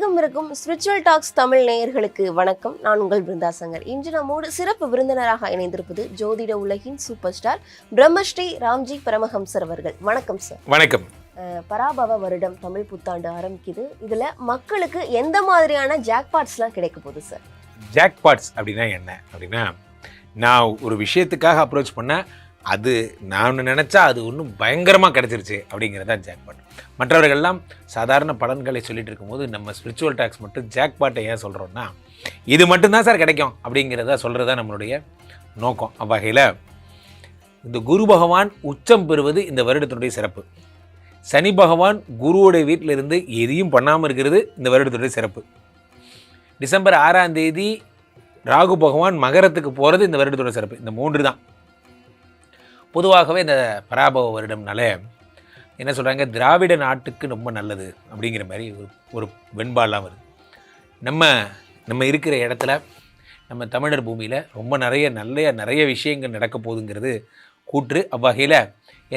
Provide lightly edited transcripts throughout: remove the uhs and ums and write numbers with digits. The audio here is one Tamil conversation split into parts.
உலகெங்கும் இருக்கும் ஸ்பிரிச்சுவல் டாக்ஸ் தமிழ் நேயர்களுக்கு வணக்கம். நான் உங்கள் பிருந்தா சங்கர். இன்று நம்மோடு சிறப்பு விருந்தினராக இணைந்திருப்பது ஜோதிட உலகின் சூப்பர் ஸ்டார் பிரம்மஸ்ரீ ராம்ஜி பரமஹம்சர் அவர்கள். வணக்கம் சார். வணக்கம். பராபவ வருடம் தமிழ் புத்தாண்டு ஆரம்பிக்குது. இதுல மக்களுக்கு எந்த மாதிரியான ஜாக்பாட்ஸ்லாம் கிடைக்க போகுது சார்? ஜாக்பாட்ஸ் அப்படின்னா என்ன அப்படின்னா, நான் ஒரு விஷயத்துக்காக அப்ரோச் பண்ணேன், அது நான் நினச்சா அது ஒன்றும் பயங்கரமாக கிடச்சிருச்சு அப்படிங்கிறது தான் ஜாக்பாட். மற்றவர்கள்லாம் சாதாரண பலன்களை சொல்லிட்டு இருக்கும்போது நம்ம ஸ்பிரிச்சுவல் டாக்ஸ் மட்டும் ஜாக்பாட்டை ஏன் சொல்கிறோன்னா, இது மட்டும்தான் சார் கிடைக்கும் அப்படிங்கிறத சொல்கிறது தான் நம்மளுடைய நோக்கம். அவ்வகையில் இந்த குரு பகவான் உச்சம் பெறுவது இந்த வருடத்தினுடைய சிறப்பு. சனி பகவான் குருவோடைய வீட்டில் இருந்து எதையும் பண்ணாமல் இருக்கிறது இந்த வருடத்தினுடைய சிறப்பு. டிசம்பர் 6ஆம் தேதி ராகு பகவான் மகரத்துக்கு போகிறது இந்த வருடத்தோட சிறப்பு. இந்த 3 தான். பொதுவாகவே இந்த பராபவ வருடம்னால என்ன சொல்கிறாங்க, திராவிட நாட்டுக்கு ரொம்ப நல்லது அப்படிங்கிற மாதிரி ஒரு வெண்பாலாம் வருது. நம்ம இருக்கிற இடத்துல, நம்ம தமிழர் பூமியில் ரொம்ப நிறைய விஷயங்கள் நடக்க போகுதுங்கிறது கூற்று. அவ்வகையில்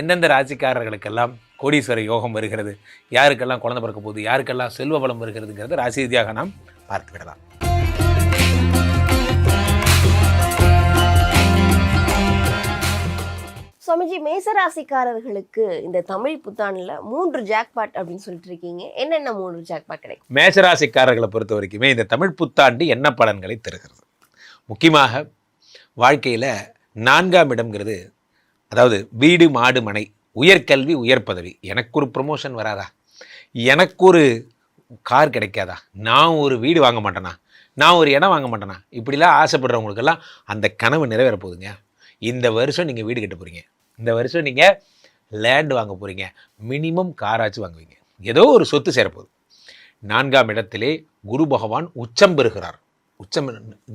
எந்தெந்த ராசிக்காரர்களுக்கெல்லாம் கோடீஸ்வர யோகம் வருகிறது, யாருக்கெல்லாம் குழந்தை பிறக்க போகுது, யாருக்கெல்லாம் செல்வ வளம் வருகிறதுங்கிறத ராசி ரீதியாக நாம் பார்த்து விடலாம். சுவாமிஜி, மேசராசிக்காரர்களுக்கு இந்த தமிழ் புத்தாண்டுல 3 ஜாக்பாட் அப்படின்னு சொல்லிட்டு இருக்கீங்க. என்னென்ன 3 ஜாக்பாட் கிடைக்கும்? மேசராசிக்காரர்களை பொறுத்த வரைக்குமே இந்த தமிழ் புத்தாண்டு என்ன பலன்களை தருகிறது? முக்கியமாக வாழ்க்கையில் 4ஆம் இடம்ங்கிறது, அதாவது வீடு மாடு மனை, உயர்கல்வி உயர் பதவி. எனக்கு ஒரு ப்ரொமோஷன் வராதா, எனக்கு ஒரு கார் கிடைக்காதா, நான் ஒரு வீடு வாங்க மாட்டேனா, நான் ஒரு இடம் வாங்க மாட்டேனா, இப்படிலாம் ஆசைப்படுறவங்களுக்கெல்லாம் அந்த கனவு நிறைவேற போகுதுங்க. இந்த வருஷம் நீங்கள் வீடு கட்ட போகிறீங்க, இந்த வருஷம் நீங்கள் லேண்ட் வாங்க போகிறீங்க, மினிமம் காராச்சு வாங்குவீங்க, ஏதோ ஒரு சொத்து சேரப்போகுது. 4ஆம் இடத்திலே குரு பகவான் உச்சம் பெறுகிறார். உச்சம்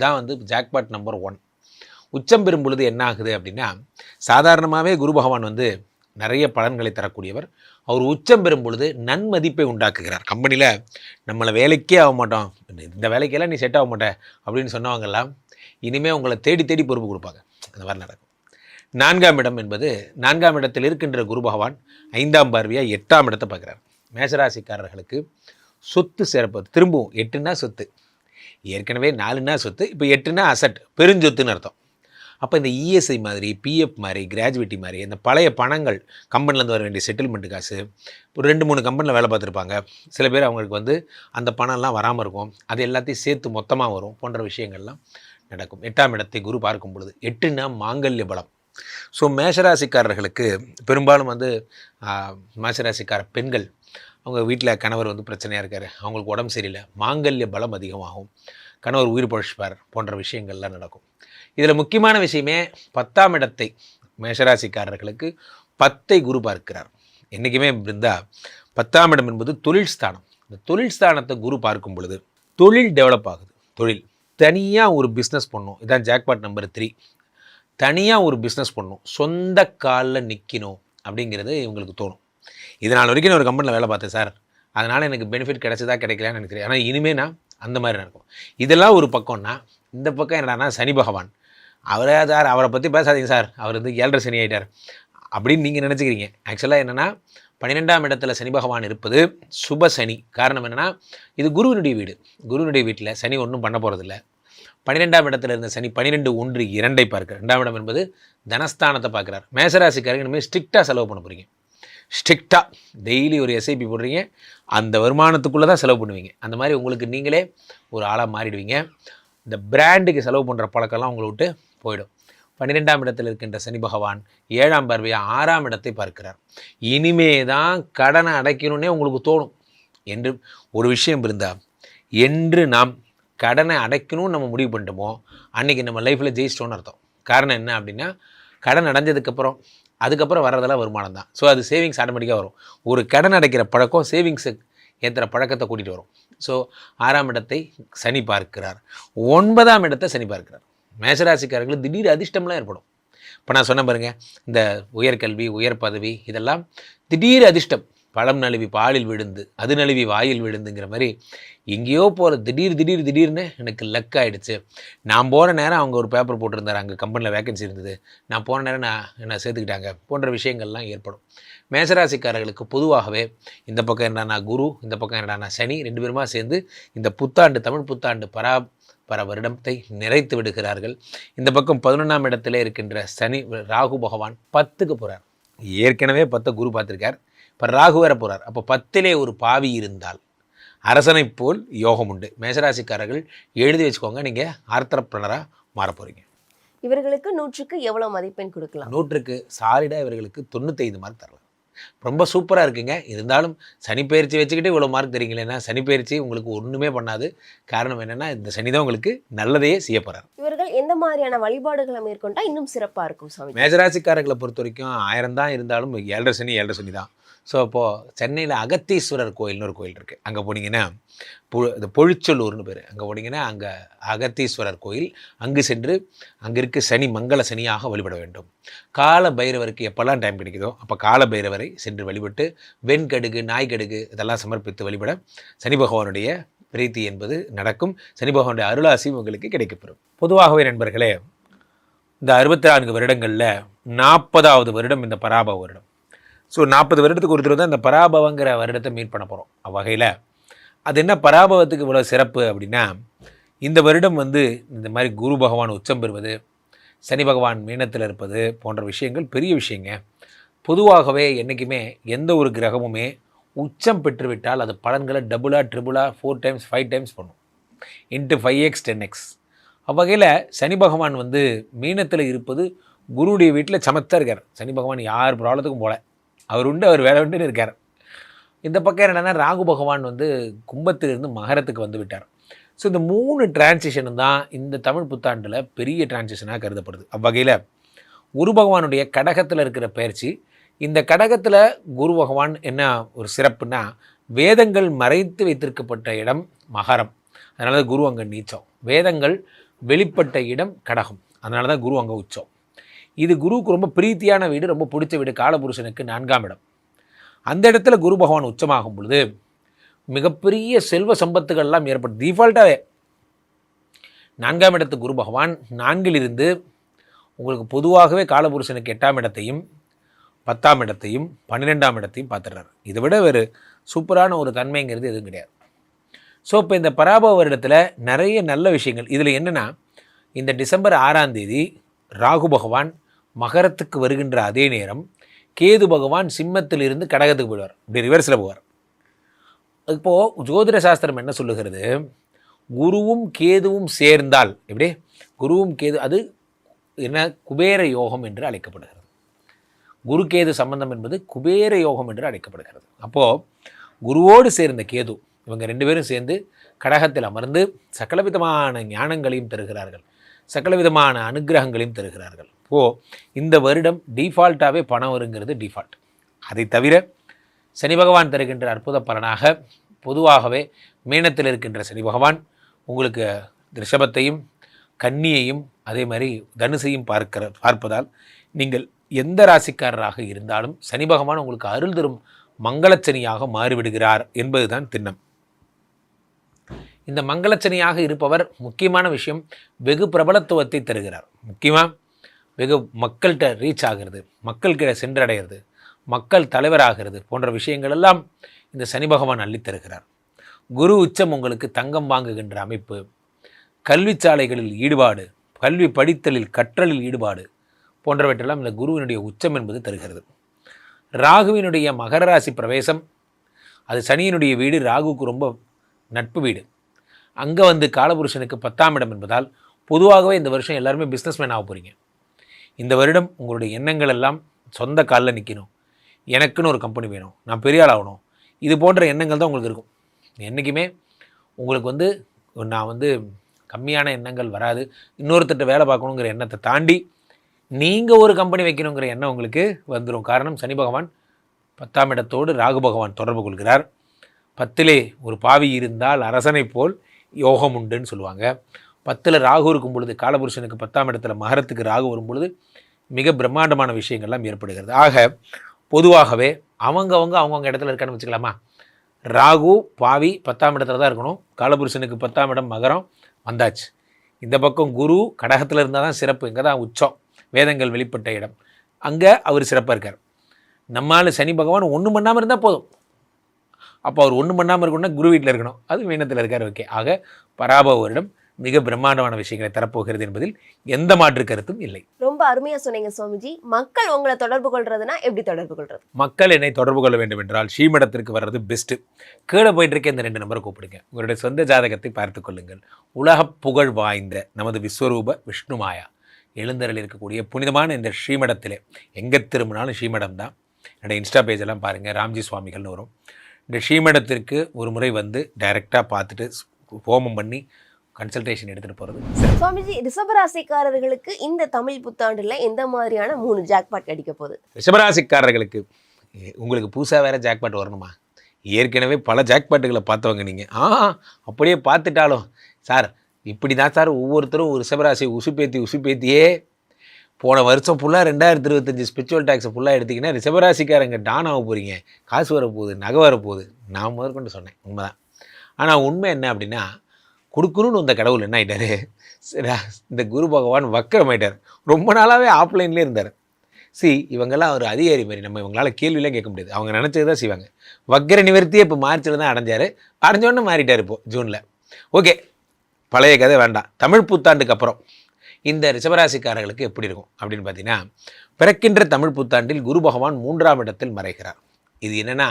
தான் ஜாக்பாட் நம்பர் 1. உச்சம் பெறும் பொழுது என்ன ஆகுது அப்படின்னா, சாதாரணமாகவே குரு பகவான் நிறைய பலன்களை தரக்கூடியவர். அவர் உச்சம் பெறும் பொழுது நன்மதிப்பை உண்டாக்குகிறார். கம்பெனியில் நம்மளை வேலைக்கே ஆக மாட்டோம், இந்த வேலைக்கெல்லாம் நீ செட் ஆக மாட்டேன் அப்படின்னு சொன்னவங்கெல்லாம் இனிமேல் உங்களை தேடி தேடி பொறுப்பு கொடுப்பாங்க. அந்த மாதிரி நடக்கும். 4ஆம் இடம் என்பது, 4ஆம் இடத்தில் இருக்கின்ற குரு பகவான் 5ஆம் பார்வையாக 8ஆம் இடத்தை பார்க்குறார். மேசராசிக்காரர்களுக்கு சொத்து சேரப்போது. திரும்பவும் 8ன்னா சொத்து, ஏற்கனவே 4ன்னா சொத்து, இப்போ 8ன்னா அசட், பெருஞ்சொத்துன்னு அர்த்தம். அப்போ இந்த இஎஸ்ஐ மாதிரி, பிஎஃப் மாதிரி, கிராஜுவிட்டி மாதிரி, இந்த பழைய பணங்கள், கம்பெனிலேருந்து வர வேண்டிய செட்டில்மெண்ட் காசு, ஒரு 2-3 கம்பெனியில் வேலை பார்த்துருப்பாங்க, சில பேர் அவங்களுக்கு அந்த பணம்லாம் வராமல் இருக்கும், அது எல்லாத்தையும் சேர்த்து மொத்தமாக வரும் போன்ற விஷயங்கள்லாம் நடக்கும். 8ஆம் இடத்தை குரு பார்க்கும் பொழுது 8ன்னா மாங்கல்ய பலம். ஸோ மேஷராசிக்காரர்களுக்கு பெரும்பாலும் மேஷராசிக்கார பெண்கள், அவங்க வீட்டில் கணவர் பிரச்சனையாக இருக்கார், அவங்களுக்கு உடம்பு சரியில்லை, மாங்கல்ய பலம் அதிகமாகும், கணவர் உயிர் பழிப்பார் போன்ற விஷயங்கள்லாம் நடக்கும். இதில் முக்கியமான விஷயமே 10ஆம் இடத்தை மேஷராசிக்காரர்களுக்கு 10ஐ குரு பார்க்கிறார். என்றைக்குமே இருந்தா 10ஆம் இடம் என்பது தொழில் ஸ்தானம். இந்த தொழில் ஸ்தானத்தை குரு பார்க்கும் பொழுது தொழில் டெவலப் ஆகுது. தொழில் தனியாக ஒரு பிஸ்னஸ் பண்ணணும், இதான் ஜாக்பாட் நம்பர் 3. தனியாக ஒரு பிஸ்னஸ் பண்ணணும், சொந்த காலில் நிற்கணும் அப்படிங்கிறது இவங்களுக்கு தோணும். இதனால் வரைக்கும் ஒரு கம்பெனியில் வேலை பார்த்தேன் சார், அதனால் எனக்கு பெனிஃபிட் கிடைச்சதா கிடைக்கலான்னு எனக்கு தெரியும், ஆனால் இனிமேல் நான் அந்த மாதிரி நடக்கும். இதெல்லாம் ஒரு பக்கம்னா, இந்த பக்கம் என்னடானா சனி பகவான், அவரை பற்றி பேசாதீங்க சார், அவர் 7.5 சனி ஆகிட்டார் அப்படின்னு நீங்கள் நினச்சிக்கிறீங்க. ஆக்சுவலாக என்னென்னா, 12ஆம் இடத்துல சனி பகவான் இருப்பது சுப சனி. காரணம் என்னென்னா, இது குருவினுடைய வீடு. குருவினுடைய வீட்டில் சனி ஒன்றும் பண்ண போகிறதில்ல. 12ஆம் இடத்துல இருந்த சனி 12-1-2 பார்க்கிறார். 2ஆம் இடம் என்பது தனஸ்தானத்தை பார்க்குறார். மேசராசிக்காரங்க இனிமேல் ஸ்ட்ரிக்டாக செலவு பண்ண போகிறீங்க. ஸ்ட்ரிக்டாக டெய்லி ஒரு எஸ்ஐபி போடுறீங்க, அந்த வருமானத்துக்குள்ளே தான் செலவு பண்ணுவீங்க. அந்த மாதிரி உங்களுக்கு நீங்களே ஒரு ஆளாக மாறிடுவீங்க. இந்த பிராண்டுக்கு செலவு பண்ணுற பழக்கம்லாம் உங்களை விட்டு போயிடும். 12ஆம் இடத்தில் இருக்கின்ற சனி பகவான் 7ஆம் பார்வையாக 6ஆம் இடத்தை பார்க்கிறார். இனிமே தான் கடனை அடைக்கணுன்னே உங்களுக்கு தோணும். என்று ஒரு விஷயம் இருந்தால், என்று நாம் கடனை அடைக்கணும்னு நம்ம முடிவு பண்ணிட்டோமோ அன்றைக்கி நம்ம லைஃப்பில் ஜெயிச்சிட்டோன்னு அர்த்தம். காரணம் என்ன அப்படின்னா, கடன் அடைஞ்சதுக்கப்புறம் அதுக்கப்புறம் வர்றதெல்லாம் வருமானம் தான். ஸோ அது சேவிங்ஸ் ஆட்டோமேட்டிக்காக வரும். ஒரு கடன் அடைக்கிற பழக்கம் சேவிங்ஸு ஏற்றுற பழக்கத்தை கூட்டிகிட்டு வரும். ஸோ 6ஆம் இடத்தை சனி பார்க்கிறார். 9ஆம் இடத்தை சனி பார்க்கிறார். மேஷராசிக்காரர்களுக்கு திடீர் அதிர்ஷ்டம்லாம் ஏற்படும். இப்போ நான் சொன்ன பாருங்கள், இந்த உயர்கல்வி உயர் பதவி இதெல்லாம் திடீர் அதிர்ஷ்டம். பழம் நழுவி பாலில் விழுந்து அது நழுவி வாயில் விழுந்துங்கிற மாதிரி எங்கேயோ போகிற திடீர்னு எனக்கு லக் ஆகிடுச்சு. நான் போகிற நேரம் அவங்க ஒரு பேப்பர் போட்டிருந்தார், அங்கே கம்பெனியில் வேக்கன்சி இருந்தது, நான் போன நேரம் என்னை சேர்த்துக்கிட்டாங்க போன்ற விஷயங்கள்லாம் ஏற்படும். மேசராசிக்காரர்களுக்கு பொதுவாகவே இந்த பக்கம் என்னடானா குரு, இந்த பக்கம் என்னடானா சனி, 2 பேருமா சேர்ந்து இந்த புத்தாண்டு தமிழ் புத்தாண்டு பர வருடத்தை நிறைத்து விடுகிறார்கள். இந்த பக்கம் 11ஆம் இடத்துல இருக்கின்ற சனி ராகு பகவான் 10க்கு போகிறார். ஏற்கனவே 10 குரு பார்த்துருக்கார், இப்போ ராகு வேற போகிறார். அப்போ 10லே ஒரு பாவி இருந்தால் அரசனை போல் யோகம் உண்டு. மேசராசிக்காரர்கள் எழுதி வச்சுக்கோங்க, நீங்கள் ஆர்த்தரப்பிரனராக மாற போகிறீங்க. இவர்களுக்கு 100க்கு எவ்வளவு மதிப்பெண் கொடுக்கலாம்? 100க்கு சாலிடாக இவர்களுக்கு 95 மார்க் தரலாம். ரொம்ப சூப்பராக இருக்குங்க. இருந்தாலும் சனி பயிற்சி வச்சுக்கிட்டு இவ்வளோ மார்க் தெரியுங்களேன்னா, சனி பயிற்சி உங்களுக்கு ஒன்றுமே பண்ணாது. காரணம் என்னென்னா, இந்த சனி தான் உங்களுக்கு நல்லதையே செய்ய போகிறார். இவர்கள் எந்த மாதிரியான வழிபாடுகளை மேற்கொண்டா இன்னும் சிறப்பாக இருக்கும் சாமி? மேசராசிக்காரர்களை பொறுத்த வரைக்கும் 1000 தான் இருந்தாலும் 7.5 சனி தான். ஸோ அப்போது சென்னையில் அகத்தீஸ்வரர் கோயில்னு ஒரு கோயில் இருக்குது. அங்கே போனீங்கன்னா இந்த பொழிச்சொல்லூர்னு பேர். அங்கே போனீங்கன்னா அங்கே அகத்தீஸ்வரர் கோயில், அங்கு சென்று அங்கே இருக்க சனி மங்கள சனியாக வழிபட வேண்டும். கால பைரவருக்கு எப்போல்லாம் டைம் கிடைக்குதோ அப்போ கால பைரவரை சென்று வழிபட்டு வெண்கடுகு நாய்கடுகு இதெல்லாம் சமர்ப்பித்து வழிபட சனி பகவானுடைய பிரீத்தி என்பது நடக்கும். சனி பகவானுடைய அருளாசி உங்களுக்கு கிடைக்கப்பெறும். பொதுவாகவே நண்பர்களே, இந்த 64 வருடங்களில் 40வது வருடம் இந்த பராபவ வருடம். ஸோ 40 வருடத்துக்கு ஒரு தடவை தான் இந்த பராபவங்கிற வருடத்தை மீட் பண்ண போகிறோம். அவ்வகையில் அது என்ன பராபவத்துக்கு இவ்வளோ சிறப்பு அப்படின்னா, இந்த வருடம் இந்த மாதிரி குரு பகவான் உச்சம் பெறுவது, சனி பகவான் மீனத்தில் இருப்பது போன்ற விஷயங்கள் பெரிய விஷயங்க. பொதுவாகவே என்றைக்குமே எந்த ஒரு கிரகமுமே உச்சம் பெற்றுவிட்டால் அது பலன்களை டபுளாக ட்ரிபிளாக 4 டைம்ஸ் 5 டைம்ஸ் பண்ணும், இன்ட்டு 5x 10x. அவ்வகையில் சனி பகவான் மீனத்தில் இருப்பது குருவுடைய வீட்டில் சமத்தாக இருக்கார். சனி பகவான் யார் ப்ராப்ளத்துக்கும் போல, அவர் உண்டு அவர் வேலை உண்டுன்னு இருக்கார். இந்த பக்கம் என்னென்னா ராகு பகவான் கும்பத்திலிருந்து மகரத்துக்கு வந்து விட்டார். ஸோ இந்த 3 டிரான்சிஷனும் தான் இந்த தமிழ் புத்தாண்டில் பெரிய டிரான்சிஷனாக கருதப்படுது. அவ்வகையில் குரு பகவானுடைய கடகத்தில் இருக்கிற பயிற்சி, இந்த கடகத்தில் குரு பகவான் என்ன ஒரு சிறப்புன்னா, வேதங்கள் மறைத்து வைத்திருக்கப்பட்ட இடம் மகரம், அதனால தான் குரு அங்கே நீச்சம். வேதங்கள் வெளிப்பட்ட இடம் கடகம், அதனால தான் குரு அங்கே உச்சம். இது குருவுக்கு ரொம்ப பிரீத்தியான வீடு, ரொம்ப பிடிச்ச வீடு. காலபுருஷனுக்கு 4ஆம் இடம். அந்த இடத்துல குரு பகவான் உச்சமாகும் பொழுது மிகப்பெரிய செல்வ சம்பத்துகள்லாம் ஏற்படும். டிஃபால்ட்டாகவே 4ஆம் இடத்து குரு பகவான் 4ல் இருந்து உங்களுக்கு பொதுவாகவே காலபுருஷனுக்கு 8ஆம் இடத்தையும் 10ஆம் இடத்தையும் 12ஆம் இடத்தையும் பார்த்துடுறாரு. இதை விட வேறு சூப்பரான ஒரு தன்மைங்கிறது எதுவும் கிடையாது. ஸோ இப்போ இந்த பராபவ வருடத்தில் நிறைய நல்ல விஷயங்கள். இதில் என்னென்னா, இந்த டிசம்பர் 6ஆம் தேதி ராகு பகவான் மகரத்துக்கு வருகின்ற அதே நேரம் கேது பகவான் சிம்மத்திலிருந்து கடகத்துக்கு போயிடுவார். இப்படி ரிவர்ஸில் போவார். இப்போது ஜோதிட சாஸ்திரம் என்ன சொல்லுகிறது, குருவும் கேதுவும் சேர்ந்தால் எப்படி, குருவும் கேது அது என்ன குபேர யோகம் என்று அழைக்கப்படுகிறது. குரு கேது சம்பந்தம் என்பது குபேர யோகம் என்று அழைக்கப்படுகிறது. அப்போது குருவோடு சேர்ந்த கேது இவங்க 2 பேரும் சேர்ந்து கடகத்தில் அமர்ந்து சகலவிதமான ஞானங்களையும் தருகிறார்கள், சகலவிதமான அனுகிரகங்களையும் தருகிறார்கள். இந்த வருடம் டிஃபால்ட்டாகவே பணம் வருங்கிறது டிஃபால்ட். அதை தவிர சனி பகவான் தருகின்ற அற்புத பலனாக பொதுவாகவே மீனத்தில் இருக்கின்ற சனி பகவான் உங்களுக்கு ரிஷபத்தையும் கன்னியையும் அதே மாதிரி தனுசையும் பார்ப்பதால் நீங்கள் எந்த ராசிக்காரராக இருந்தாலும் சனி பகவான் உங்களுக்கு அருள் தரும் மங்களச்சனியாக மாறிவிடுகிறார் என்பதுதான் திண்ணம். இந்த மங்களச்சனியாக இருப்பவர் முக்கியமான விஷயம் வெகு பிரபலத்துவத்தை தருகிறார். முக்கியமாக வெகு மக்கள்கிட்ட ரீச் ஆகிறது, மக்கள்கிட்ட சென்றடைகிறது, மக்கள் தலைவராகிறது போன்ற விஷயங்கள் எல்லாம் இந்த சனி பகவான் அள்ளித்தருகிறார். குரு உச்சம் உங்களுக்கு தங்கம் வாங்குகின்ற அமைப்பு, கல்வி சாலைகளில் ஈடுபாடு, கல்வி படித்தலில் கற்றலில் ஈடுபாடு போன்றவற்றெல்லாம் இந்த குருவினுடைய உச்சம் என்பது தருகிறது. ராகுவினுடைய மகர ராசி பிரவேசம், அது சனியினுடைய வீடு, ராகுவுக்கு ரொம்ப நட்பு வீடு. அங்கே காலபுருஷனுக்கு 10ஆம் இடம் என்பதால் பொதுவாகவே இந்த வருஷம் எல்லாருமே பிஸ்னஸ்மேன் ஆக போகிறீங்க. இந்த வருடம் உங்களுடைய எண்ணங்கள் எல்லாம் சொந்த காலில் நிற்கணும், எனக்குன்னு ஒரு கம்பெனி வேணும், நான் பெரிய ஆள் ஆகணும், இது போன்ற எண்ணங்கள் தான் உங்களுக்கு இருக்கும். என்றைக்குமே உங்களுக்கு நான் கம்மியான எண்ணங்கள் வராது. இன்னொருத்தட்ட வேலை பார்க்கணுங்கிற எண்ணத்தை தாண்டி நீங்கள் ஒரு கம்பெனி வைக்கணுங்கிற எண்ணம் உங்களுக்கு வந்துடும். காரணம் சனி பகவான் 10ஆம் இடத்தோடு ராகு பகவான் தொடர்பு கொள்கிறார். 10லே ஒரு பாவி இருந்தால் அரசனை போல் யோகம் உண்டுன்னு சொல்லுவாங்க. 10ல் ராகு இருக்கும் பொழுது காலபுருஷனுக்கு 10ஆம் இடத்துல மகரத்துக்கு ராகு வரும் பொழுது மிக பிரம்மாண்டமான விஷயங்கள்லாம் ஏற்படுகிறது. ஆக பொதுவாகவே அவங்கவுங்க இடத்துல இருக்கான்னு வச்சுக்கலாமா. ராகு பாவி 10ஆம் இடத்துல தான் இருக்கணும். காலபுருஷனுக்கு 10ஆம் இடம் மகரம் வந்தாச்சு. இந்த பக்கம் குரு கடகத்தில் இருந்தால் தான் சிறப்பு, இங்கே தான் உச்சம், வேதங்கள் வெளிப்பட்ட இடம், அங்கே அவர் சிறப்பாக இருக்கார். நம்மால் சனி பகவான் ஒன்றும் பண்ணாமல் இருந்தால் போதும். அப்போ அவர் ஒன்றும் பண்ணாமல் இருக்கணும்னா குரு வீட்டில் இருக்கணும், அது மீனத்தில் இருக்கார். ஓகே, ஆக பராபவ வருடம் மிக பிரம்மாண்டமான விஷயங்களை தரப்போகிறது என்பதில் எந்த மாற்று கருத்தும் இல்லை. ரொம்ப அருமையா சொன்னீங்க சுவாமிஜி. மக்கள் உங்களை தொடர்பு கொள்றதுனா எப்படி தொடர்பு கொள்றது? மக்கள் என்னை தொடர்பு கொள்ள வேண்டும் என்றால் ஸ்ரீமடத்திற்கு வர்றது பெஸ்ட்டு. கீழே போயிட்டு இருக்க இந்த 2 நம்பரை கூப்பிடுங்க. உங்களுடைய சொந்த ஜாதகத்தை பார்த்து கொள்ளுங்கள். உலக புகழ் வாய்ந்த நமது விஸ்வரூப விஷ்ணுமாயா எழுந்தரில் இருக்கக்கூடிய புனிதமான இந்த ஸ்ரீமடத்திலே எங்கே திரும்பினாலும் ஸ்ரீமடம் தான். என்னோட இன்ஸ்டா பேஜெல்லாம் பாருங்கள், ராம்ஜி சுவாமிகள்னு வரும். இந்த ஸ்ரீமடத்திற்கு ஒரு முறை வந்து டைரெக்டாக பார்த்துட்டு ஹோமம் பண்ணி கன்சல்டேஷன் எடுத்துகிட்டு போகிறது. சுவாமிஜி, ரிஷபராசிக்காரர்களுக்கு இந்த தமிழ் புத்தாண்டுல எந்த மாதிரியான 3 ஜாக்பாட் அடிக்க போகுது? ரிஷபராசிக்காரர்களுக்கு உங்களுக்கு புதுசாக வேறு ஜாக்பாட் வரணுமா? ஏற்கனவே பல ஜாக்பாட்டுகளை பார்த்தவங்க நீங்கள். அப்படியே பார்த்துட்டாலும் சார் இப்படி தான் சார் ஒவ்வொருத்தரும் ஒரு ரிஷபராசியை உசுப்பேத்தியே போன வருஷம் ஃபுல்லாக 2025 ஸ்பிரிச்சுவல் டேக்ஸை ஃபுல்லாக எடுத்திங்கன்னா ரிஷபராசிக்காரங்க டான் ஆக போகிறீங்க, காசு வரப்போகுது, நகை வரப்போகுது, நான் முதற்கொண்டு சொன்னேன். உண்மைதான். ஆனால் உண்மை என்ன அப்படின்னா, கொடுக்கணும்னு வந்த கடவுள் என்ன ஆகிட்டார், இந்த குரு பகவான் வக்கரமாயிட்டார். ரொம்ப நாளாகவே ஆஃப்லைன்லேயே இருந்தார். இவங்கெல்லாம் ஒரு அதிகாரி மாதிரி, நம்ம இவங்களால் கேள்வியெலாம் கேட்க முடியாது, அவங்க நினச்சது தான் செய்வாங்க. வக்கர நிவர்த்தியே இப்போ மார்ச்சில் தான் அடைஞ்சோடனே மாறிட்டார் இப்போது ஜூனில். ஓகே, பழைய கதை வேண்டாம். தமிழ் புத்தாண்டுக்கு அப்புறம் இந்த ரிஷபராசிக்காரர்களுக்கு எப்படி இருக்கும் அப்படின்னு பார்த்தீங்கன்னா, பிறக்கின்ற தமிழ் புத்தாண்டில் குரு பகவான் 3ஆம் இடத்தில் மறைகிறார். இது என்னென்னா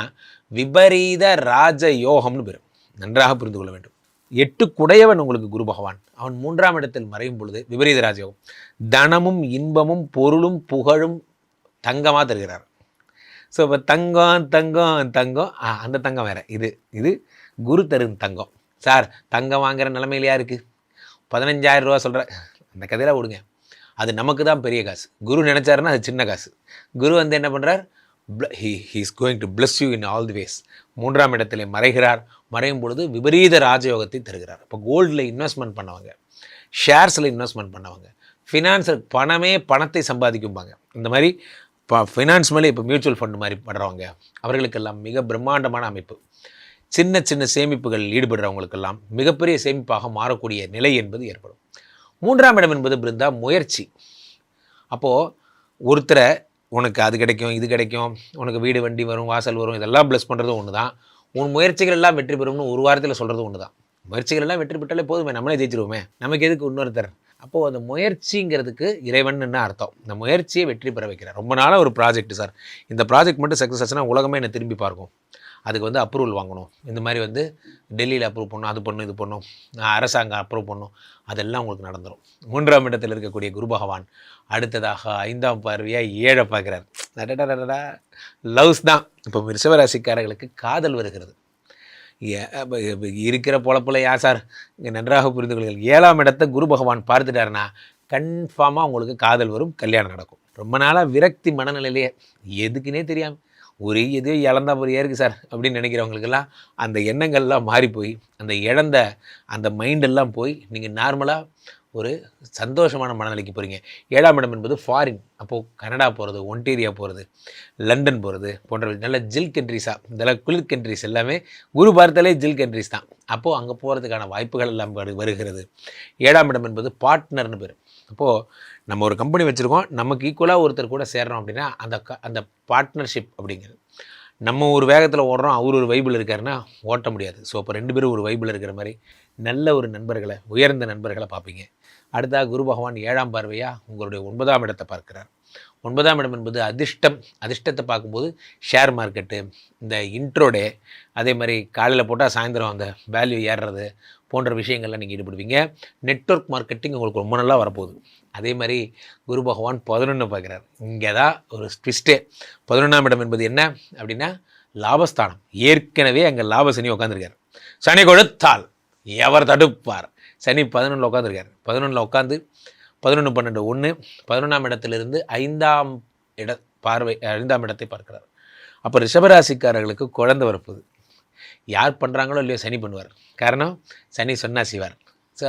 விபரீத ராஜ யோகம்னு பேர். நன்றாக புரிந்து கொள்ள வேண்டும். 8 குடையவன் உங்களுக்கு குரு பகவான், அவன் 3ஆம் இடத்தில் மறையும் பொழுது விபரீத ராஜயோகம். தனமும் இன்பமும் பொருளும் புகழும் தங்கமாக தருகிறார். ஸோ இப்போ தங்கம் அந்த தங்கம் வேறு, இது குரு தரும் தங்கம். சார் தங்கம் வாங்குகிற நிலைமையிலையா இருக்குது, 15,000 ரூபா சொல்கிற அந்த கதையில் விடுங்க, அது நமக்கு தான் பெரிய காசு. குரு நினச்சாருன்னா அது சின்ன காசு. குரு வந்து என்ன பண்ணுறார், he is going to bless you in all the ways. 3ஆம் இடத்திலே மறைகிறார். மறையும் பொழுது விபரீத ராஜயோகத்தை தருகிறார். இப்போ கோல்டில் இன்வெஸ்ட்மெண்ட் பண்ணவங்க, ஷேர்ஸில் இன்வெஸ்ட்மெண்ட் பண்ணவங்க, ஃபினான்ஸில் பணத்தை சம்பாதிக்கும்பாங்க. இந்த மாதிரி ஃபினான்ஸ் மேலே இப்போ மியூச்சுவல் ஃபண்டு மாதிரி பண்ணுறவங்க, அவர்களுக்கெல்லாம் மிக பிரம்மாண்டமான அமைப்பு. சின்ன சின்ன சேமிப்புகள் ஈடுபடுறவங்களுக்கெல்லாம் மிகப்பெரிய சேமிப்பாக மாறக்கூடிய நிலை என்பது ஏற்படும். 3ஆம் இடம் என்பது பிருந்தா முயற்சி. அப்போது ஒருத்தரை உனக்கு அது கிடைக்கும், இது கிடைக்கும், உனக்கு வீடு வண்டி வரும், வாசல் வரும், இதெல்லாம் ப்ளஸ் பண்ணுறதும் ஒன்று தான். உன் முயற்சிகள் எல்லாம் வெற்றி பெறும்னு ஒரு வாரத்தில் சொல்கிறது ஒன்று தான். முயற்சிகள் எல்லாம் வெற்றி பெற்றாலே போதுமே, நம்மளே ஜெயிச்சிருவோமே, நமக்கு எதுக்கு இன்னொருத்தர். அப்போது அந்த முயற்சிங்கிறதுக்கு இறைவன்னு அர்த்தம். இந்த முயற்சியை வெற்றி பெற வைக்கிறார். ரொம்ப நாளாக ஒரு ப்ராஜெக்ட் சார், இந்த ப்ராஜெக்ட் மட்டும் சக்ஸஸ் ஆச்சுன்னா உலகமே என்னை திரும்பி பார்க்கும், அதுக்கு வந்து அப்ரூவல் வாங்கணும், இந்த மாதிரி வந்து டெல்லியில் அப்ரூவ் பண்ணணும், அது பண்ணணும், இது பண்ணணும், அரசாங்கம் அப்ரூவ் பண்ணணும், அதெல்லாம் உங்களுக்கு நடந்துடும். 3ஆம் இடத்தில் இருக்கக்கூடிய குரு பகவான் அடுத்ததாக 5ஆம் பார்வையாக 7 பார்க்குறார். லவ்ஸ் தான். இப்போ ரிஷபராசிக்காரர்களுக்கு காதல் வருகிறது. இருக்கிற பொழப்பில் யார் சார் இங்கே நன்றாக புரிந்து கொள்ளுங்கள். 7ஆம் இடத்தை குரு பகவான் பார்த்துட்டாருன்னா கன்ஃபார்மாக உங்களுக்கு காதல் வரும், கல்யாணம் நடக்கும். ரொம்ப நாளாக விரக்தி மனநிலையிலேயே எதுக்குன்னே தெரியாமல் ஒரு எதையோ இழந்தா போறியா இருக்குது சார் அப்படின்னு நினைக்கிறவங்களுக்கெல்லாம் அந்த எண்ணங்கள்லாம் மாறி போய் அந்த இழந்த அந்த மைண்டெல்லாம் போய் நீங்கள் நார்மலாக ஒரு சந்தோஷமான மனநிலைக்கு போகிறீங்க. 7ஆம் இடம் என்பது ஃபாரின். அப்போது கனடா போகிறது, ஒன்டேரியா போகிறது, லண்டன் போகிறது போன்ற நல்ல ஜில் கண்ட்ரிஸாக, இதெல்லாம் குளிர் கண்ட்ரிஸ் எல்லாமே குரு பார்த்தாலே ஜில் கண்ட்ரிஸ் தான். அப்போது அங்கே போகிறதுக்கான வாய்ப்புகள் எல்லாம் வருகிறது. 7ஆம் இடம் என்பது பார்ட்னர்னு பேர். அப்போது நம்ம ஒரு கம்பெனி வச்சுருக்கோம், நமக்கு ஈக்குவலாக ஒருத்தர் கூட சேர்றோம் அப்படின்னா அந்த பார்ட்னர்ஷிப் அப்படிங்கிறது. நம்ம ஒரு வேகத்தில் ஓடுறோம், அவர் ஒரு வைபிள் இருக்காருன்னா ஓட்ட முடியாது. ஸோ அப்போ 2 பேரும் ஒரு வைபிள் இருக்கிற மாதிரி நல்ல ஒரு நண்பர்களை, உயர்ந்த நண்பர்களை பார்ப்பீங்க. அடுத்ததாக குரு பகவான் 7ஆம் பார்வையாக உங்களுடைய 9ஆம் இடத்தை பார்க்குறார். 9ஆம் இடம் என்பது அதிர்ஷ்டம். அதிர்ஷ்டத்தை பார்க்கும்போது ஷேர் மார்க்கெட்டு, இந்த இன்ட்ரோடே, அதே மாதிரி காலையில் போட்டால் சாயந்தரம் அந்த வேல்யூ ஏறுறது போன்ற விஷயங்கள்லாம் நீங்கள் ஈடுபடுவீங்க. நெட்வொர்க் மார்க்கெட்டிங் உங்களுக்கு ரொம்ப நல்லா வரப்போகுது. அதே மாதிரி குரு பகவான் 11 பார்க்குறார். இங்கே தான் ஒரு ட்விஸ்ட்டே. 11ஆம் இடம் என்பது என்ன அப்படின்னா லாபஸ்தானம். ஏற்கனவே அங்கே லாப சனி உட்காந்துருக்கார். சனி கொடுத்தால் எவர் தடுப்பார். சனி 11 உட்காந்துருக்கார். 11 உட்காந்து 11 12 1 11ஆம் இடத்திலிருந்து 5ஆம் இடத்தை பார்க்கிறார். அப்போ ரிஷபராசிக்காரர்களுக்கு குழந்தை வரப்போகுது. யார் பண்ணுறாங்களோ இல்லையோ சனி பண்ணுவார். காரணம் சனி சொன்னா செய்வார். ஸோ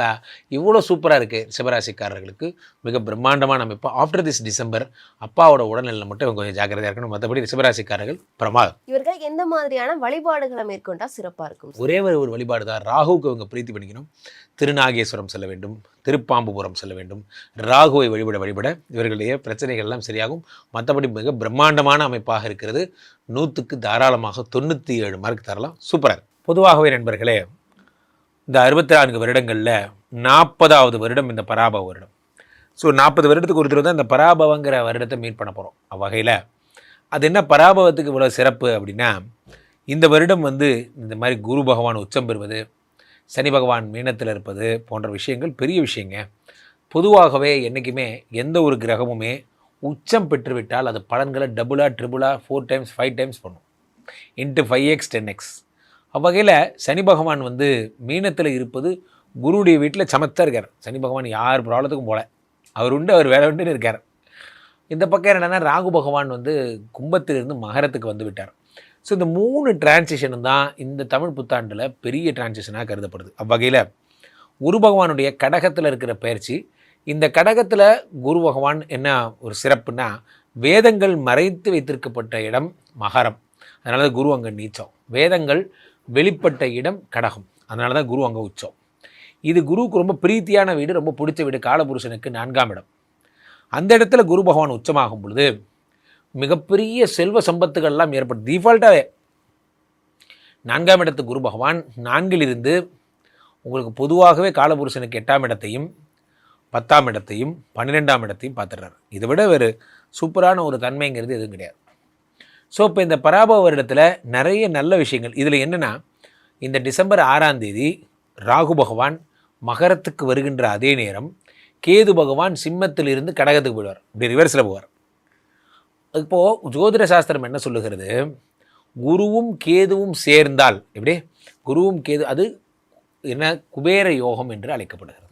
இவ்வளோ சூப்பராக இருக்குது ரிஷபராசிக்காரர்களுக்கு. மிக பிரம்மாண்டமான அமைப்பு. ஆஃப்டர் திஸ் டிசம்பர் அப்பாவோட உடல்நிலை மட்டும் இவங்க கொஞ்சம் ஜாக்கிரதையாக இருக்கணும். மற்றபடி ரிஷபராசிக்காரர்கள் பிரமாதம். இவர்கள் எந்த மாதிரியான வழிபாடுகளை மேற்கொண்டா சிறப்பா இருக்கும்? ஒரே ஒரு வழிபாடு தான். ராகுவுக்கு இவங்க பிரீத்தி பண்ணிக்கணும். திருநாகேஸ்வரம் செல்ல வேண்டும், திருப்பாம்புபுரம் செல்ல வேண்டும். ராகுவை வழிபட இவர்களுடைய பிரச்சனைகள் எல்லாம் சரியாகும். மற்றபடி மிக பிரம்மாண்டமான அமைப்பாக இருக்கிறது. 100க்கு தாராளமாக 97 மார்க் தரலாம். சூப்பராக. பொதுவாகவே நண்பர்களே, இந்த 64 வருடங்களில் 40வது வருடம் இந்த பராபவ வருடம். ஸோ 40 வருடத்துக்கு ஒருத்தர் தான் இந்த பராபவங்கிற வருடத்தை மீட் பண்ண போகிறோம். அவ்வகையில் அது என்ன பராபவத்துக்கு இவ்வளோ சிறப்பு அப்படின்னா, இந்த வருடம் இந்த மாதிரி குரு பகவான் உச்சம் பெறுவது, சனி பகவான் மீனத்தில் இருப்பது போன்ற விஷயங்கள் பெரிய விஷயங்க. பொதுவாகவே என்றைக்குமே எந்த ஒரு கிரகமுமே உச்சம் பெற்றுவிட்டால் அது பலன்களை டபுளாக ட்ரிபிளாக 4 டைம்ஸ் 5 டைம்ஸ் பண்ணும். Into 5x 10x. அவ்வகையில் சனி பகவான் மீனத்தில் இருப்பது குருவுடைய வீட்டில் சமத்தாக இருக்கார். சனி பகவான் யார் ப்ராப்ளத்துக்கும் போல, அவர் உண்டு, அவர் வேலை உண்டுன்னு இருக்கார். இந்த பக்கம் என்னென்னா ராகு பகவான் கும்பத்திலிருந்து மகரத்துக்கு வந்து விட்டார். ஸோ இந்த 3 டிரான்சிஷனும் தான் இந்த தமிழ் புத்தாண்டில் பெரிய டிரான்சிஷனாக கருதப்படுது. அவ்வகையில் குரு பகவானுடைய கடகத்தில் இருக்கிற பயிற்சி, இந்த கடகத்தில் குரு பகவான் என்ன ஒரு சிறப்புனா, வேதங்கள் மறைத்து வைத்திருக்கப்பட்ட இடம் மகரம், அதனால தான் குரு அங்கே நீச்சம். வேதங்கள் வெளிப்பட்ட இடம் கடகம், அதனால தான் குரு அங்கே உச்சம். இது குருவுக்கு ரொம்ப பிரீத்தியான வீடு, ரொம்ப பிடிச்ச வீடு. காலபுருஷனுக்கு 4ஆம் இடம். அந்த இடத்துல குரு பகவான் உச்சமாகும் பொழுது மிகப்பெரிய செல்வ சம்பத்துகள்லாம் ஏற்படும். டிஃபால்ட்டாகவே 4ஆம் இடத்து குரு பகவான் 4லிருந்து உங்களுக்கு பொதுவாகவே காலபுருஷனுக்கு 8ஆம் இடத்தையும் 10ஆம் இடத்தையும் 12ஆம் இடத்தையும் பார்த்துடுறாரு. இதை விட வேறு சூப்பரான ஒரு தன்மைங்கிறது எதுவும் கிடையாது. ஸோ இப்போ இந்த பராபவ வருடத்தில் நிறைய நல்ல விஷயங்கள். இதில் என்னென்னா, இந்த டிசம்பர் 6ஆம் தேதி ராகு பகவான் மகரத்துக்கு வருகின்ற அதே நேரம் கேது பகவான் சிம்மத்தில் இருந்து கடகத்துக்கு போயிடுவார். இப்படி ரிவர்ஸில் போவார். இப்போது ஜோதிட சாஸ்திரம் என்ன சொல்லுகிறது, குருவும் கேதுவும் சேர்ந்தால், எப்படி குருவும் கேது, அது என்ன குபேர யோகம் என்று அழைக்கப்படுகிறது.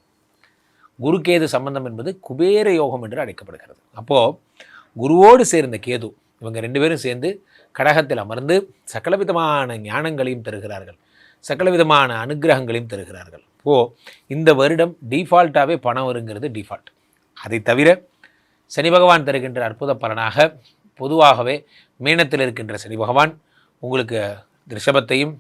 குரு கேது சம்பந்தம் என்பது குபேர யோகம் என்று அழைக்கப்படுகிறது. அப்போது குருவோடு சேர்ந்த கேது, இவங்க 2 பேரும் சேர்ந்து கடகத்தில் அமர்ந்து சகலவிதமான ஞானங்களையும் தருகிறார்கள், சகலவிதமான அனுகிரகங்களையும் தருகிறார்கள். இந்த வருடம் டிஃபால்ட்டாகவே பணம் வருங்கிறது டிஃபால்ட். அதை தவிர சனி பகவான் தருகின்ற அற்புத பலனாக பொதுவாகவே மீனத்தில் இருக்கின்ற சனி பகவான் உங்களுக்கு ரிஷபத்தையும்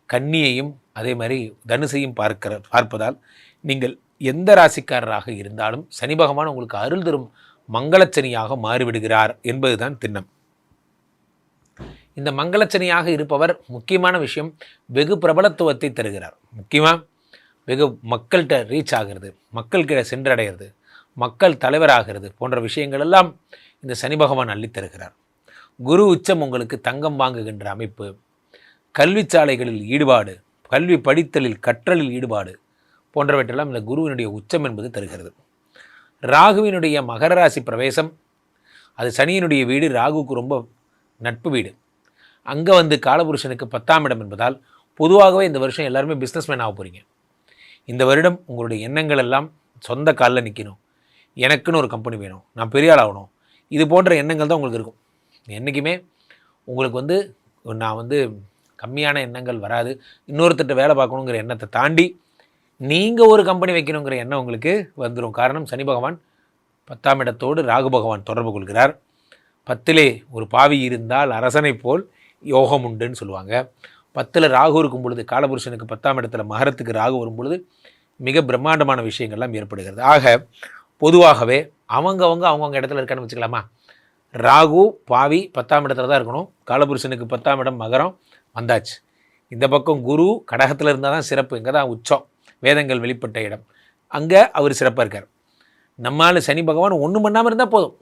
கன்னியையும் அதே மாதிரி தனுசையும் பார்ப்பதால் நீங்கள் எந்த ராசிக்காரராக இருந்தாலும் சனி பகவான் உங்களுக்கு அருள் தரும் மங்களச்சனியாக மாறிவிடுகிறார் என்பதுதான் திண்ணம். இந்த மங்களச்சனியாக இருப்பவர் முக்கியமான விஷயம், வெகு பிரபலத்துவத்தை தருகிறார். முக்கியமாக வெகு மக்கள்கிட்ட ரீச் ஆகிறது, மக்கள்கிட்ட சென்றடைகிறது, மக்கள் தலைவராகிறது போன்ற விஷயங்கள் எல்லாம் இந்த சனி பகவான் அள்ளித்தருகிறார். குரு உச்சம் உங்களுக்கு தங்கம் வாங்குகின்ற அமைப்பு, கல்வி சாலைகளில் ஈடுபாடு, கல்வி படித்தலில் கற்றலில் ஈடுபாடு போன்றவற்றெல்லாம் இந்த குருவினுடைய உச்சம் என்பது தருகிறது. ராகுவினுடைய மகர ராசி பிரவேசம், அது சனியினுடைய வீடு, ராகுவுக்கு ரொம்ப நட்பு வீடு. அங்கே காலபுருஷனுக்கு 10ஆம் இடம் என்பதால் பொதுவாகவே இந்த வருஷம் எல்லாருமே பிஸ்னஸ்மேன் ஆக போகிறீங்க. இந்த வருடம் உங்களுடைய எண்ணங்கள் எல்லாம் சொந்த காலில் நிற்கணும், எனக்குன்னு ஒரு கம்பெனி வேணும், நான் பெரிய ஆள் ஆகணும், இது போன்ற எண்ணங்கள் தான் உங்களுக்கு இருக்கும். என்றைக்குமே உங்களுக்கு நான் கம்மியான எண்ணங்கள் வராது. இன்னொருத்தட்ட வேலை பார்க்கணுங்கிற எண்ணத்தை தாண்டி நீங்கள் ஒரு கம்பெனி வைக்கணுங்கிற எண்ணம் உங்களுக்கு வந்துடும். காரணம், சனி பகவான் 10ஆம் இடத்தோடு ராகு பகவான் தொடர்பு கொள்கிறார். 10லே ஒரு பாவி இருந்தால் அரசனை போல் யோகம் உண்டுன்னு சொல்லுவாங்க. 10ல் ராகு இருக்கும் பொழுது, காலபுருஷனுக்கு 10ஆம் இடத்துல மகரத்துக்கு ராகு வரும் பொழுது மிக பிரம்மாண்டமான விஷயங்கள்லாம் ஏற்படுகிறது. ஆக பொதுவாகவே அவங்கவுங்க இடத்துல இருக்கான்னு வச்சுக்கலாமா. ராகு பாவி 10ஆம் இடத்துல தான் இருக்கணும். காலபுருஷனுக்கு 10ஆம் இடம் மகரம் வந்தாச்சு. இந்த பக்கம் குரு கடகத்தில் இருந்தால் தான் சிறப்பு, இங்கே தான் உச்சம், வேதங்கள் வெளிப்பட்ட இடம், அங்கே அவர் சிறப்பாக இருக்கார். நம்மால் சனி பகவான் ஒன்றும் பண்ணாமல் இருந்தால் போதும்.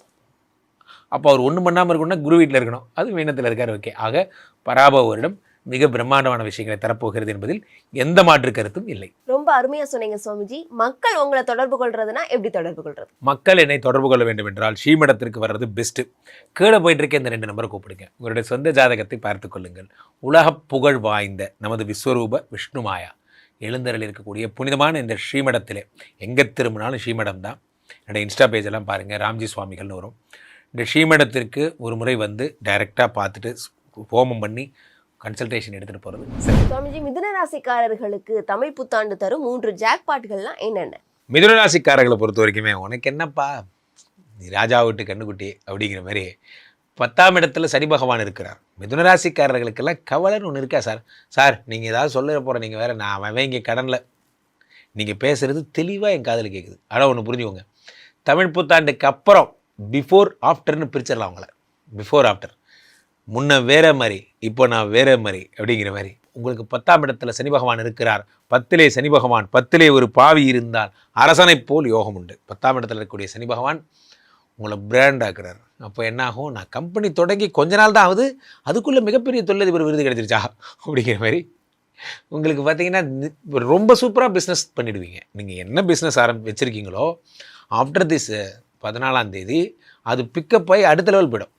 அப்போ அவர் ஒன்றும் பண்ணாமல் இருக்கணும்னா குரு வீட்டில் இருக்கணும், அது மீனத்தில் இருக்கார். ஓகே. ஆக பராபவ வருடம் மிக பிரம்மாண்டமான விஷயங்களை தரப்போகிறது என்பதில் எந்த மாற்று கருத்தும் இல்லை. ரொம்ப அருமையா சொன்னீங்க சுவாமிஜி. மக்கள் உங்களை தொடர்பு கொள்றதுனா எப்படி தொடர்பு கொள்றது? மக்கள் என்னை தொடர்பு கொள்ள வேண்டும் என்றால் ஸ்ரீமடத்திற்கு வர்றது பெஸ்ட்டு. கீழே போயிட்டு இருக்க இந்த 2 நம்பரை கூப்பிடுங்க. உங்களுடைய சொந்த ஜாதகத்தை பார்த்து கொள்ளுங்கள். உலக புகழ் வாய்ந்த நமது விஸ்வரூப விஷ்ணுமாயா எழுந்தருள் இருக்கக்கூடிய புனிதமான இந்த ஸ்ரீமடத்திலே எங்கே திரும்பினாலும் ஸ்ரீமடம் தான். என்னுடைய இன்ஸ்டா பேஜெல்லாம் பாருங்கள், ராம்ஜி சுவாமிகள்னு வரும். இந்த ஸ்ரீமடத்திற்கு ஒரு முறை டைரெக்டாக பார்த்துட்டு ஹோமம் பண்ணி கன்சல்டேஷன் எடுத்துகிட்டு போகிறது சரி. சுவாமிஜி, மிதுன ராசிக்காரர்களுக்கு தமிழ் புத்தாண்டு தரும் 3 ஜாக்பாட்கள்லாம் என்னென்ன? மிதுன ராசிக்காரர்களை பொறுத்த வரைக்குமே உனக்கு என்னப்பா நீ ராஜா விட்டு கண்ணுக்குட்டி அப்படிங்கிற மாதிரி 10ஆம் இடத்துல சனி பகவான் இருக்கிறார். மிதுன ராசிக்காரர்களுக்கெல்லாம் கவலைன்னு ஒன்று இருக்கா சார்? சார் நீங்கள் ஏதாவது சொல்ல போகிற நீங்கள் வேறு, நான் அவன் இங்கே கடனில், நீங்கள் பேசுகிறது தெளிவாக என் காதில் கேட்குது. ஆனால் ஒன்று புரிஞ்சுக்கோங்க, தமிழ் புத்தாண்டுக்கு அப்புறம் பிஃபோர் ஆஃப்டர்னு பிரிச்சிடலாம் அவங்கள. பிஃபோர் ஆஃப்டர், முன்ன வேற மாதிரி, இப்போ நான் வேற மாதிரி அப்படிங்கிற மாதிரி. உங்களுக்கு 10ஆம் இடத்துல சனி பகவான் இருக்கிறார். 10லே சனி பகவான், 10லே ஒரு பாவி இருந்தால் அரசனை போல் யோகம் உண்டு. 10ஆம் இடத்துல இருக்கக்கூடிய சனி பகவான் உங்களை பிராண்ட் ஆக்குறார். அப்போ என்ன ஆகும், நான் கம்பெனி தொடங்கி கொஞ்ச நாள் தான் ஆகுது, அதுக்குள்ளே மிகப்பெரிய தொழிலதிபர் விருது கிடைச்சிருச்சா அப்படிங்கிற மாதிரி உங்களுக்கு பார்த்தீங்கன்னா ரொம்ப சூப்பராக பிஸ்னஸ் பண்ணிடுவீங்க. நீங்கள் என்ன பிஸ்னஸ் வச்சுருக்கீங்களோ ஆஃப்டர் திஸ் 14ஆம் தேதி அது பிக்கப் ஆகி அடுத்த லெவல் போயிடும்.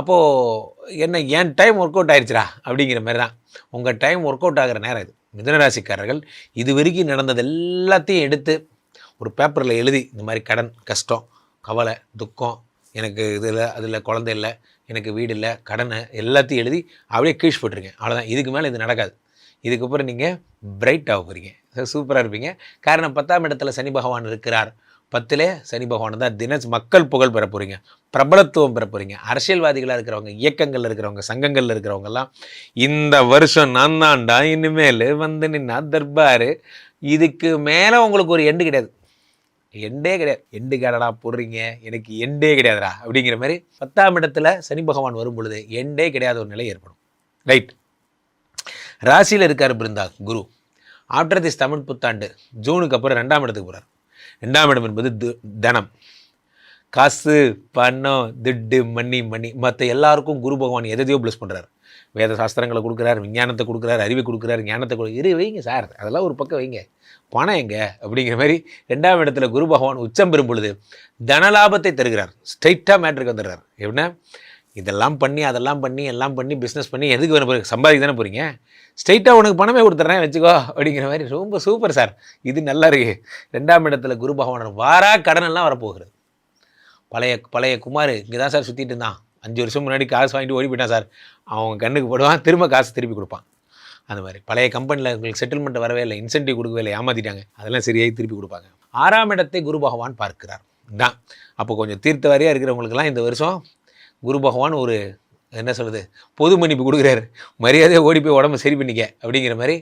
அப்போது என்ன, என் டைம் ஒர்க் அவுட் ஆயிடுச்சுரா அப்படிங்கிற மாதிரி தான் உங்கள் டைம் ஒர்க் அவுட் ஆகிற நேரம் இது. மிதுனராசிக்காரர்கள் இது வரைக்கும் நடந்தது எல்லாத்தையும் எடுத்து ஒரு பேப்பரில் எழுதி, இந்த மாதிரி கடன், கஷ்டம், கவலை, துக்கம், எனக்கு இது இல்லை, அதில் குழந்தை இல்லை, எனக்கு வீடு இல்லை, கடனை எல்லாத்தையும் எழுதி அப்படியே கீழ்ஸ் போட்டுருங்க. அவ்வளோதான், இதுக்கு மேலே இது நடக்காது. இதுக்கப்புறம் நீங்கள் பிரைட் ஆக போகிறீங்க, சூப்பராக இருப்பீங்க. காரணம் 10ஆம் இடத்துல சனி பகவான் இருக்கிறார். 10லே சனி பகவான் தான் மக்கள் புகழ் பெற போகிறீங்க, பிரபலத்துவம் பெற போகிறீங்க. அரசியல்வாதிகளாக இருக்கிறவங்க, இயக்கங்களில் இருக்கிறவங்க, சங்கங்களில் இருக்கிறவங்கெல்லாம் இந்த வருஷம் நான் தான்டா இனிமேல் வந்து நின்னா தர்பார், இதுக்கு மேலே உங்களுக்கு ஒரு எண்டு கிடையாது, எண்டே கிடையாது. எண்டு கேடடா போடுறீங்க, எனக்கு எண்டே கிடையாதுடா அப்படிங்கிற மாதிரி 10ஆம் இடத்துல சனி பகவான் வரும் பொழுது எண்டே கிடையாத ஒரு நிலை ஏற்படும். ரைட். ராசியில் இருக்கார் பிருந்தா குரு. ஆஃப்டர் திஸ் தமிழ் புத்தாண்டு ஜூனுக்கு அப்புறம் 2ஆம் இடத்துக்கு போகிறார். 2ஆம் இடம் என்பது தனம், காசு, பணம், திட்டு, மணி. மற்ற எல்லாருக்கும் குரு பகவான் எதையோ ப்ளஸ் பண்ணுறாரு. வேத சாஸ்திரங்களை கொடுக்குறாரு, விஞ்ஞானத்தை கொடுக்குறாரு, அறிவை கொடுக்குறாரு, ஞானத்தை வைங்க சார், அதெல்லாம் ஒரு பக்கம் வைங்க, பணம் எங்க அப்படிங்கிற மாதிரி 2ஆம் இடத்துல குரு பகவான் உச்சம் பெறும் பொழுது தனலாபத்தை தருகிறார். ஸ்ட்ரைட்டாக மேட்ருக்கு வந்துடுறார். எப்படின்னா, இதெல்லாம் பண்ணி அதெல்லாம் பண்ணி எல்லாம் பண்ணி பிஸ்னஸ் பண்ணி எதுக்கு வேணும் போகிறீங்க, சம்பாதிக்க தானே போகிறீங்க, ஸ்ட்ரைட்டாக உனக்கு பணமே கொடுத்துட்றேன் வச்சுக்கோ அப்படிங்கிற மாதிரி. ரொம்ப சூப்பர் சார், இது நல்லா இருக்கு. 2ஆம் இடத்துல குரு பகவான் வாரா கடனெல்லாம் வரப்போகிறது. பழைய குமார் இங்கே தான் சார் சுற்றிட்டு இருந்தான், 5 வருஷம் முன்னாடி காசு வாங்கிட்டு ஓடி போயிட்டான் சார், அவங்க கண்ணுக்கு போடுவான், திரும்ப காசு திருப்பி கொடுப்பான். அந்த மாதிரி பழைய கம்பெனியில் உங்களுக்கு செட்டில்மெண்ட் வரவே இல்லை, இன்சென்டிவ் கொடுக்கவே இல்லை, ஏமாற்றிட்டாங்க, அதெல்லாம் சரியாகி திருப்பி கொடுப்பாங்க. 6ஆம் இடத்தை குரு பகவான் பார்க்கிறார் தான். அப்போ கொஞ்சம் தீர்த்த வாரியாக இருக்கிறவங்களுக்கெல்லாம் இந்த வருஷம் குரு பகவான் ஒரு என்ன சொல்கிறது, பொது மன்னிப்பு கொடுக்குறாரு. மரியாதையாக ஓடி போய் உடம்பு சரி பண்ணிக்க அப்படிங்கிற மாதிரி.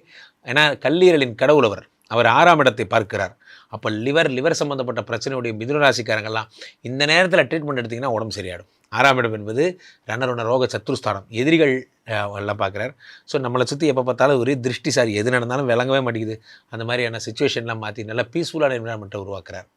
ஏன்னா கல்லீரலின் கடவுள் அவர் 6ஆம் இடத்தை பார்க்கிறார். அப்போ லிவர் சம்மந்தப்பட்ட பிரச்சனையுடைய மிதுன ராசிக்காரங்கள்லாம் இந்த நேரத்தில் ட்ரீட்மெண்ட் எடுத்திங்கன்னா உடம்பு சரியாடும். 6ஆம் இடம் என்பது ரணருண ரோக சத்ருஸ்தானம், எதிரிகள் எல்லாம் பார்க்குறார். ஸோ நம்மளை சுற்றி எப்போ பார்த்தாலும் ஒரே திருஷ்டி, சாரி எது நடந்தாலும் விளங்கவே மாட்டேங்குது, அந்த மாதிரியான சுச்சுவேஷன்லாம் மாற்றி நல்லா பீஸ்ஃபுல்லான என்விரான்மெண்ட்டை உருவாக்குறார்.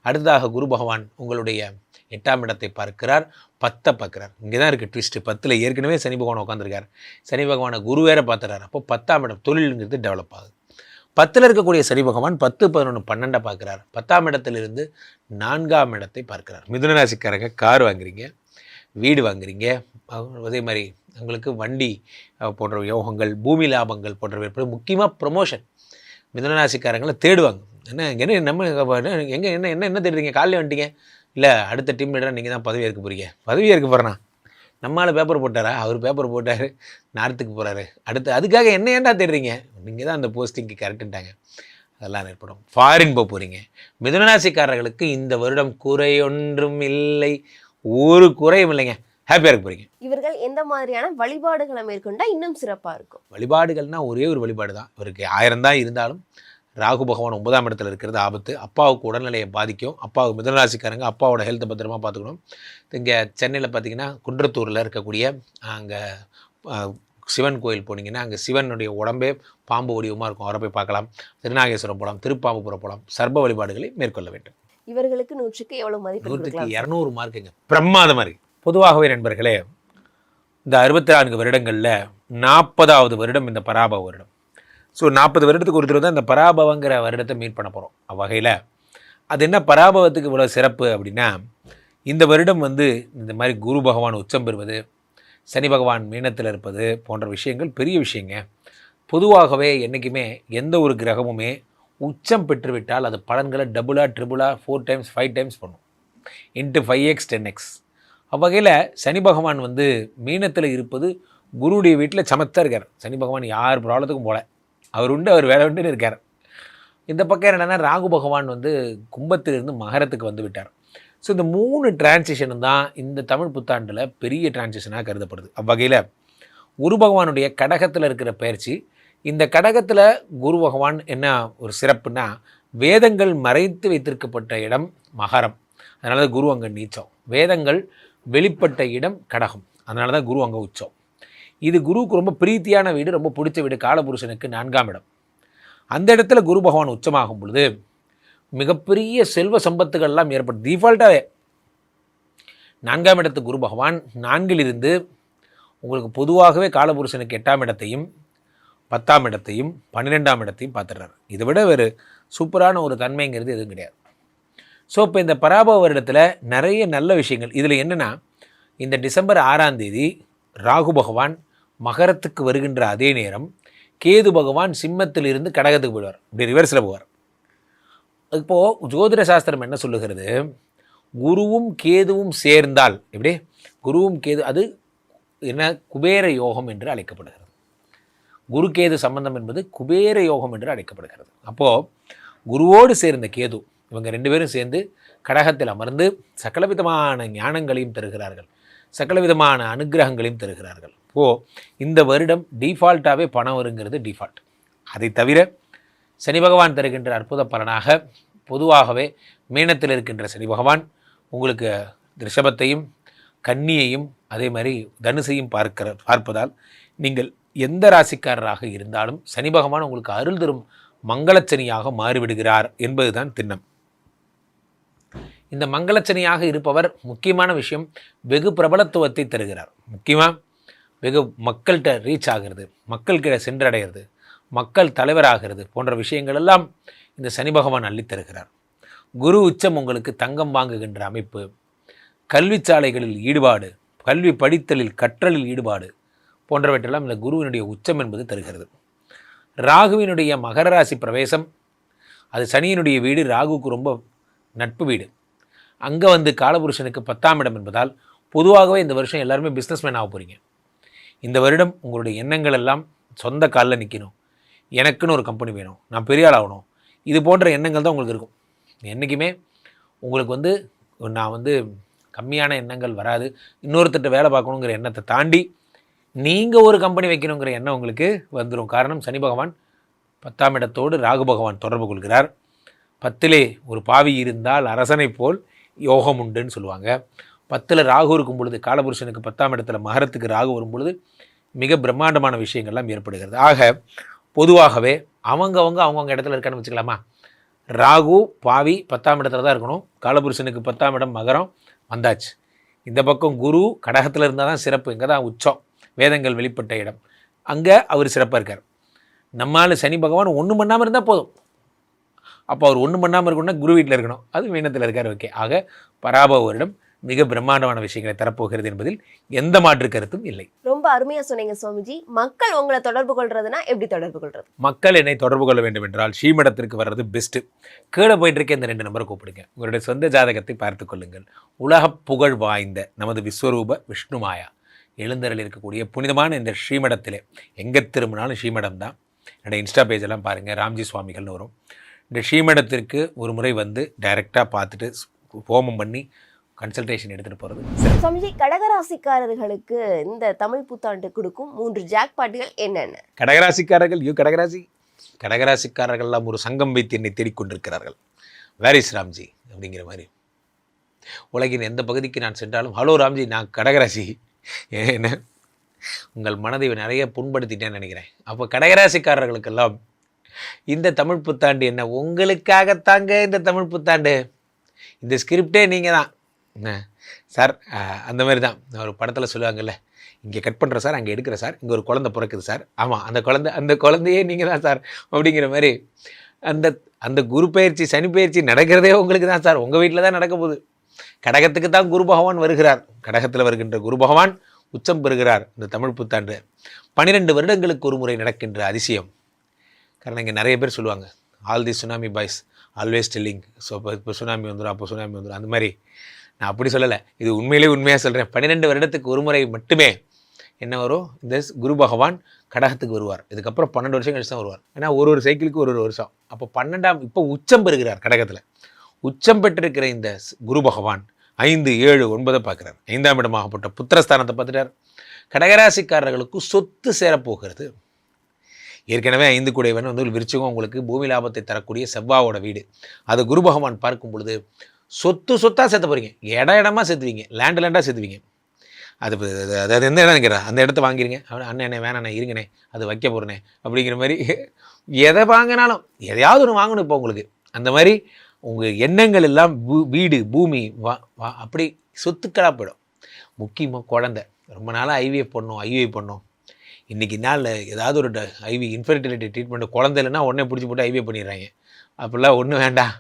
அடுத்ததாக குரு பகவான் உங்களுடைய 8ஆம் இடத்தை பார்க்கிறார், 10 பார்க்குறார். இங்கே தான் இருக்குது ட்விஸ்ட்டு. 10ல் ஏற்கனவே சனி பகவான் உட்காந்துருக்கார். சனி பகவானை குரு வேற பார்த்துறாரு. அப்போ 10ஆம் இடம் தொழிலுங்கிறது டெவலப் ஆகுது. 10ல் இருக்கக்கூடிய சனி பகவான் 10, 11, 12 பார்க்குறார். 10ஆம் இடத்திலிருந்து 4ஆம் இடத்தை பார்க்கிறார். மிதுன ராசிக்காரங்க கார் வாங்குறீங்க, வீடு வாங்குறீங்க, அதே மாதிரி உங்களுக்கு வண்டி போன்ற யோகங்கள், பூமி லாபங்கள் போன்றவை, முக்கியமாக ப்ரொமோஷன் மிதுன ராசிக்காரங்களை தேடுவாங்க. என்ன நம்ம எங்கே என்ன தேடுறீங்க, காலையில் வந்துட்டீங்க, இல்லை அடுத்த டீம் லீடராக நீங்கள் தான் பதவி ஏற்க போகிறீங்க. பதவி ஏற்க போகிறேன்னா நம்மளால் பேப்பர் போட்டாரா, அவர் பேப்பர் போட்டார், நார்த்துக்கு போகிறாரு, அடுத்து அதுக்காக என்ன ஏன்டா தேடுறீங்க, நீங்கள் தான் அந்த போஸ்டிங்க்கு கரெக்டுன்ட்டாங்க, அதெல்லாம் ஏற்படும். ஃபாரின் போக போகிறீங்க. மிதுன ராசிக்காரர்களுக்கு இந்த வருடம் குறையொன்றும் இல்லை, ஒரு குறையும் இல்லைங்க, ஹாப்பியாக இருக்க போகிறீங்க. இவர்கள் எந்த மாதிரியான வழிபாடுகளை மேற்கொண்டா இன்னும் சிறப்பாக இருக்கும்? வழிபாடுகள்னால் ஒரே ஒரு வழிபாடு தான். இவருக்கு 1000 தான் இருந்தாலும் ராகு பகவான் 9ஆம் இடத்துல இருக்கிறது ஆபத்து. அப்பாவுக்கு உடல்நிலையை பாதிக்கும். அப்பாவுக்கு மிதுன ராசிக்காரங்க அப்பாவோட ஹெல்த்தை பத்திரமா பார்த்துக்கணும். இங்கே சென்னையில் பார்த்தீங்கன்னா குன்றத்தூரில் இருக்கக்கூடிய அங்கே சிவன் கோயில் போனீங்கன்னா அங்கே சிவனுடைய உடம்பே பாம்பு வடிவமாக இருக்கும், அவரை போய் பார்க்கலாம். திருநாகேஸ்வரம் போகலாம், திருப்பாம்புபுரம் போகலாம். சர்ப வழிபாடுகளை மேற்கொள்ள வேண்டும். இவர்களுக்கு 100க்கு எவ்வளவு மதிப்பு? 100க்கு 200 மார்க்குங்க, பிரமாதமாக இருக்கு. பொதுவாகவே நண்பர்களே, இந்த 64 வருடங்களில் 40வது வருடம் இந்த பராபவ வருடம். ஸோ 40 வருடத்துக்கு ஒரு தடவை தான் இந்த பராபவங்கிற வருடத்தை மீட் பண்ண போகிறோம். அவ்வகையில் அது என்ன பராபவத்துக்கு இவ்வளோ சிறப்பு அப்படின்னா, இந்த வருடம் வந்து இந்த மாதிரி குரு பகவான் உச்சம் பெறுவது, சனி பகவான் மீனத்தில் இருப்பது போன்ற விஷயங்கள் பெரிய விஷயங்க. பொதுவாகவே என்றைக்குமே எந்த ஒரு கிரகமுமே உச்சம் பெற்றுவிட்டால் அது பலன்களை டபுளாக, ட்ரிபிளாக, 4 டைம்ஸ் 5 டைம்ஸ் பண்ணும், இன்ட்டு 5x 10x. அவ்வகையில் சனி பகவான் வந்து மீனத்தில் இருப்பது குருவுடைய வீட்டில் சமத்தா இருக்கார். சனி பகவான் யார் ப்ராப்ளத்துக்கும் போல, அவர் உண்டு அவர் வேலை உண்டுன்னு இருக்கார். இந்த பக்கம் என்னென்னா ராகு பகவான் வந்து கும்பத்திலிருந்து மகரத்துக்கு வந்து விட்டார். ஸோ இந்த 3 டிரான்சிஷனும் தான் இந்த தமிழ் புத்தாண்டில் பெரிய டிரான்சிஷனாக கருதப்படுது. அவ்வகையில் குரு பகவானுடைய கடகத்தில் இருக்கிற பயிற்சி, இந்த கடகத்தில் குரு பகவான் என்ன ஒரு சிறப்புனா, வேதங்கள் மறைத்து வைத்திருக்கப்பட்ட இடம் மகரம், அதனால தான் குரு அங்கே நீச்சம். வேதங்கள் வெளிப்பட்ட இடம் கடகம், அதனால தான் குரு அங்கே உச்சம். இது குருவுக்கு ரொம்ப பிரீத்தியான வீடு, ரொம்ப பிடிச்ச வீடு, காலபுருஷனுக்கு 4ஆம் இடம். அந்த இடத்துல குரு பகவான் உச்சமாகும் பொழுது மிகப்பெரிய செல்வ சம்பத்துகள்லாம் ஏற்படும். டிஃபால்ட்டாகவே 4ஆம் இடத்து குரு பகவான் 4ல் இருந்து உங்களுக்கு பொதுவாகவே காலபுருஷனுக்கு 8ஆம் இடத்தையும் 10ஆம் இடத்தையும் 12ஆம் இடத்தையும் பார்த்துடுறாரு. இதை விட வேறு சூப்பரான ஒரு தன்மைங்கிறது எதுவும் கிடையாது. ஸோ இப்போ இந்த பராபவ வருடத்தில் நிறைய நல்ல விஷயங்கள். இதில் என்னென்னா, இந்த டிசம்பர் 6ஆம் தேதி ராகு பகவான் மகரத்துக்கு வருகின்ற அதே நேரம் கேது பகவான் சிம்மத்தில் இருந்து கடகத்துக்கு போயிடுவார். இப்படி ரிவர்ஸில் போவார். இப்போது ஜோதிட சாஸ்திரம் என்ன சொல்லுகிறது, குருவும் கேதுவும் சேர்ந்தால், எப்படி குருவும் கேது, அது என்ன குபேர யோகம் என்று அழைக்கப்படுகிறது. குரு கேது சம்பந்தம் என்பது குபேர யோகம் என்று அழைக்கப்படுகிறது. அப்போது குருவோடு சேர்ந்த கேது, இவங்க 2 பேரும் சேர்ந்து கடகத்தில் அமர்ந்து சகலவிதமான ஞானங்களையும் தருகிறார்கள், சகலவிதமான அனுகிரகங்களையும் தருகிறார்கள். இந்த வருடம் டிஃபால்ட்டாகவே பணம் வருங்கிறது டிஃபால்ட். அதை தவிர சனி பகவான் தருகின்ற அற்புத பலனாக பொதுவாகவே மீனத்தில் இருக்கின்ற சனி பகவான் உங்களுக்கு ரிஷபத்தையும் கன்னியையும் அதே மாதிரி தனுசையும் பார்ப்பதால் நீங்கள் எந்த ராசிக்காரராக இருந்தாலும் சனி பகவான் உங்களுக்கு அருள் தரும் மங்களச்சனியாக மாறிவிடுகிறார் என்பதுதான் திண்ணம். இந்த மங்களச்சனியாக இருப்பவர் முக்கியமான விஷயம், வெகு பிரபலத்துவத்தை தருகிறார். முக்கியமாக வெகு மக்கள்கிட்ட ரீச் ஆகிறது, மக்கள்கிட்ட சென்றடைகிறது, மக்கள் தலைவராகிறது போன்ற விஷயங்கள் எல்லாம் இந்த சனி பகவான் அள்ளித்தருகிறார். குரு உச்சம் உங்களுக்கு தங்கம் வாங்குகின்ற அமைப்பு, கல்வி சாலைகளில் ஈடுபாடு, கல்வி படித்தலில் கற்றலில் ஈடுபாடு போன்றவற்றெல்லாம் இந்த குருவினுடைய உச்சம் என்பது தருகிறது. ராகுவினுடைய மகர ராசி பிரவேசம், அது சனியினுடைய வீடு, ராகுவுக்கு ரொம்ப நட்பு வீடு. அங்கே வந்து காலபுருஷனுக்கு 10ஆம் இடம் என்பதால் பொதுவாகவே இந்த வருஷம் எல்லாருமே பிஸ்னஸ்மேன் ஆக போகிறீங்க. இந்த வருடம் உங்களுடைய எண்ணங்கள் எல்லாம் சொந்த காலில் நிற்கணும், எனக்குன்னு ஒரு கம்பெனி வேணும், நான் பெரிய ஆள் ஆகணும், இது போன்ற எண்ணங்கள் தான் உங்களுக்கு இருக்கும். என்றைக்குமே உங்களுக்கு வந்து நான் வந்து கம்மியான எண்ணங்கள் வராது, இன்னொருத்தட்ட வேலை பார்க்கணுங்கிற எண்ணத்தை தாண்டி நீங்கள் ஒரு கம்பெனி வைக்கணுங்கிற எண்ணம் உங்களுக்கு வந்துடும். காரணம், சனி பகவான் 10ஆம் இடத்தோடு ராகு பகவான் தொடர்பு கொள்கிறார். 10லே ஒரு பாவி இருந்தால் அரசனை போல் யோகம் உண்டுன்னு சொல்லுவாங்க. 10ல் ராகு இருக்கும் பொழுது, காலபுருஷனுக்கு 10ஆம் இடத்துல மகரத்துக்கு ராகு வரும் பொழுது மிக பிரம்மாண்டமான விஷயங்கள்லாம் ஏற்படுகிறது. ஆக பொதுவாகவே அவங்கவுங்க இடத்துல இருக்கான்னு வச்சுக்கலாமா. ராகு பாவி 10ஆம் இடத்துல தான் இருக்கணும். காலபுருஷனுக்கு 10ஆம் இடம் மகரம் வந்தாச்சு. இந்த பக்கம் குரு கடகத்தில் இருந்தால் தான் சிறப்பு, இங்கே தான் உச்சம், வேதங்கள் வெளிப்பட்ட இடம், அங்கே அவர் சிறப்பாக இருக்கார். நம்மால் சனி பகவான் ஒன்றும் பண்ணாமல் இருந்தால் போதும். அப்போ அவர் ஒன்றும் பண்ணாமல் இருக்கணும்னா குரு வீட்டில் இருக்கணும், அது மீனத்தில் இருக்கார். ஓகே, ஆக பராபவ வருடம் மிக பிரம்மாண்டமான விஷயங்களை தரப்போகிறது என்பதில் எந்த மாற்று கருத்தும் இல்லை. ரொம்ப அருமையா சொன்னீங்க சுவாமிஜி. மக்கள் உங்களை தொடர்பு கொள்றதுனா எப்படி தொடர்பு கொள்றது? மக்கள் என்னை தொடர்பு கொள்ள வேண்டும் என்றால் ஸ்ரீமடத்திற்கு வர்றது பெஸ்ட்டு. கீழே போயிட்டு இருக்க இந்த 2 நம்பரை கூப்பிடுங்க, உங்களுடைய சொந்த ஜாதகத்தை பார்த்து கொள்ளுங்கள். உலக புகழ் வாய்ந்த நமது விஸ்வரூப விஷ்ணுமாயா எழுந்தருள் இருக்கக்கூடிய புனிதமான இந்த ஸ்ரீமடத்திலே எங்கே திரும்பினாலும் ஸ்ரீமடம் தான். என்னோடய இன்ஸ்டா பேஜெல்லாம் பாருங்கள், ராம்ஜி சுவாமிகள்னு வரும். இந்த ஸ்ரீமடத்திற்கு ஒரு முறை வந்து டைரெக்டாக பார்த்துட்டு ஹோமம் பண்ணி கன்சல்டேஷன் எடுத்துகிட்டு போகிறது. சுவாமிஜி, கடகராசிக்காரர்களுக்கு இந்த தமிழ் புத்தாண்டு கொடுக்கும் 3 ஜாக்பாட்டுகள் என்னென்ன? கடகராசிக்காரர்கள்லாம் ஒரு சங்கம் வைத்து என்னை தேடிக்கொண்டிருக்கிறார்கள். வேர் இஸ் ராம்ஜி அப்படிங்கிற மாதிரி. உலகின் எந்த பகுதிக்கு நான் சென்றாலும், ஹலோ ராம்ஜி, நான் கடகராசி. என்ன உங்கள் மனதை நிறைய புண்படுத்திட்டேன்னு நினைக்கிறேன். அப்போ கடகராசிக்காரர்களுக்கெல்லாம் இந்த தமிழ் புத்தாண்டு என்ன, உங்களுக்காகத்தாங்க இந்த தமிழ் புத்தாண்டு. இந்த ஸ்கிரிப்டே நீங்கள் தான் சார். அந்த மாதிரி தான் ஒரு படத்தில் சொல்லுவாங்கல்ல, இங்கே கட் பண்ணுற சார், அங்கே எடுக்கிற சார், இங்கே ஒரு குழந்தை பிறக்குது சார், ஆமாம் அந்த குழந்தையே நீங்கள் தான் சார் அப்படிங்கிற மாதிரி. அந்த குரு பயிற்சி சனி பயிற்சி நடக்கிறதே உங்களுக்கு தான் சார், உங்கள் வீட்டில் தான் நடக்க போகுது. கடகத்துக்கு தான் குரு பகவான் வருகிறார். கடகத்தில் வருகின்ற குரு பகவான் உச்சம் பெறுகிறார். இந்த தமிழ் புத்தாண்டு 12 வருடங்களுக்கு ஒரு முறை நடக்கின்ற அதிசயம். காரணம் இங்கே நிறைய பேர் சொல்லுவாங்க, all the tsunami boys always telling, so இப்போ சுனாமி வந்துடும், அப்போ சுனாமி வந்துடும். அந்த மாதிரி நான் அப்படி சொல்லலை, இது உண்மையாக சொல்கிறேன். 12 வருடத்துக்கு ஒரு முறை மட்டுமே என்ன வரும், இந்த குரு பகவான் கடகத்துக்கு வருவார். இதுக்கப்புறம் 12 வருஷம் கழிச்சு தான் வருவார். ஏன்னா ஒரு சைக்கிளுக்கு ஒரு வருஷம். அப்போ 12ஆம் இப்போ உச்சம் பெறுகிறார் கடகத்தில். உச்சம் பெற்றிருக்கிற இந்த குரு பகவான் 5, 7, 9 பார்க்குறார். 5ஆம் இடமாகப்பட்ட புத்திரஸ்தானத்தை பார்த்துட்டார். கடகராசிக்காரர்களுக்கு சொத்து சேரப்போகிறது. ஏற்கனவே 5 கூடையவன் வந்து விருச்சிகம் உங்களுக்கு பூமி லாபத்தை தரக்கூடிய செவ்வாவோட வீடு. அது குரு பகவான் பார்க்கும் பொழுது சொத்தாக சேர்த்த போகிறீங்க. இடமா சேர்த்துவீங்க, லேண்டாக சேர்த்துவீங்க. அது எந்த இடம் நினைக்கிறா அந்த இடத்த வாங்கிருங்க. அண்ணே வேணாண்ணே இருங்கண்ணே அது வைக்க போகிறேனே அப்படிங்கிற மாதிரி எதை வாங்கினாலும் எதையாவது ஒன்று வாங்கணும் இப்போ உங்களுக்கு. அந்த மாதிரி உங்கள் எண்ணங்கள் எல்லாம் வீடு பூமி அப்படி சொத்துக்களாக போயிடும். முக்கியமாக குழந்தை. ரொம்ப நாளாக ஐவிஎஃப் பண்ணோம். இன்றைக்கி நாளில் ஏதாவது ஒரு இன்ஃபெர்டிலிட்டி ட்ரீட்மெண்ட் குழந்தை இல்லைன்னா உடனே பிடிச்சி போட்டு ஐவிஎஃப் பண்ணிடுறாங்க. அப்படிலாம் ஒன்றும் வேண்டாம்,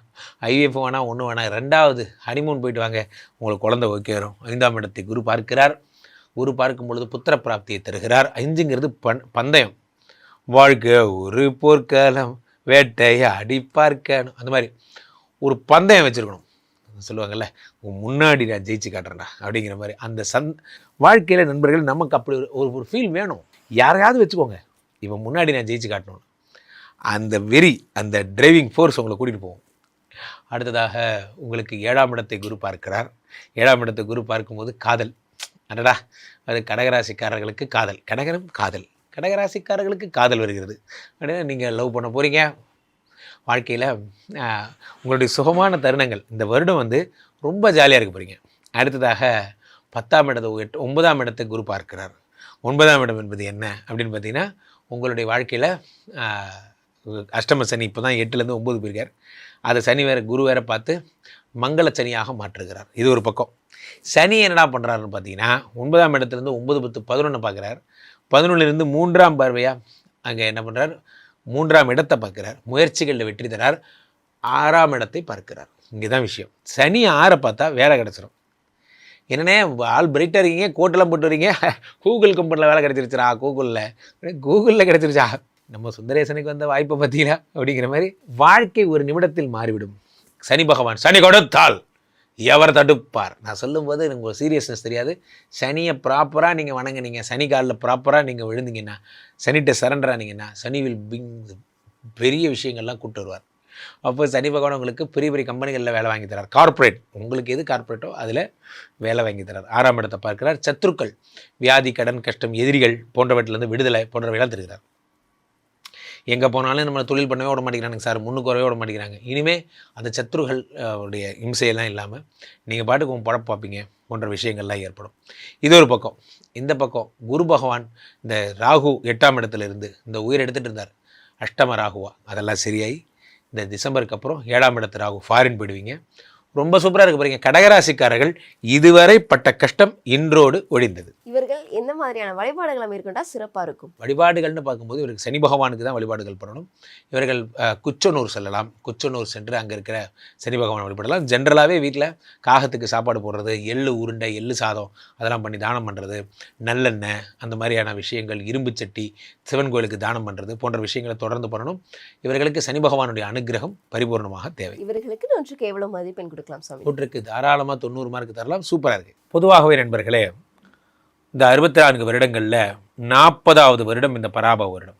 ஐவிஎஃப் வேணாம், ஒன்றும் வேணாம். 2வது ஹனிமூன் போயிட்டு வாங்க, உங்களுக்கு குழந்தை ஓகே வரும். 5ஆம் இடத்தை குரு பார்க்கிறார். குரு பார்க்கும் பொழுது புத்திர பிராப்தியை தருகிறார். 5ங்கிறது பந்தயம். வாழ்க்கை ஒரு போர்க்காலம் வேட்டையை அடி பார்க்கணும். அந்த மாதிரி ஒரு பந்தயம் வச்சுருக்கணும். சொல்லுவாங்கள்ல, முன்னாடி நான் ஜெயிச்சு காட்டுறேன்டா அப்படிங்கிற மாதிரி. அந்த வாழ்க்கையில் நண்பர்கள் நமக்கு அப்படி ஒரு ஃபீல் வேணும். யாரையாவது வச்சுக்கோங்க, இப்போ முன்னாடி நான் ஜெயிச்சு காட்டணும். அந்த வெறி, அந்த டிரைவிங் ஃபோர்ஸ் உங்களை கூட்டிகிட்டு போகும். அடுத்ததாக உங்களுக்கு 7ஆம் இடத்தை குரு பார்க்கிறார். 7ஆம் இடத்தை குரு பார்க்கும்போது காதல். அடடா, அது கடகராசிக்காரர்களுக்கு காதல். கடகராசிக்காரர்களுக்கு காதல் வருகிறது. அப்படின்னா நீங்கள் லவ் பண்ண போகிறீங்க. வாழ்க்கையில் உங்களுடைய சுகமான தருணங்கள் இந்த வருடம் வந்து ரொம்ப ஜாலியாக இருக்க போகிறீங்க. அடுத்ததாக 10ஆம் இடத்தை 9ஆம் இடத்தை குரு பார்க்கிறார். 9ஆம் இடம் என்பது என்ன அப்படின்னு பார்த்தீங்கன்னா, உங்களுடைய வாழ்க்கையில் அஷ்டம சனி இப்போ தான் 8லேருந்து 9 போயிருக்கார். அதை சனி வேறு குரு வேறு பார்த்து மங்கள சனியாக மாற்றுகிறார். இது ஒரு பக்கம். சனி என்னடா பண்ணுறாருன்னு பார்த்தீங்கன்னா, 9ஆம் இடத்துலேருந்து 9, 10, 11 பார்க்குறார். 11லேருந்து 3ஆம் பார்வையாக அங்கே என்ன பண்ணுறார், 3ஆம் இடத்தை பார்க்குறார். முயற்சிகளில் வெற்றி தரார். 6ஆம் இடத்தை பார்க்கிறார். இங்கே தான் விஷயம். சனி 6 பார்த்தா வேலை கிடச்சிரும். என்னன்னே ஆள் பிரைட்டாக இருக்கீங்க, கோட்டெல்லாம் போட்டு வரீங்க, கூகுள் கம்பெனியில் வேலை கிடச்சிருச்சுரா, கூகுளில் கிடச்சிருச்சா, நம்ம சுந்தரேசனுக்கு வந்த வாய்ப்பை பார்த்தீங்களா அப்படிங்கிற மாதிரி வாழ்க்கை ஒரு நிமிடத்தில் மாறிவிடும். சனி பகவான் சனி கொடுத்தால் எவர் தடுப்பார். நான் சொல்லும்போது எனக்கு ஒரு சீரியஸ்னஸ் தெரியாது. சனியை ப்ராப்பராக நீங்கள் வணங்குனீங்க, சனி காலில் ப்ராப்பராக நீங்கள் விழுந்தீங்கன்னா, சனிகிட்ட சரண்டர் ஆனீங்கன்னா, சனி வில் பிங் பெரிய விஷயங்கள்லாம் கூப்பிட்டு வருவார். அப்போ சனி பகவான் உங்களுக்கு பெரிய பெரிய கம்பெனிகளில் வேலை வாங்கி தரார். கார்ப்பரேட், உங்களுக்கு எது கார்ப்பரேட்டோ அதில் வேலை வாங்கி தரார். 6ஆம் இடத்தை பார்க்கிறார். சத்துருக்கள், வியாதி, கடன், கஷ்டம், எதிரிகள் போன்றவற்றிலேருந்து விடுதலை போன்றவையெல்லாம் தருகிறார். எங்கே போனாலும் நம்மளை தொழில் பண்ணவே விட மாட்டேங்கிறானுங்க சார், முன்னுக்கு வரவே விட மாட்டேங்கிறாங்க. இனிமேல் அந்த சத்துருகள் உடைய இம்சையெல்லாம் இல்லாமல் நீங்கள் பாட்டுக்கு உங்கள் பழப்பு பார்ப்பீங்க போன்ற விஷயங்கள்லாம் ஏற்படும். இது ஒரு பக்கம். இந்த பக்கம் குரு பகவான் இந்த ராகு 8ஆம் இடத்துல இருந்து இந்த உயிர் எடுத்துகிட்டு இருந்தார். அஷ்டம ராகுவா, அதெல்லாம் சரியாகி இந்த டிசம்பருக்கு அப்புறம் 7ஆம் இடத்து ராகு ஃபாரின் போயிடுவீங்க. ரொம்ப சூப்பராக இருக்க போகிறீங்க. கடகராசிக்காரர்கள் இதுவரை பட்ட கஷ்டம் இன்றோடு ஒழிந்தது. இவர்கள் என்ன மாதிரியான வழிபாடுகளை மேற்கொண்டா சிறப்பாக இருக்கும்? வழிபாடுகள்னு பார்க்கும்போது இவருக்கு சனி பகவானுக்கு தான் வழிபாடுகள் பண்ணணும். இவர்கள் குச்சனூர் செல்லலாம். குச்சனூர் சென்று அங்கே இருக்கிற சனி பகவான் வழிபடலாம். ஜென்ரலாகவே வீட்டில் காகத்துக்கு சாப்பாடு போடுறது, எள்ளு உருண்டை, எள்ளு சாதம் அதெல்லாம் பண்ணி தானம் பண்ணுறது, நல்லெண்ணெய் அந்த மாதிரியான விஷயங்கள், இரும்பு சட்டி, சிவன் கோயிலுக்கு தானம் பண்ணுறது போன்ற விஷயங்களை தொடர்ந்து பண்ணணும். இவர்களுக்கு சனி பகவானுடைய அனுகிரகம் பரிபூர்ணமாக தேவை. இவர்களுக்கு 100க்கு எவ்வளவு மதிப்பெண் கொடுக்கலாம் சாமி? 100க்கு தாராளமாக 90 மார்க் தரலாம். சூப்பராக இருக்குது. பொதுவாகவே நண்பர்களே, இந்த 64 வருடங்களில் 40வது வருடம் இந்த பராபவ வருடம்.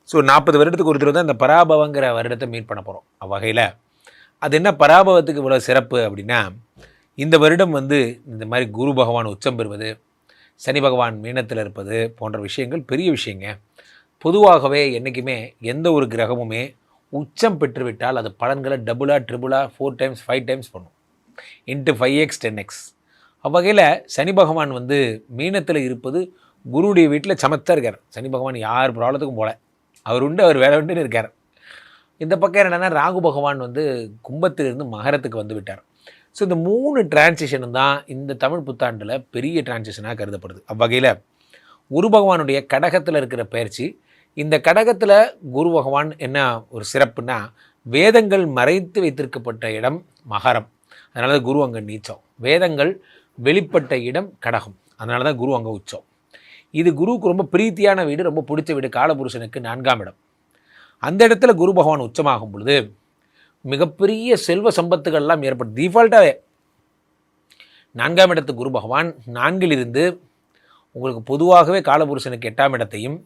ஸோ 40 வருடத்துக்கு ஒரு தடவை தான் இந்த பராபவங்கிற வருடத்தை மீட் பண்ண போகிறோம். அவ்வகையில் அது என்ன பராபவத்துக்கு இவ்வளோ சிறப்பு அப்படின்னா, இந்த வருடம் வந்து இந்த மாதிரி குரு பகவான் உச்சம் பெறுவது, சனி பகவான் மீனத்தில் இருப்பது போன்ற விஷயங்கள் பெரிய விஷயங்க. பொதுவாகவே என்றைக்குமே எந்த ஒரு கிரகமுமே உச்சம் பெற்றுவிட்டால் அது பலன்களை டபுளாக, ட்ரிபிளாக, 4 டைம்ஸ் 5 டைம்ஸ் பண்ணும். Into 5x 10x. அவ்வகையில் சனி பகவான் வந்து மீனத்தில் இருப்பது குருவுடைய வீட்டில் சமத்தாக இருக்கார். சனி பகவான் யார் ப்ராப்ளத்துக்கும் போல, அவர் உண்டு, அவர் வேலை உண்டுன்னு இருக்கார். இந்த பக்கம் என்னென்னா, ராகு பகவான் வந்து கும்பத்திலிருந்து மகரத்துக்கு வந்து விட்டார். ஸோ இந்த 3 டிரான்சிஷனும் தான் இந்த தமிழ் புத்தாண்டில் பெரிய டிரான்சிஷனாக கருதப்படுது. அவ்வகையில் குரு பகவானுடைய கடகத்தில் இருக்கிற பயிற்சி, இந்த கடகத்தில் குரு பகவான் என்ன ஒரு சிறப்புனா, வேதங்கள் மறைத்து வைத்திருக்கப்பட்ட இடம் மகரம், அதனால தான் குரு அங்கே நீச்சம். வேதங்கள் வெளிப்பட்ட இடம் கடகம், அதனால தான் குரு அங்கே உச்சம். இது குருவுக்கு ரொம்ப பிரீத்தியான வீடு, ரொம்ப பிடிச்ச வீடு. காலபுருஷனுக்கு 4ஆம் இடம். அந்த இடத்துல குரு பகவான் உச்சமாகும் பொழுது மிகப்பெரிய செல்வ சம்பத்துகள்லாம் ஏற்படும். டிஃபால்ட்டாகவே 4ஆம் இடத்து குரு பகவான் 4ல் இருந்து உங்களுக்கு பொதுவாகவே காலபுருஷனுக்கு 8ஆம் இடத்தையும்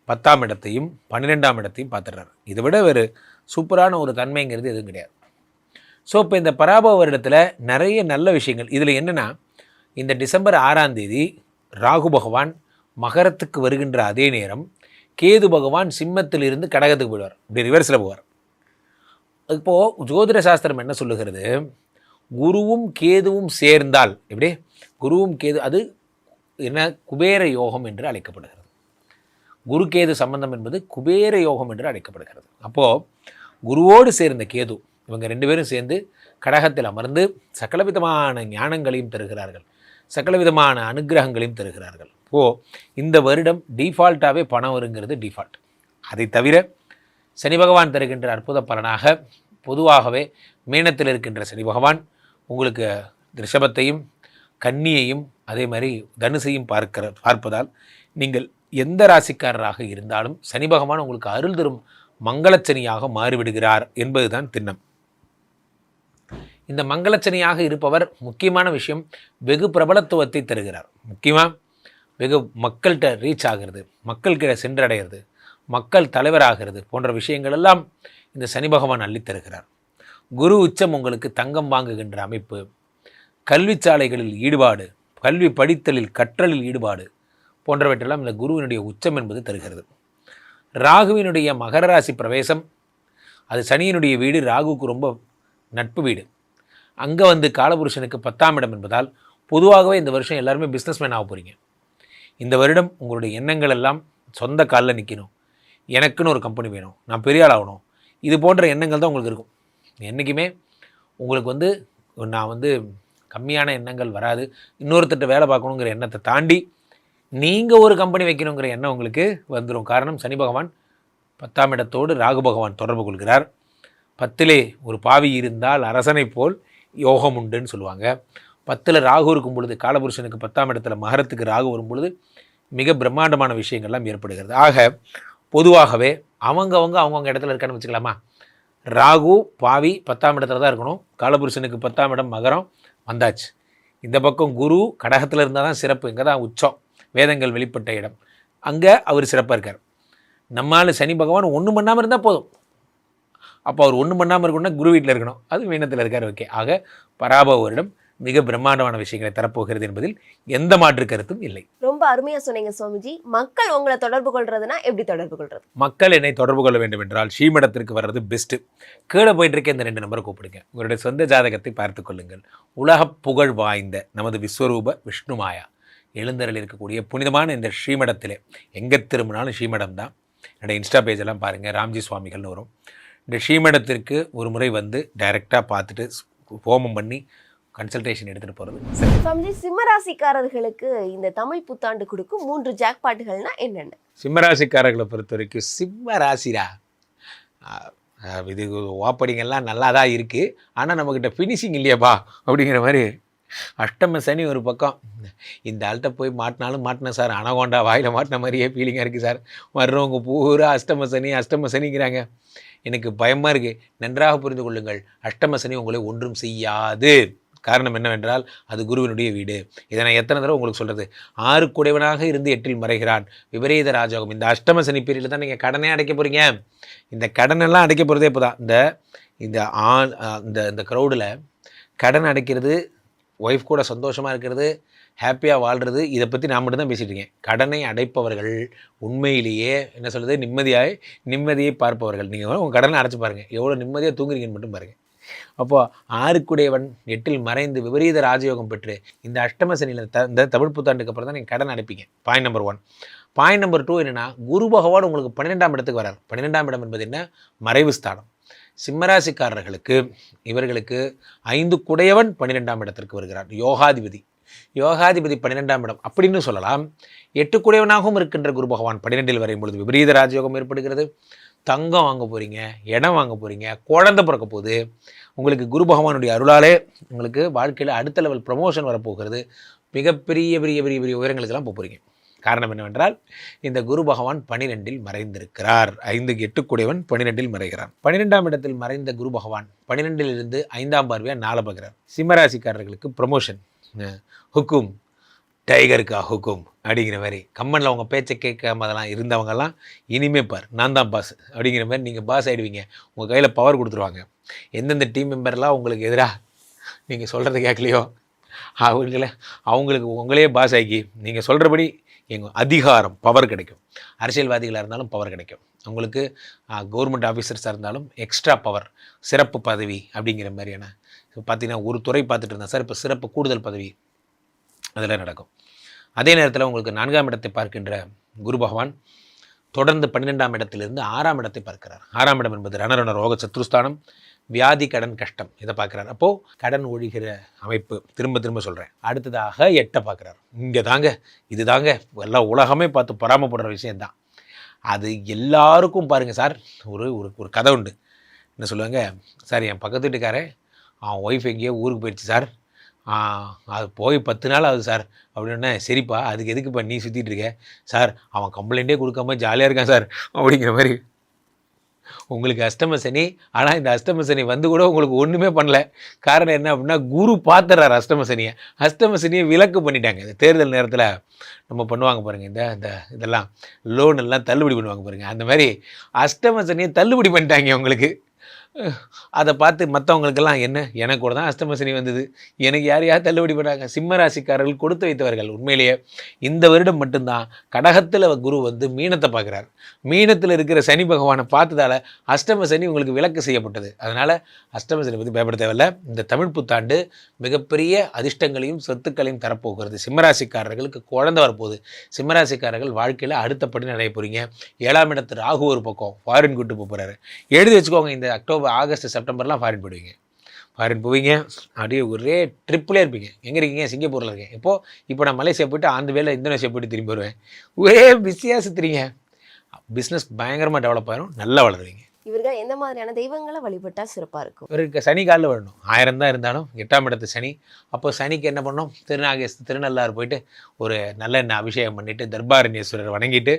10ஆம் இடத்தையும் 12ஆம் இடத்தையும் பார்த்துடுறாரு. இதை விட வேறு சூப்பரான ஒரு தன்மைங்கிறது எதுவும் கிடையாது. ஸோ இப்போ இந்த பராபவ வருடத்தில் நிறைய நல்ல விஷயங்கள். இதில் என்னென்னா, இந்த டிசம்பர் 6ஆம் தேதி ராகு பகவான் மகரத்துக்கு வருகின்ற அதே நேரம் கேது பகவான் சிம்மத்திலிருந்து கடகத்துக்கு போயிடுவார். இப்படி ரிவர்ஸில் போவார். இப்போது ஜோதிட சாஸ்திரம் என்ன சொல்லுகிறது, குருவும் கேதுவும் சேர்ந்தால், எப்படி குருவும் கேது, அது என்ன குபேர யோகம் என்று அழைக்கப்படுகிறது. குரு கேது சம்பந்தம் என்பது குபேர யோகம் என்று அழைக்கப்படுகிறது. அப்போது குருவோடு சேர்ந்த கேது, இவங்க 2 பேரும் சேர்ந்து கடகத்தில் அமர்ந்து சகலவிதமான ஞானங்களையும் தருகிறார்கள், சகலவிதமான அனுகிரகங்களையும் தருகிறார்கள். இந்த வருடம் டிஃபால்ட்டாகவே பணம் வருங்கிறது டிஃபால்ட். அதை தவிர சனி பகவான் தருகின்ற அற்புத பலனாக பொதுவாகவே மீனத்தில் இருக்கின்ற சனி பகவான் உங்களுக்கு ரிஷபத்தையும் கன்னியையும் அதே மாதிரி தனுசையும் பார்ப்பதால் நீங்கள் எந்த ராசிக்காரராக இருந்தாலும் சனி பகவான் உங்களுக்கு அருள் தரும் மங்களச்சனியாக மாறிவிடுகிறார் என்பதுதான் திண்ணம். இந்த மங்களச்சனியாக இருப்பவர் முக்கியமான விஷயம், வெகு பிரபலத்துவத்தை தருகிறார். முக்கியமாக வெகு மக்கள்கிட்ட ரீச் ஆகிறது, மக்கள்கிட்ட சென்றடைகிறது, மக்கள் தலைவராகிறது போன்ற விஷயங்கள் எல்லாம் இந்த சனி பகவான் அள்ளித்தருகிறார். குரு உச்சம் உங்களுக்கு தங்கம் வாங்குகின்ற அமைப்பு, கல்வி சாலைகளில் ஈடுபாடு, கல்வி படித்தலில் கற்றலில் ஈடுபாடு போன்றவற்றெல்லாம் இந்த குருவினுடைய உச்சம் என்பது தருகிறது. ராகுவினுடைய மகர ராசி பிரவேசம், அது சனியினுடைய வீடு, ராகுவுக்கு ரொம்ப நட்பு வீடு. அங்கே வந்து காலபுருஷனுக்கு 10ஆம் இடம் என்பதால் பொதுவாகவே இந்த வருஷம் எல்லாருமே பிஸ்னஸ்மேன் ஆக போகிறீங்க. இந்த வருடம் உங்களுடைய எண்ணங்கள் எல்லாம் சொந்த காலில் நிற்கணும், எனக்குன்னு ஒரு கம்பெனி வேணும், நான் பெரிய ஆள் ஆகணும், இது போன்ற எண்ணங்கள் தான் உங்களுக்கு இருக்கும். என்றைக்குமே உங்களுக்கு வந்து நான் வந்து கம்மியான எண்ணங்கள் வராது, இன்னொருத்தட்ட வேலை பார்க்கணுங்கிற எண்ணத்தை தாண்டி நீங்கள் ஒரு கம்பெனி வைக்கணுங்கிற எண்ணம் உங்களுக்கு வந்துடும். காரணம், சனி பகவான் 10ஆம் இடத்தோடு ராகு பகவான் தொடர்பு கொள்கிறார். 10லே ஒரு பாவி இருந்தால் அரசனை போல் யோகம் உண்டுன்னு சொல்லுவாங்க. 10ல் ராகு இருக்கும் பொழுது, காலபுருஷனுக்கு 10ஆம் இடத்துல மகரத்துக்கு ராகு வரும் பொழுது மிக பிரம்மாண்டமான விஷயங்கள்லாம் ஏற்படுகிறது. ஆக பொதுவாகவே அவங்கவுங்க இடத்துல இருக்கான்னு வச்சுக்கலாமா. ராகு பாவி 10ஆம் இடத்துல தான் இருக்கணும். காலபுருஷனுக்கு 10ஆம் இடம் மகரம் வந்தாச்சு. இந்த பக்கம் குரு கடகத்தில் இருந்தால் தான் சிறப்பு, இங்கே தான் உச்சம், வேதங்கள் வெளிப்பட்ட இடம், அங்கே அவர் சிறப்பாக இருக்கார். நம்மால் சனி பகவான் ஒன்றும் பண்ணாமல் இருந்தால் போதும். அப்போ அவர் ஒன்றும் பண்ணாமல் இருக்கணும்னா குரு வீட்டில் இருக்கணும், அது மீனத்தில் இருக்கார். ஓகே, ஆக பராபவ வருடம் மிக பிரம்மாண்டமான விஷயங்களை தரப்போகிறது என்பதில் எந்த மாற்று கருத்தும் இல்லை. ரொம்ப அருமையா சொன்னீங்க சுவாமிஜி. மக்கள் உங்களை தொடர்பு கொள்றதுனா எப்படி தொடர்பு கொள்றது? மக்கள் என்னை தொடர்பு கொள்ள வேண்டும் என்றால் ஸ்ரீமடத்திற்கு வர்றது பெஸ்ட்டு. கீழே போயிட்டு இருக்க இந்த 2 நம்பரை கூப்பிடுங்க, உங்களுடைய சொந்த ஜாதகத்தை பார்த்து கொள்ளுங்கள். உலக புகழ் வாய்ந்த நமது விஸ்வரூப விஷ்ணு மாயா எழுந்தரில் இருக்கக்கூடிய புனிதமான இந்த ஸ்ரீமடத்திலே எங்கே திரும்பினாலும் ஸ்ரீமடம் தான். என்னுடைய இன்ஸ்டா பேஜெல்லாம் பாருங்கள், ராம்ஜி சுவாமிகள்னு வரும். இந்த ஸ்ரீமடத்திற்கு ஒரு முறை வந்து டைரெக்டாக பார்த்துட்டு ஹோமம் பண்ணி கன்சல்டேஷன் எடுத்துகிட்டு போகிறது. சுவாமிஜி, சிம்மராசிக்காரர்களுக்கு இந்த தமிழ் புத்தாண்டு கொடுக்கும் 3 ஜாக்பாட்டுகள்னா என்னென்ன? சிம்மராசிக்காரர்களை பொறுத்த வரைக்கும் சிம்மராசிரா இது ஓப்பனிங்கெல்லாம் நல்லா தான் இருக்குது, ஆனால் நம்மக்கிட்ட ஃபினிஷிங் இல்லையாப்பா அப்படிங்கிற மாதிரி. அஷ்டம சனி ஒரு பக்கம், இந்த ஆள்கிட்ட போய் மாட்டினாலும் மாட்டினேன் சார், அனகோண்டா வாயில் மாட்டின மாதிரியே ஃபீலிங்காக இருக்குது சார். வர்றவங்க பூரா அஷ்டம சனிங்கிறாங்க, எனக்கு பயமாக இருக்குது. நன்றாக புரிந்து கொள்ளுங்கள், அஷ்டம சனி உங்களை ஒன்றும் செய்யாது. காரணம் என்னவென்றால் அது குருவினுடைய வீடு. இதை நான் எத்தனை தடவை உங்களுக்கு சொல்கிறது. 6 குடைவனாக இருந்து 8ல் மறைகிறான், விபரீத ராஜயோகம். இந்த அஷ்டம சனி பீரியடில் தான் நீங்கள் கடனே அடைக்க போகிறீங்க. இந்த கடனெல்லாம் அடைக்க போகிறதே இப்போ தான். இந்த க்ரௌடில் கடன் அடைக்கிறது, ஒய்ஃப் கூட சந்தோஷமாக இருக்கிறது, ஹாப்பியாக வாழ்கிறது, இதை பற்றி நான் மட்டும் தான் பேசிகிட்டு இருக்கேன். கடனை அடைப்பவர்கள் உண்மையிலேயே என்ன சொல்கிறது, நிம்மதியை பார்ப்பவர்கள். நீங்கள் உங்கள் கடனை அடைச்சி பாருங்கள், எவ்வளோ நிம்மதியாக தூங்குறீங்கன்னு மட்டும் பாருங்கள். அப்போது 6 குடையவன் 8ல் மறைந்து விபரீத ராஜயோகம் பெற்று இந்த அஷ்டம சனியில் இந்த தமிழ் புத்தாண்டுக்கு அப்புறம் தான் நீங்கள் கடன் அடைப்பீங்க. Point number 1. பாயிண்ட் நம்பர் 2 என்னென்னா, குரு பகவான் உங்களுக்கு 12ஆம் இடத்துக்கு வரார். 12ஆம் இடம் என்பது என்ன? மறைவு ஸ்தானம். சிம்மராசிக்காரர்களுக்கு இவர்களுக்கு 5 குடையவன் 12ஆம் இடத்திற்கு வருகிறார். யோகாதிபதி 12ஆம் இடம் அப்படின்னு சொல்லலாம். 8 குடையவனாகவும் இருக்கின்ற குரு பகவான் 12ல் வரையும் பொழுது விபரீத ராஜயோகம் ஏற்படுகிறது. தங்கம் வாங்க போகிறீங்க, இடம் வாங்க போகிறீங்க, குழந்தை பிறக்க போகுது. உங்களுக்கு குரு பகவானுடைய அருளாலே உங்களுக்கு வாழ்க்கையில் அடுத்த லெவல் ப்ரமோஷன் வரப்போகிறது. மிகப்பெரிய பெரிய பெரிய பெரிய உயரங்களுக்கெல்லாம் போகிறீங்க. காரணம் என்னவென்றால் இந்த குரு பகவான் 12ல் மறைந்திருக்கிறார். 8 கூடியவன் 12ல் மறைகிறான். 12ஆம் இடத்தில் மறைந்த குரு பகவான் 12ல் இருந்து 5ஆம் பார்வையாக 4 பார்க்கிறார். சிம்மராசிக்காரர்களுக்கு ப்ரமோஷன், ஹுக்கும், டைகருக்கா ஹுக்கும், அப்படிங்கிற மாதிரி. கம்மனில் அவங்க பேச்சை கேட்காம அதெல்லாம் இருந்தவங்கெல்லாம் இனிமே பார் நான் தான் பாஸ் அப்படிங்கிற மாதிரி நீங்கள் பாஸ் ஆகிடுவீங்க. உங்கள் கையில் பவர் கொடுத்துருவாங்க. எந்தெந்த டீம் மெம்பர்லாம் உங்களுக்கு எதிராக நீங்கள் சொல்கிறத கேட்கலையோ அவங்களுக்கு உங்களே பாஸ் ஆகி நீங்கள் சொல்கிறபடி எங்கள் அதிகாரம் பவர் கிடைக்கும். அரசியல்வாதிகளாக இருந்தாலும் பவர் கிடைக்கும். உங்களுக்கு கவர்மெண்ட் ஆஃபீஸர்ஸாக இருந்தாலும் எக்ஸ்ட்ரா பவர், சிறப்பு பதவி அப்படிங்கிற மாதிரியான. இப்போ பார்த்தீங்கன்னா ஒரு துறை பார்த்துட்டு இருந்தேன் சார், இப்போ சிறப்பு கூடுதல் பதவி அதில் நடக்கும். அதே நேரத்தில் உங்களுக்கு 4ஆம் இடத்தை பார்க்கின்ற குரு பகவான் தொடர்ந்து 12ஆம் இடத்திலிருந்து 6ஆம் இடத்தை பார்க்கிறார். 6ஆம் இடம் என்பது ரணரண ரோக சத்ருஸ்தானம், வியாதி, கடன், கஷ்டம், இதை பார்க்குறாரு. அப்போது கடன் ஒழிகிற அமைப்பு. திரும்ப திரும்ப சொல்கிறேன். அடுத்ததாக 8 பார்க்குறாரு. இங்கே தாங்க, இது தாங்க எல்லா உலகமே பார்த்து பொறாமப்படுற விஷயந்தான். அது எல்லாருக்கும் பாருங்கள் சார். ஒரு ஒரு கதை உண்டு. என்ன சொல்லுவாங்க, சார் என் பக்கத்து வீட்டுக்காரே அவன் ஒய்ஃப் எங்கேயோ ஊருக்கு போயிடுச்சு சார், அது போய் 10 நாள் ஆகுது சார் அப்படின்னா, சரிப்பா அதுக்கு எதுக்குப்பா நீ சுற்றிட்டு இருக்க சார், அவன் கம்ப்ளைண்ட்டே கொடுக்காம ஜாலியாக இருக்கான் சார் அப்படிங்கிற மாதிரி. உங்களுக்கு அஷ்டம சனி, ஆனால் இந்த அஷ்டம சனி வந்து கூட உங்களுக்கு ஒன்றுமே பண்ணல. காரணம் என்ன அப்படின்னா, குரு பார்த்துறாரு அஷ்டம சனியை. அஷ்டம சனியை விலக்கு பண்ணிட்டாங்க. இந்த தேர்தல் நேரத்தில் நம்ம பண்ணுவாங்க பாருங்கள், இந்த இதெல்லாம் லோன் எல்லாம் தள்ளுபடி பண்ணுவாங்க பாருங்கள், அந்த மாதிரி அஷ்டம சனியை தள்ளுபடி பண்ணிட்டாங்க உங்களுக்கு. அதை பார்த்து மற்றவங்களுக்கெல்லாம் என்ன, எனக்கு கூட தான் அஷ்டம சனி வந்தது, எனக்கு யார் தள்ளுபடி பண்ணாங்க. சிம்ம ராசிக்காரர்கள் கொடுத்து வைத்தவர்கள். உண்மையிலேயே இந்த வருடம் மட்டும்தான் கடகத்தில் குரு வந்து மீனத்தை பார்க்குறார். மீனத்தில் இருக்கிற சனி பகவானை பார்த்ததால அஷ்டம சனி உங்களுக்கு விலக்கு செய்யப்பட்டது. அதனால் அஷ்டம சனி பற்றி பயப்பட தேவையில்லை. இந்த தமிழ் புத்தாண்டு மிகப்பெரிய அதிர்ஷ்டங்களையும் சொத்துக்களையும் தரப்போகிறது. சிம்மராசிக்காரர்களுக்கு குழந்தை வரப்போகுது. சிம்மராசிக்காரர்கள் வாழ்க்கையில் அடுத்த படி நடைய போகிறீங்க. 7ஆம் இடத்து ராகு ஒரு பக்கம் ஃபாரின் கூட்டு போகிறாரு. எழுதி வச்சுக்கோங்க, இந்த அக்டோபர், ஆகஸ்ட், செப்டம்பர்லாம் ஃபாரின் போயிடுவீங்க. ஃபாரின் போவீங்க, அப்படியே ஒரே ட்ரிப்பிலே இருப்பீங்க. எங்கே இருக்கீங்க? சிங்கப்பூரில் இருக்கேன். இப்போ நான் மலேசியா போய்ட்டு அந்த வேலை இந்தோனேஷியா போய்ட்டு திரும்பி வருவேன். ஒரே பிஸியாக சுற்றுறீங்க. பிஸ்னஸ் பயங்கரமாக டெவலப் ஆகிரும், நல்லா வளருவீங்க. இவர்கள் எந்த மாதிரியான தெய்வங்களை வழிபட்டால் சிறப்பாக இருக்கும்? இவருக்கு சனி காலில் வரணும். 1000 தான் இருந்தாலும் 8ஆம் இடத்து சனி. அப்போ சனிக்கு என்ன பண்ணோம், திருநள்ளாறு போயிட்டு ஒரு நல்ல எண்ணெய் அபிஷேகம் பண்ணிவிட்டு தர்பாரண்யேஸ்வரர் வணங்கிட்டு,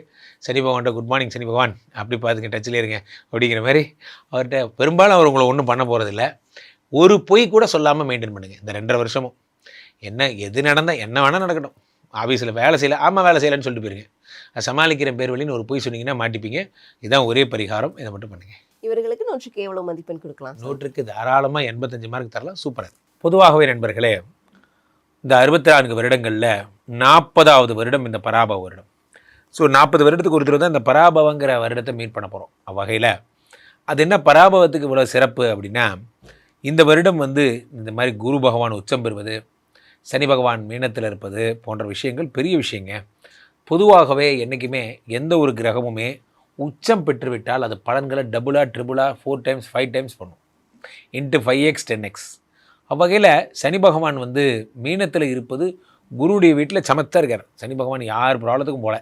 சனி பகவான்கிட்ட குட் மார்னிங் சனி பகவான் அப்படி பார்த்துங்க, டச்சில் இருங்க அப்படிங்கிற மாதிரி அவர்கிட்ட. பெரும்பாலும் அவர் உங்களை ஒன்றும் பண்ண போகிறதில்ல. ஒரு பொய் கூட சொல்லாமல் மெயின்டைன் பண்ணுங்கள் இந்த 2.5 வருஷமும். என்ன எது நடந்தால் என்ன வேணால் நடக்கட்டும். ஆஃபீஸில் வேலை செய்யலை, ஆமாம் வேலை செய்யலைன்னு சொல்லிட்டு போயிருங்க. அது சமாளிக்கிற பேர் வழின்னு ஒரு பொய் சொன்னீங்கன்னா மாட்டிப்பீங்க. இதுதான் ஒரே பரிகாரம். இதை மட்டும் பண்ணுங்கள். இவர்களுக்கு 100க்கு எவ்வளோ மதிப்பெண் கொடுக்கலாம்? 100க்கு தாராளமாக 85 மார்க் தரலாம். சூப்பராக. பொதுவாகவே நண்பர்களே, இந்த 64 வருடங்களில் 40வது வருடம் இந்த பராபவ வருடம். ஸோ 40 வருடத்துக்கு ஒரு தடவை தான் இந்த பராபவங்கிற வருடத்தை மீட் பண்ண போகிறோம். அவ்வகையில் அது என்ன பராபவத்துக்கு இவ்வளோ சிறப்பு அப்படின்னா, இந்த வருடம் வந்து இந்த மாதிரி குரு பகவான் உச்சம் பெறுவது, சனி பகவான் மீனத்தில் இருப்பது போன்ற விஷயங்கள் பெரிய விஷயங்க. பொதுவாகவே என்றைக்குமே எந்த ஒரு கிரகமுமே உச்சம் பெற்றுவிட்டால் அது பலன்களை டபுளாக, ட்ரிபிளாக, 4 டைம்ஸ் 5 டைம்ஸ் பண்ணும். Into 5x 10x. அவ்வகையில் சனி பகவான் வந்து மீனத்தில் இருப்பது குருவுடைய வீட்டில் சமத்தாக இருக்கார். சனி பகவான் யார் ப்ராப்ளத்துக்கும் போல,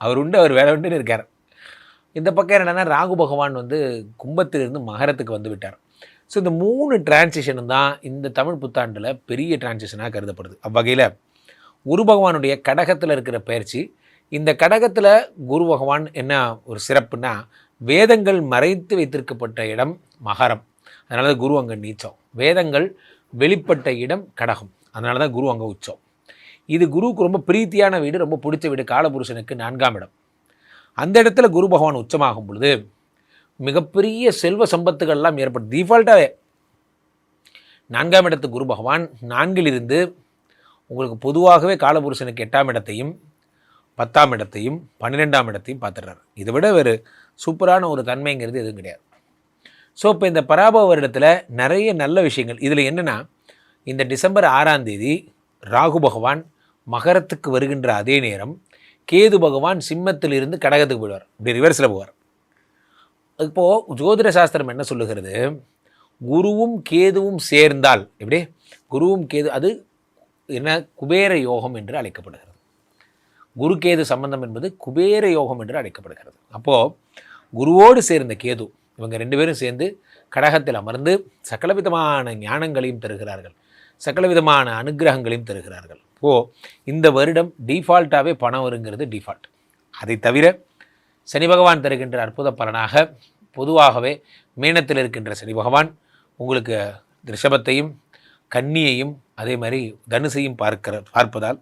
அவர் உண்டு, அவர் வேலை உண்டுன்னு இருக்கார். இந்த பக்கம் என்னென்னா, ராகு பகவான் வந்து கும்பத்திலிருந்து மகரத்துக்கு வந்து விட்டார். ஸோ இந்த 3 டிரான்சிஷனும் தான் இந்த தமிழ் புத்தாண்டில் பெரிய டிரான்சிஷனாக கருதப்படுது. அவ்வகையில் குரு பகவானுடைய கடகத்தில் இருக்கிற பயிற்சி, இந்த கடகத்தில் குரு பகவான் என்ன ஒரு சிறப்புனா, வேதங்கள் மறைத்து வைத்திருக்கப்பட்ட இடம் மகரம், அதனால தான் குரு அங்கே நீச்சம். வேதங்கள் வெளிப்பட்ட இடம் கடகம், அதனால தான் குரு அங்கே உச்சம். இது குருவுக்கு ரொம்ப பிரீத்தியான வீடு, ரொம்ப பிடிச்ச வீடு. காலபுருஷனுக்கு 4ஆம் இடம். அந்த இடத்துல குரு பகவான் உச்சமாகும் பொழுது மிகப்பெரிய செல்வ சம்பத்துகள்லாம் ஏற்படும். டிஃபால்ட்டாகவே 4ஆம் இடத்து குரு பகவான் 4ல் இருந்து உங்களுக்கு பொதுவாகவே காலபுருஷனுக்கு 8ஆம் இடத்தையும் 10ஆம் இடத்தையும் 12ஆம் இடத்தையும் பார்த்துடுறாரு. இதை விட வேறு சூப்பரான ஒரு தன்மைங்கிறது எதுவும் கிடையாது. ஸோ இப்போ இந்த பராபவ வருடத்தில் நிறைய நல்ல விஷயங்கள். இதில் என்னென்னா, இந்த டிசம்பர் 6ஆம் தேதி ராகு பகவான் மகரத்துக்கு வருகின்ற அதே நேரம் கேது பகவான் சிம்மத்தில் இருந்து கடகத்துக்கு போயிடுவார். இப்படி ரிவர்ஸில் போவார். இப்போது ஜோதிட சாஸ்திரம் என்ன சொல்லுகிறது, குருவும் கேதுவும் சேர்ந்தால், எப்படி குருவும் கேது, அது என்ன குபேர யோகம் என்று அழைக்கப்படுகிறது. குரு கேது சம்பந்தம் என்பது குபேர யோகம் என்று அழைக்கப்படுகிறது. அப்போது குருவோடு சேர்ந்த கேது, இவங்க 2 பேரும் சேர்ந்து கடகத்தில் அமர்ந்து சகலவிதமான ஞானங்களையும் தருகிறார்கள், சகலவிதமான அனுகிரகங்களையும் தருகிறார்கள். இந்த வருடம் டிஃபால்ட்டாகவே பணம் வருங்கிறது டிஃபால்ட். அதை தவிர சனி பகவான் தருகின்ற அற்புத பலனாக பொதுவாகவே மீனத்தில் இருக்கின்ற சனி பகவான் உங்களுக்கு ரிஷபத்தையும் கன்னியையும் அதே மாதிரி தனுசையும் பார்ப்பதால்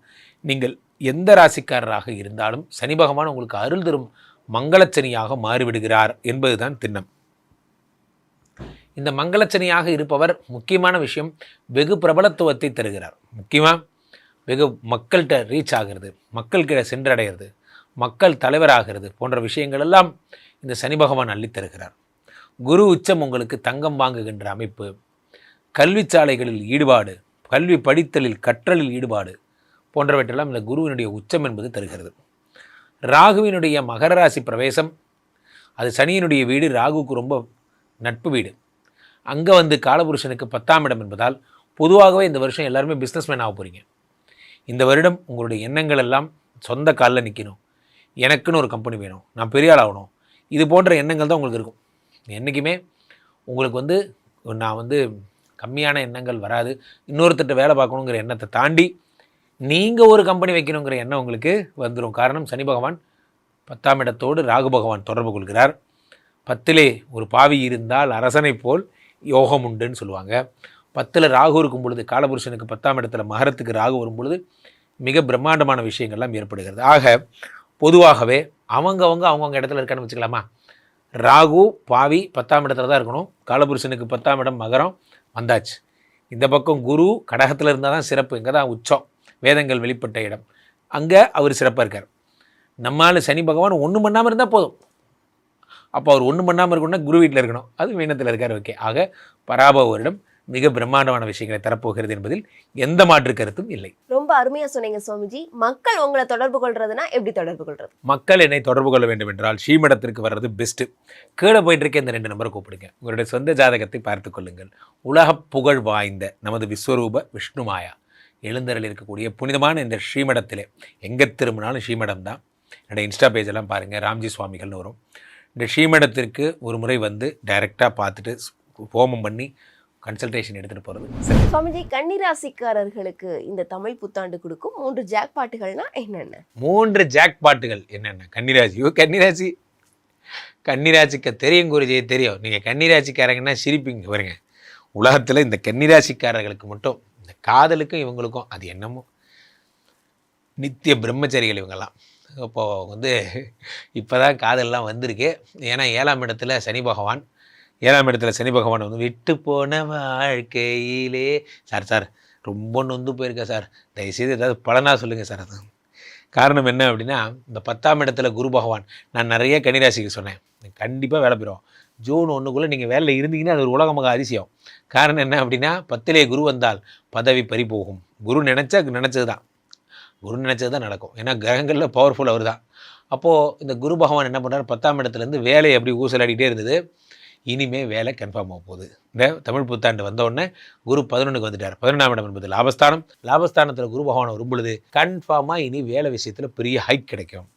நீங்கள் எந்த ராசிக்காரராக இருந்தாலும் சனி பகவான் உங்களுக்கு அருள் தரும் மங்களச்சனியாக மாறிவிடுகிறார் என்பதுதான் திண்ணம். இந்த மங்களச்சனியாக இருப்பவர் முக்கியமான விஷயம் வெகு பிரபலத்துவத்தை தருகிறார். முக்கியமாக வெகு மக்கள்கிட்ட ரீச் ஆகிறது, மக்கள்கிட்ட சென்றடைகிறது, மக்கள் தலைவராகிறது போன்ற விஷயங்கள் எல்லாம் இந்த சனி பகவான் அள்ளித்தருகிறார். குரு உச்சம் உங்களுக்கு தங்கம் வாங்குகின்ற அமைப்பு, கல்வி சாலைகளில் ஈடுபாடு, கல்வி படித்தலில் கற்றலில் ஈடுபாடு போன்றவற்றெல்லாம் இந்த குருவினுடைய உச்சம் என்பது தருகிறது. ராகுவினுடைய மகர ராசி பிரவேசம், அது சனியினுடைய வீடு, ராகுவுக்கு ரொம்ப நட்பு வீடு. அங்கே வந்து காலபுருஷனுக்கு 10ஆம் இடம் என்பதால் பொதுவாகவே இந்த வருஷம் எல்லாருமே பிஸ்னஸ்மேன் ஆக போகிறீங்க. இந்த வருடம் உங்களுடைய எண்ணங்கள் எல்லாம் சொந்த காலில் நிற்கணும், எனக்குன்னு ஒரு கம்பெனி வேணும், நான் பெரிய ஆள் ஆகணும், இது போன்ற எண்ணங்கள் தான் உங்களுக்கு இருக்கும். என்றைக்குமே உங்களுக்கு வந்து நான் வந்து கம்மியான எண்ணங்கள் வராது, இன்னொருத்தட்ட வேலை பார்க்கணுங்கிற எண்ணத்தை தாண்டி நீங்கள் ஒரு கம்பெனி வைக்கணுங்கிற எண்ணம் உங்களுக்கு வந்துடும். காரணம் சனி பகவான் 10ஆம் இடத்தோடு ராகு பகவான் தொடர்பு கொள்கிறார். 10லே ஒரு பாவி இருந்தால் அரசனை போல் யோகம் உண்டுன்னு சொல்லுவாங்க. 10ல் ராகு இருக்கும் பொழுது, காலபுருஷனுக்கு 10ஆம் இடத்துல மகரத்துக்கு ராகு வரும் பொழுது மிக பிரம்மாண்டமான விஷயங்கள்லாம் ஏற்படுகிறது. ஆக பொதுவாகவே அவங்கவுங்க இடத்துல இருக்கான்னு வச்சுக்கலாமா. ராகு பாவி 10ஆம் இடத்துல தான் இருக்கணும். காலபுருஷனுக்கு 10ஆம் இடம் மகரம் வந்தாச்சு. இந்த பக்கம் குரு கடகத்தில் இருந்தால் தான் சிறப்பு, இங்கே தான் உச்சம், வேதங்கள் வெளிப்பட்ட இடம், அங்கே அவர் சிறப்பாக இருக்கார். நம்மால் சனி பகவான் ஒன்றும் பண்ணாமல் இருந்தால் போதும். அப்போ அவர் ஒன்றும் பண்ணாமல் இருக்கணும்னா குரு வீட்டில் இருக்கணும், அது மீனத்தில் இருக்கார். ஓகே, ஆக பராபவ வருடம் மிக பிரம்மாண்டமான விஷயங்களை தரப்போகிறது என்பதில் எந்த மாற்று கருத்தும் இல்லை. ரொம்ப அருமையா சொன்னீங்க சுவாமிஜி. மக்கள் உங்களை தொடர்பு கொள்றதுனா எப்படி தொடர்பு கொள்றது? மக்கள் என்னை தொடர்பு கொள்ள வேண்டும் என்றால் ஸ்ரீமடத்திற்கு வர்றது பெஸ்ட்டு. கீழே போயிட்டு இருக்க இந்த 2 நம்பரை கூப்பிடுங்க. உங்களுடைய சொந்த ஜாதகத்தை பார்த்து கொள்ளுங்கள். உலக புகழ் வாய்ந்த நமது விஸ்வரூப விஷ்ணு மாயா எழுந்தரில் இருக்கக்கூடிய புனிதமான இந்த ஸ்ரீமடத்திலே எங்கே திரும்பினாலும் ஸ்ரீமடம் தான். என்னோடய இன்ஸ்டா பேஜெல்லாம் பாருங்கள், ராம்ஜி சுவாமிகள்னு வரும். இந்த ஸ்ரீமடத்திற்கு ஒரு முறை வந்து டைரெக்டாக பார்த்துட்டு ஹோமம் பண்ணி கன்சல்டேஷன் எடுத்துகிட்டு போகிறது. சரி சுவாமிஜி, கன்னிராசிக்காரர்களுக்கு இந்த தமிழ் புத்தாண்டு கொடுக்கும் 3 ஜாக்பாட்டுகள்னா என்னென்ன? 3 ஜாக்பாட்டுகள் என்னென்ன? கன்னிராசிக்கு தெரியும் குருஜி, தெரியும். நீங்கள் கன்னிராசிக்காரங்கன்னா சிரிப்பீங்க பாருங்க. உலகத்தில் இந்த கன்னிராசிக்காரர்களுக்கு மட்டும், இந்த காதலுக்கும் இவங்களுக்கும் அது என்னமோ நித்திய பிரம்மச்சரிகள் இவங்கெல்லாம். இப்போது வந்து இப்போ தான் காதல்லாம் வந்திருக்கு. ஏன்னா 7ஆம் இடத்துல சனி பகவான் வந்து விட்டு போன வாழ்க்கையிலே சார் ரொம்ப நொந்து போயிருக்கேன் சார், தயவுசெய்து ஏதாவது பலனாக சொல்லுங்கள் சார். அது காரணம் என்ன அப்படின்னா, இந்த 10ஆம் இடத்துல குரு பகவான், நான் நிறைய கன்னிராசிக்கு சொன்னேன், கண்டிப்பாக வேலை பெறும். ஜூன் 1க்குள்ளே நீங்கள் வேலையில் இருந்தீங்கன்னா அது ஒரு உலகமாக அதிசயம். காரணம் என்ன அப்படின்னா, 10லே குரு வந்தால் பதவி பறி போகும். குரு நினச்சது தான் நடக்கும். ஏன்னா கிரகங்களில் பவர்ஃபுல் அவர் தான். அப்போது இந்த குரு பகவான் என்ன பண்ணுறார், 10ஆம் இடத்துலேருந்து வேலையை அப்படி ஊசலாடிட்டே இருந்தது. இனிமேல் வேலை கன்ஃபார்ம் ஆக போகுது. இந்த தமிழ் புத்தாண்டு வந்தோடனே குரு 11க்கு வந்துட்டார். 11ஆம் இடம் என்பது லாபஸ்தானத்தில் குரு பகவான் வரும் பொழுது கன்ஃபார்மாக இனி வேலை விஷயத்தில் பெரிய ஹைக் கிடைக்கும்.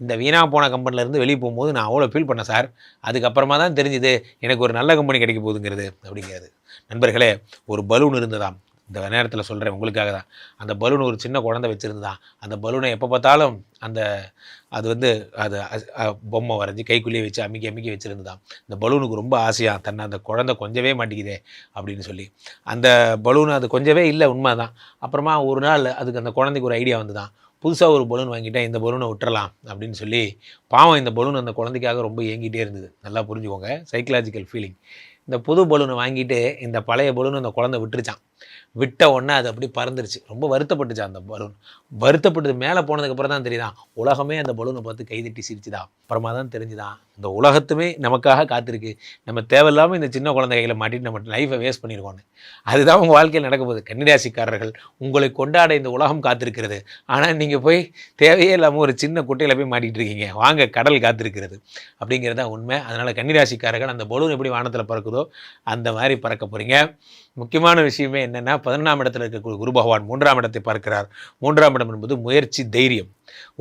இந்த வீணாக போன கம்பெனிலேருந்து வெளியே போகும்போது நான் அவ்வளோ ஃபீல் பண்ணேன் சார். அதுக்கப்புறமா தான் தெரிஞ்சுது எனக்கு ஒரு நல்ல கம்பெனி கிடைக்க போகுதுங்கிறது அப்படிங்கிறது. நண்பர்களே, ஒரு பலூன் இருந்ததாம், இந்த நேரத்தில் சொல்கிறேன் உங்களுக்காக தான். அந்த பலூன் ஒரு சின்ன குழந்தை வச்சுருந்தான். அந்த பலூனை எப்போ பார்த்தாலும் அது வந்து அது பொம்மை வரைஞ்சி கைக்குள்ளேயே வச்சு அமுக்கி வச்சுருந்தான். இந்த பலூனுக்கு ரொம்ப ஆசையாக தன்னை அந்த குழந்தை கொஞ்சவே மாட்டேங்குதே அப்படின்னு சொல்லி அந்த பலூன் அது கொஞ்சவே இல்லை, உண்மை தான். அப்புறமா ஒரு நாள் அதுக்கு அந்த குழந்தைக்கு ஒரு ஐடியா வந்து தான், புதுசாக ஒரு பலூன் வாங்கிட்டேன், இந்த பலூனை விட்டுறலாம் அப்படின்னு சொல்லி. பாவம் இந்த பலூன் அந்த குழந்தைக்காக ரொம்ப ஏங்கிட்டே இருந்தது. நல்லா புரிஞ்சுக்கோங்க, சைக்கலாஜிக்கல் ஃபீலிங். இந்த புது பலூனை வாங்கிட்டு இந்த பழைய பலூனை அந்த குழந்தை விட்டுருச்சான். விட்ட உடனே அது அப்படி பறந்துருச்சு. ரொம்ப வருத்தப்பட்டுச்சான் அந்த பலூன். வருத்தப்பட்டது மேலே போனதுக்கப்புறம் தான் தெரியுதான், உலகமே அந்த பலூனை பார்த்து கைதட்டி சிரிச்சுதான். அப்புறமா தான் தெரிஞ்சுதான், இந்த உலகத்துமே நமக்காக காத்திருக்கு, நம்ம தேவையில்லாமல் இந்த சின்ன குழந்தை கையில் மாட்டிட்டு நம்ம லைஃப்பை வேஸ்ட் பண்ணியிருக்கோன்னு. அதுதான் உங்கள் வாழ்க்கையில் நடக்க போகுது. கன்னிராசிக்காரர்கள், உங்களை கொண்டாட இந்த உலகம் காத்திருக்கிறது. ஆனால் நீங்கள் போய் தேவையே இல்லாமல் ஒரு சின்ன குட்டையில் போய் மாட்டிகிட்டு இருக்கீங்க. வாங்க, கடல் காத்திருக்கிறது அப்படிங்கிறது தான் உண்மை. அதனால் கன்னிராசிக்காரர்கள் அந்த பலூன் எப்படி வானத்தில் பறக்குதோ அந்த மாதிரி பறக்க போகிறீங்க. முக்கியமான விஷயமே என்னென்னா, 11ஆம் இடத்துல இருக்கக்கூடிய குரு பகவான் 3ஆம் இடத்தை பார்க்கிறார். 3ஆம் இடம் என்பது முயற்சி, தைரியம்.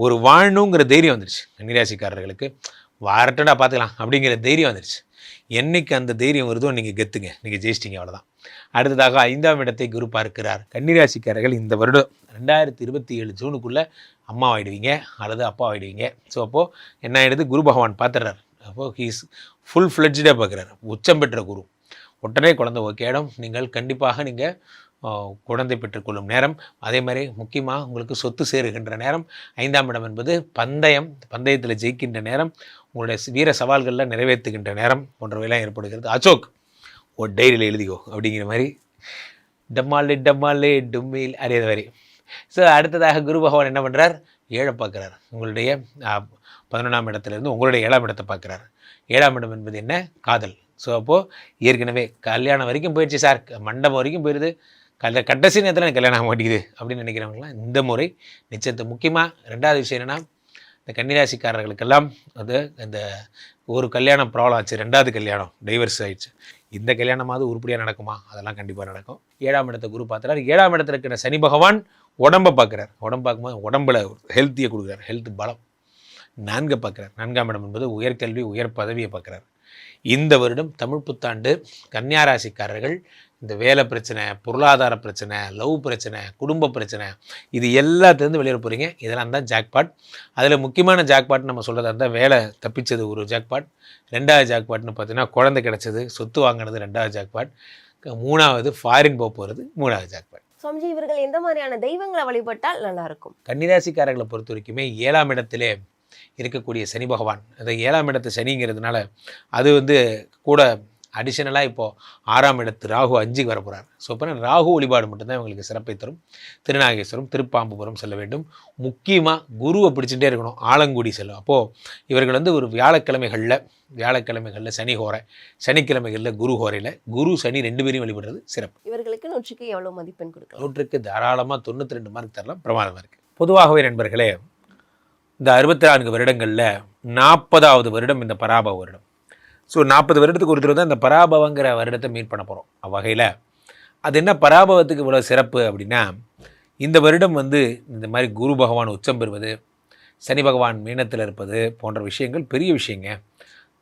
ஒரு வாழணுங்கிற தைரியம் வந்துருச்சு கன்னிராசிக்காரர்களுக்கு. வாரட்டடா பார்த்துக்கலாம் அப்படிங்கிற தைரியம் வந்துருச்சு. என்னைக்கு அந்த தைரியம் வருதோ நீங்கள் கெத்துங்க, நீங்கள் ஜெயிச்சிட்டிங்க, அவ்வளோதான். அடுத்ததாக 5ஆம் இடத்தை குரு பார்க்கிறார். கன்னிராசிக்காரர்கள் இந்த வருடம் 2027 ஜூனுக்குள்ளே அம்மா ஆகிடுவீங்க அல்லது அப்பா ஆகிடுவீங்க. ஸோ அப்போது என்ன ஆகிடுது, குரு பகவான் பார்த்துடுறார். அப்போது ஹீஸ் ஃபுல் ஃப்ளெட்ஜாக பார்க்குறாரு. உச்சம் பெற்ற குரு. உடனே குழந்தை ஓகே இடம். நீங்கள் கண்டிப்பாக குழந்தை பெற்றுக்கொள்ளும் நேரம். அதே மாதிரி முக்கியமாக உங்களுக்கு சொத்து சேருகின்ற நேரம். 5ஆம் இடம் என்பது பந்தயத்தில் ஜெயிக்கின்ற நேரம், உங்களுடைய வீர சவால்களில் நிறைவேற்றுகின்ற நேரம் போன்றவையெல்லாம் ஏற்படுகிறது. அசோக் ஒரு டைரியில் எழுதிக்கோ அப்படிங்கிற மாதிரி டம்மாலே டும்மில் அதே மாதிரி. ஸோ அடுத்ததாக குரு பகவான் என்ன பண்ணுறார்? 7 பார்க்குறார். உங்களுடைய 11ஆம் இடத்துலேருந்து உங்களுடைய 7ஆம் இடத்தை பார்க்குறார். 7ஆம் இடம் என்பது என்ன? காதல். ஸோ அப்போது ஏற்கனவே கல்யாணம் வரைக்கும் போயிடுச்சு சார், மண்டபம் வரைக்கும் போயிடுது, கடைசி நேரத்தில் எனக்கு கல்யாணம் ஆக மாட்டேங்குது அப்படின்னு நினைக்கிறவங்களாம் இந்த முறை நிச்சயத்தை. முக்கியமாக 2வது விஷயம் என்னென்னா, இந்த கன்னிராசிக்காரர்களுக்கெல்லாம் அது இந்த ஒரு கல்யாணம் ப்ராப்ளம் ஆச்சு, 2வது கல்யாணம் டைவர்ஸ் ஆயிடுச்சு, இந்த கல்யாணமாவது உருப்படியாக நடக்குமா? அதெல்லாம் கண்டிப்பாக நடக்கும். 7ஆம் இடத்தை குரு பார்த்துறாரு. 7ஆம் இடத்துல இருக்கிற சனி பகவான் உடம்பை பார்க்குறார். உடம்பு பார்க்கும்போது உடம்புல ஹெல்த்தியை கொடுக்குறார், ஹெல்த் பலம். 4 பார்க்குறார். 4ஆம் இடம் என்பது உயர்கல்வி உயர் பதவியை பார்க்குறார். இந்த வருடம் தமிழ் புத்தாண்டு கன்னியா ராசிக்காரர்கள் இந்த வேலை பிரச்சனை, பொருளாதார பிரச்சனை, லவ் பிரச்சனை, குடும்ப பிரச்சனை, இது எல்லாத்துலேருந்து வெளியே போகிறீங்க. இதெல்லாம் தான் ஜாக்பாட். அதில் முக்கியமான ஜாக்பாட் நம்ம சொல்கிறதா இருந்தால் வேலை தப்பிச்சது ஒரு ஜாக்பாட். 2வது ஜாக்பாட்னு பார்த்தீங்கன்னா குழந்தை கிடச்சது, சொத்து வாங்கினது 2வது ஜாக்பாட். 3வது ஃபாரின் போகிறது 3வது ஜாக்பாட். சுவாமிஜி, இவர்கள் எந்த மாதிரியான தெய்வங்களை வழிபட்டால் நல்லா இருக்கும்? கன்னிராசிக்காரர்களை பொறுத்த வரைக்குமே 7ஆம் இடத்திலே இருக்கக்கூடிய சனி பகவான், அந்த 7ஆம் இடத்து சனிங்கிறதுனால அது கூட அடிஷனலாக இப்போது 6ஆம் இடத்து ராகு 5க்கு வர போகிறார். ஸோ அப்போ ராகு வழிபாடு மட்டும்தான் இவங்களுக்கு சிறப்பை தரும். திருநாகேஸ்வரம், திருப்பாம்புபுரம் செல்ல வேண்டும். முக்கியமாக குருவை பிடிச்சிட்டே இருக்கணும், ஆலங்குடி செல்லும். அப்போது இவர்கள் ஒரு வியாழக்கிழமைகளில் சனி ஹோரை, சனிக்கிழமைகளில் குரு ஹோரையில் குரு சனி 2 பேரையும் வழிபடுறது சிறப்பு. இவர்களுக்கு 100க்கு எவ்வளோ மதிப்பெண் கொடுக்கலாம்? 100க்கு தாராளமாக 92 மார்க் தரலாம், பிரமாதமாக இருக்குது. பொதுவாகவே நண்பர்களே, இந்த 64 வருடங்களில் 40வது வருடம் இந்த பராபவ வருடம். ஸோ 40 வருடத்துக்கு ஒரு தடவை தான் இந்த பராபவங்கிற வருடத்தை மீட் பண்ண போகிறோம். அவ்வகையில் அது என்ன பராபவத்துக்கு இவ்வளோ சிறப்பு அப்படின்னா, இந்த வருடம் இந்த மாதிரி குரு பகவான் உச்சம் பெறுவது, சனி பகவான் மீனத்தில் இருப்பது போன்ற விஷயங்கள் பெரிய விஷயங்க.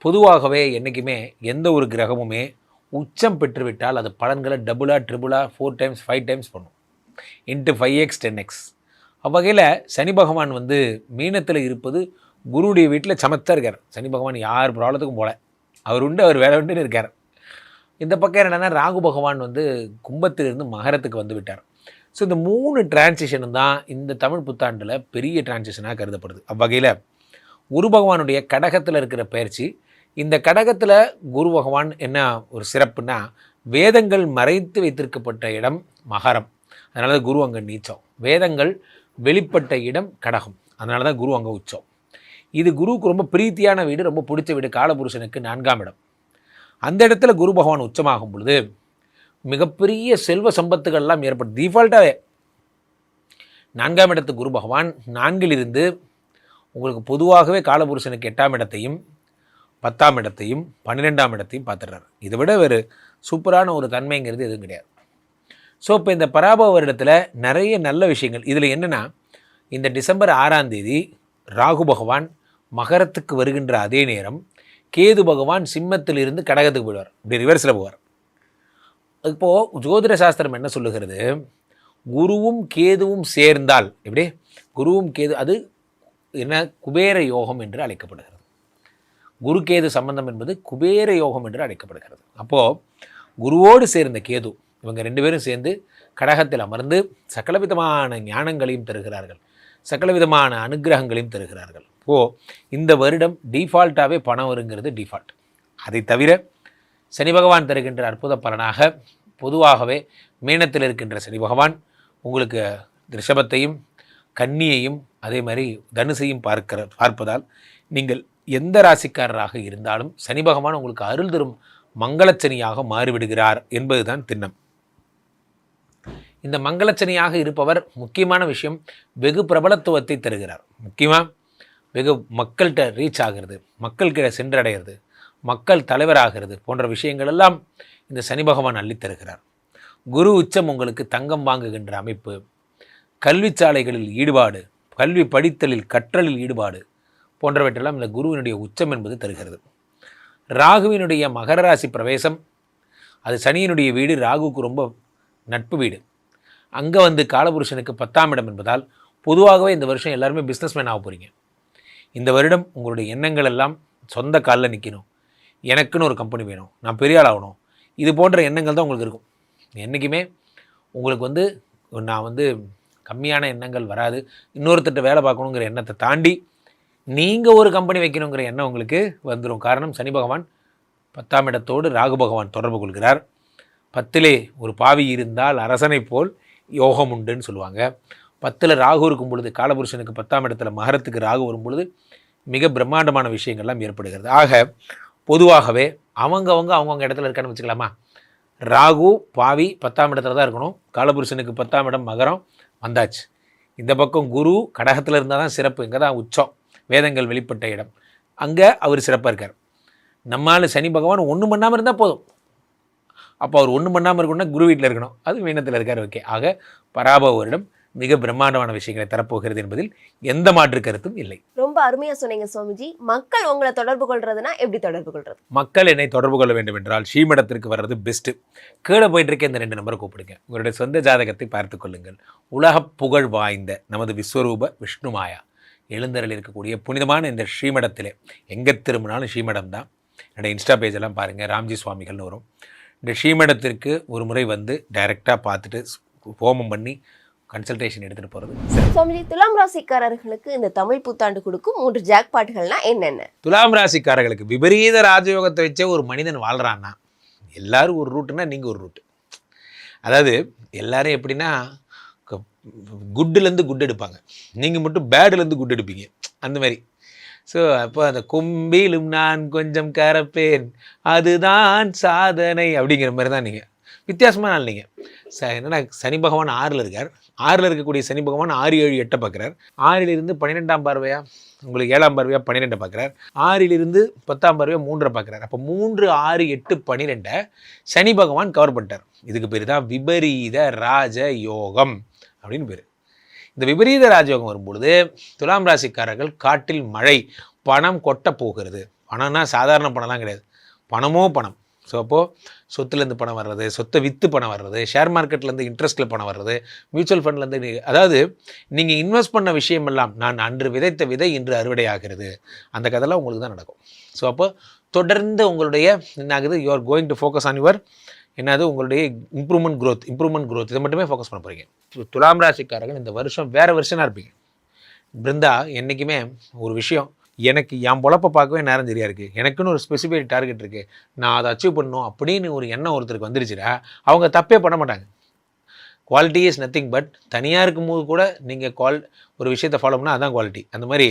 பொதுவாகவே என்றைக்குமே எந்த ஒரு கிரகமுமே உச்சம் பெற்றுவிட்டால் அது பலன்களை டபுளாக ட்ரிபிளாக 4 டைம்ஸ் 5 டைம்ஸ் பண்ணும், இன்ட்டு 5x 10x. அவ்வகையில் சனி பகவான் மீனத்தில் இருப்பது குருவுடைய வீட்டில் சமத்தாக இருக்கார். சனி பகவான் யார் ப்ராப்ளத்துக்கும் போல, அவர் உண்டு, அவர் வேலை உண்டுன்னு இருக்கார். இந்த பக்கம் என்னென்னா, ராகு பகவான் கும்பத்திலிருந்து மகரத்துக்கு விட்டார். ஸோ இந்த 3 டிரான்சிஷனும் தான் இந்த தமிழ் புத்தாண்டில் பெரிய டிரான்சிஷனாக கருதப்படுது. அவ்வகையில் குரு பகவானுடைய கடகத்தில் இருக்கிற பயிற்சி, இந்த கடகத்தில் குரு பகவான் என்ன ஒரு சிறப்புன்னா, வேதங்கள் மறைத்து வைத்திருக்கப்பட்ட இடம் மகரம், அதனால தான் குரு அங்கே நீச்சம். வேதங்கள் வெளிப்பட்ட இடம் கடகம், அதனால தான் குரு அங்கே உச்சம். இது குருவுக்கு ரொம்ப பிரீத்தியான வீடு, ரொம்ப பிடிச்ச வீடு, காலபுருஷனுக்கு 4ஆம் இடம். அந்த இடத்துல குரு பகவான் உச்சமாகும் பொழுது மிகப்பெரிய செல்வ சம்பத்துகள்லாம் ஏற்படும். டிஃபால்ட்டாகவே 4ஆம் இடத்து குரு பகவான் 4லிருந்து உங்களுக்கு பொதுவாகவே காலபுருஷனுக்கு 8ஆம் இடத்தையும் 10ஆம் இடத்தையும் 12ஆம் இடத்தையும் பார்த்துடுறாரு. இதை விட வேறு சூப்பரான ஒரு தன்மைங்கிறது எதுவும் கிடையாது. ஸோ இப்போ இந்த பராபவ வருடத்தில் நிறைய நல்ல விஷயங்கள். இதில் என்னென்னா, இந்த டிசம்பர் 6ஆம் தேதி ராகு பகவான் மகரத்துக்கு வருகின்ற அதே நேரம் கேது பகவான் சிம்மத்திலிருந்து கடகத்துக்கு போயிடுவார். இப்படி ரிவர்ஸில் போவார். இப்போது ஜோதிட சாஸ்திரம் என்ன சொல்லுகிறது, குருவும் கேதுவும் சேர்ந்தால், எப்படி குருவும் கேது, அது என்ன குபேர யோகம் என்று அழைக்கப்படுகிறது. குரு கேது சம்பந்தம் என்பது குபேர யோகம் என்று அழைக்கப்படுகிறது. அப்போது குருவோடு சேர்ந்த கேது, இவங்க 2 பேரும் சேர்ந்து கடகத்தில் அமர்ந்து சகலவிதமான ஞானங்களையும் தருகிறார்கள், சகலவிதமான அனுகிரகங்களையும் தருகிறார்கள். இந்த வருடம் டிஃபால்ட்டாகவே பணம் வருங்கிறது டிஃபால்ட். அதை தவிர சனி பகவான் தருகின்ற அற்புத பலனாக பொதுவாகவே மீனத்தில் இருக்கின்ற சனி பகவான் உங்களுக்கு ரிஷபத்தையும் கன்னியையும் அதே மாதிரி தனுசையும் பார்ப்பதால் நீங்கள் எந்த ராசிக்காரராக இருந்தாலும் சனி பகவான் உங்களுக்கு அருள் தரும் மங்களச்சனியாக மாறிவிடுகிறார் என்பதுதான் திண்ணம். இந்த மங்களச்சனியாக இருப்பவர் முக்கியமான விஷயம், வெகு பிரபலத்துவத்தை தருகிறார். முக்கியமாக வெகு மக்கள்கிட்ட ரீச் ஆகிறது, மக்கள்கிட்ட சென்றடைகிறது, மக்கள் தலைவராகிறது போன்ற விஷயங்கள் எல்லாம் இந்த சனி பகவான் அள்ளித்தருகிறார். குரு உச்சம் உங்களுக்கு தங்கம் வாங்குகின்ற அமைப்பு, கல்வி சாலைகளில் ஈடுபாடு, கல்வி படித்தலில் கற்றலில் ஈடுபாடு போன்றவற்றெல்லாம் இந்த குருவினுடைய உச்சம் என்பது தருகிறது. ராகுவினுடைய மகர ராசி பிரவேசம், அது சனியினுடைய வீடு, ராகுவுக்கு ரொம்ப நட்பு வீடு. அங்கே காலபுருஷனுக்கு 10ஆம் இடம் என்பதால் பொதுவாகவே இந்த வருஷம் எல்லாருமே பிஸ்னஸ்மேன் ஆக போகிறீங்க. இந்த வருடம் உங்களுடைய எண்ணங்கள் எல்லாம் சொந்த காலில் நிற்கணும், எனக்குன்னு ஒரு கம்பெனி வேணும், நான் பெரிய ஆள் ஆகணும், இது போன்ற எண்ணங்கள் தான் உங்களுக்கு இருக்கும். என்றைக்குமே உங்களுக்கு வந்து நான் வந்து கம்மியான எண்ணங்கள் வராது, இன்னொருத்தட்ட வேலை பார்க்கணுங்கிற எண்ணத்தை தாண்டி நீங்கள் ஒரு கம்பெனி வைக்கணுங்கிற எண்ணம் உங்களுக்கு வந்துடும். காரணம் சனி பகவான் 10ஆம் இடத்தோடு ராகு பகவான் தொடர்பு கொள்கிறார். 10லே ஒரு பாவி இருந்தால் அரசனை போல் யோகம் உண்டுன்னு சொல்லுவாங்க. 10ல் ராகு இருக்கும் பொழுது, காலபுருஷனுக்கு 10ஆம் இடத்துல மகரத்துக்கு ராகு வரும் பொழுது மிக பிரம்மாண்டமான விஷயங்கள்லாம் ஏற்படுகிறது. ஆக பொதுவாகவே அவங்கவுங்க இடத்துல இருக்கான்னு வச்சுக்கலாமா. ராகு பாவி 10ஆம் இடத்துல தான் இருக்கணும். காலபுருஷனுக்கு 10ஆம் இடம் மகரம் வந்தாச்சு. இந்த பக்கம் குரு கடகத்தில் இருந்தால் தான் சிறப்பு, இங்கே தான் உச்சம், வேதங்கள் வெளிப்பட்ட இடம், அங்கே அவர் சிறப்பாக இருக்கார். நம்மால் சனி பகவான் ஒன்றும் பண்ணாமல் இருந்தால் போதும். அப்போ அவர் ஒன்றும் பண்ணாமல் இருக்கணும்னா குரு வீட்டில் இருக்கணும், அது மீனத்தில் இருக்கார். ஓகே, ஆக பராபவ வருடம் மிக பிரம்மாண்டமான விஷயங்களை தரப்போகிறது என்பதில் எந்த மாற்று கருத்தும் இல்லை. ரொம்ப அருமையா சொன்னீங்க சுவாமிஜி. மக்கள் உங்களை தொடர்பு கொள்றதுனா எப்படி தொடர்பு கொள்றது? மக்கள் என்னை தொடர்பு கொள்ள வேண்டும் என்றால் ஸ்ரீமடத்திற்கு வர்றது பெஸ்ட்டு. கீழே போயிட்டு இருக்க இந்த 2 நம்பரை கூப்பிடுங்க. உங்களுடைய சொந்த ஜாதகத்தை பார்த்து கொள்ளுங்கள். உலக புகழ் வாய்ந்த நமது விஸ்வரூப விஷ்ணுமாயா எழுந்தரில் இருக்கக்கூடிய புனிதமான இந்த ஸ்ரீமடத்திலே எங்கே திரும்பினாலும் ஸ்ரீமடம் தான். என்னோடய இன்ஸ்டா பேஜெல்லாம் பாருங்கள், ராம்ஜி சுவாமிகள்னு வரும். இந்த ஸ்ரீமடத்திற்கு ஒரு முறை வந்து டைரெக்டாக பார்த்துட்டு ஹோமம் பண்ணி கன்சல்டேஷன் எடுத்துகிட்டு போகிறது. சுவாமிஜி, துலாம் ராசிக்காரர்களுக்கு இந்த தமிழ் புத்தாண்டு கொடுக்கும் 3 ஜாக்பாட்டுகள்னா என்னென்ன? துலாம் ராசிக்காரர்களுக்கு விபரீத ராஜயோகத்தை வச்சே ஒரு மனிதன் வாழ்கிறான்னா, எல்லாரும் ஒரு ரூட்டுனா நீங்கள் ஒரு ரூட்டு. அதாவது எல்லாரும் எப்படின்னா குட்டுலேருந்து குட் எடுப்பாங்க, நீங்கள் மட்டும் பேடுலேருந்து குட் எடுப்பீங்க, அந்த மாதிரி. ஸோ அப்போ அந்த கொம்பிலும் நான் கொஞ்சம் கரப்பேன் அதுதான் சாதனை அப்படிங்கிற மாதிரி தான் நீங்கள் வித்தியாசமான ஆள். நீங்கள் என்னென்னா சனி பகவான் 6ல் இருக்கார். 6ல் இருக்கக்கூடிய சனி பகவான் 6, 7, 8 பார்க்குறார். 6லிருந்து 12ஆம் பார்வையா உங்களுக்கு 7ஆம் பார்வையா 12 பார்க்குறார். 6லிருந்து 10ஆம் பார்வையா 3 பார்க்குறார். அப்போ 3, 6, 8, 12 சனி பகவான் கவர் பண்ணிட்டார். இதுக்கு பேர் தான் விபரீத ராஜ யோகம் அப்படின்னு பேர். இந்த விபரீத ராஜயோகம் வரும்பொழுது துலாம் ராசிக்காரர்கள் காட்டில் மழை, பணம் கொட்ட போகிறது. பணம்னா சாதாரண பணம்லாம் கிடையாது, பணமோ பணம். ஸோ அப்போது சொத்துலேருந்து பணம் வர்றது, சொத்தை விற்று பணம் வர்றது, ஷேர் மார்க்கெட்லேருந்து இன்ட்ரெஸ்ட்டில் பணம் வர்றது, மியூச்சுவல் ஃபண்ட்லேருந்து, அதாவது நீங்கள் இன்வெஸ்ட் பண்ண விஷயமெல்லாம் நான் அன்று விதைத்த விதை இன்று அறுவடை ஆகிறது, அந்த கதையெல்லாம் உங்களுக்கு தான் நடக்கும். ஸோ அப்போ தொடர்ந்து உங்களுடைய என்ன ஆகுது, you are going to focus on your என்னது உங்களுடைய இம்ப்ரூவ்மெண்ட் க்ரோத், இதை மட்டுமே ஃபோக்கஸ் பண்ண போகிறீங்க. துலாம் ராசிக்காரர்கள் இந்த வருஷம் வேறு வருஷனாக இருப்பீங்க. பிருந்தா என்றைக்குமே ஒரு விஷயம், எனக்கு என் பொழப்பை பார்க்கவே நேரம் சரியாக இருக்குது, எனக்குன்னு ஒரு ஸ்பெசிஃபைட் டார்கெட் இருக்குது, நான் அதை அச்சீவ் பண்ணணும் அப்படின்னு ஒரு எண்ணம் ஒருத்தருக்கு வந்துருச்சுன்னா அவங்க தப்பே பண்ண மாட்டாங்க. குவாலிட்டி இஸ் நத்திங் பட் தனியாக இருக்கும்போது கூட நீங்கள் ஒரு விஷயத்தை ஃபாலோ பண்ணால் அதுதான் குவாலிட்டி. அந்த மாதிரி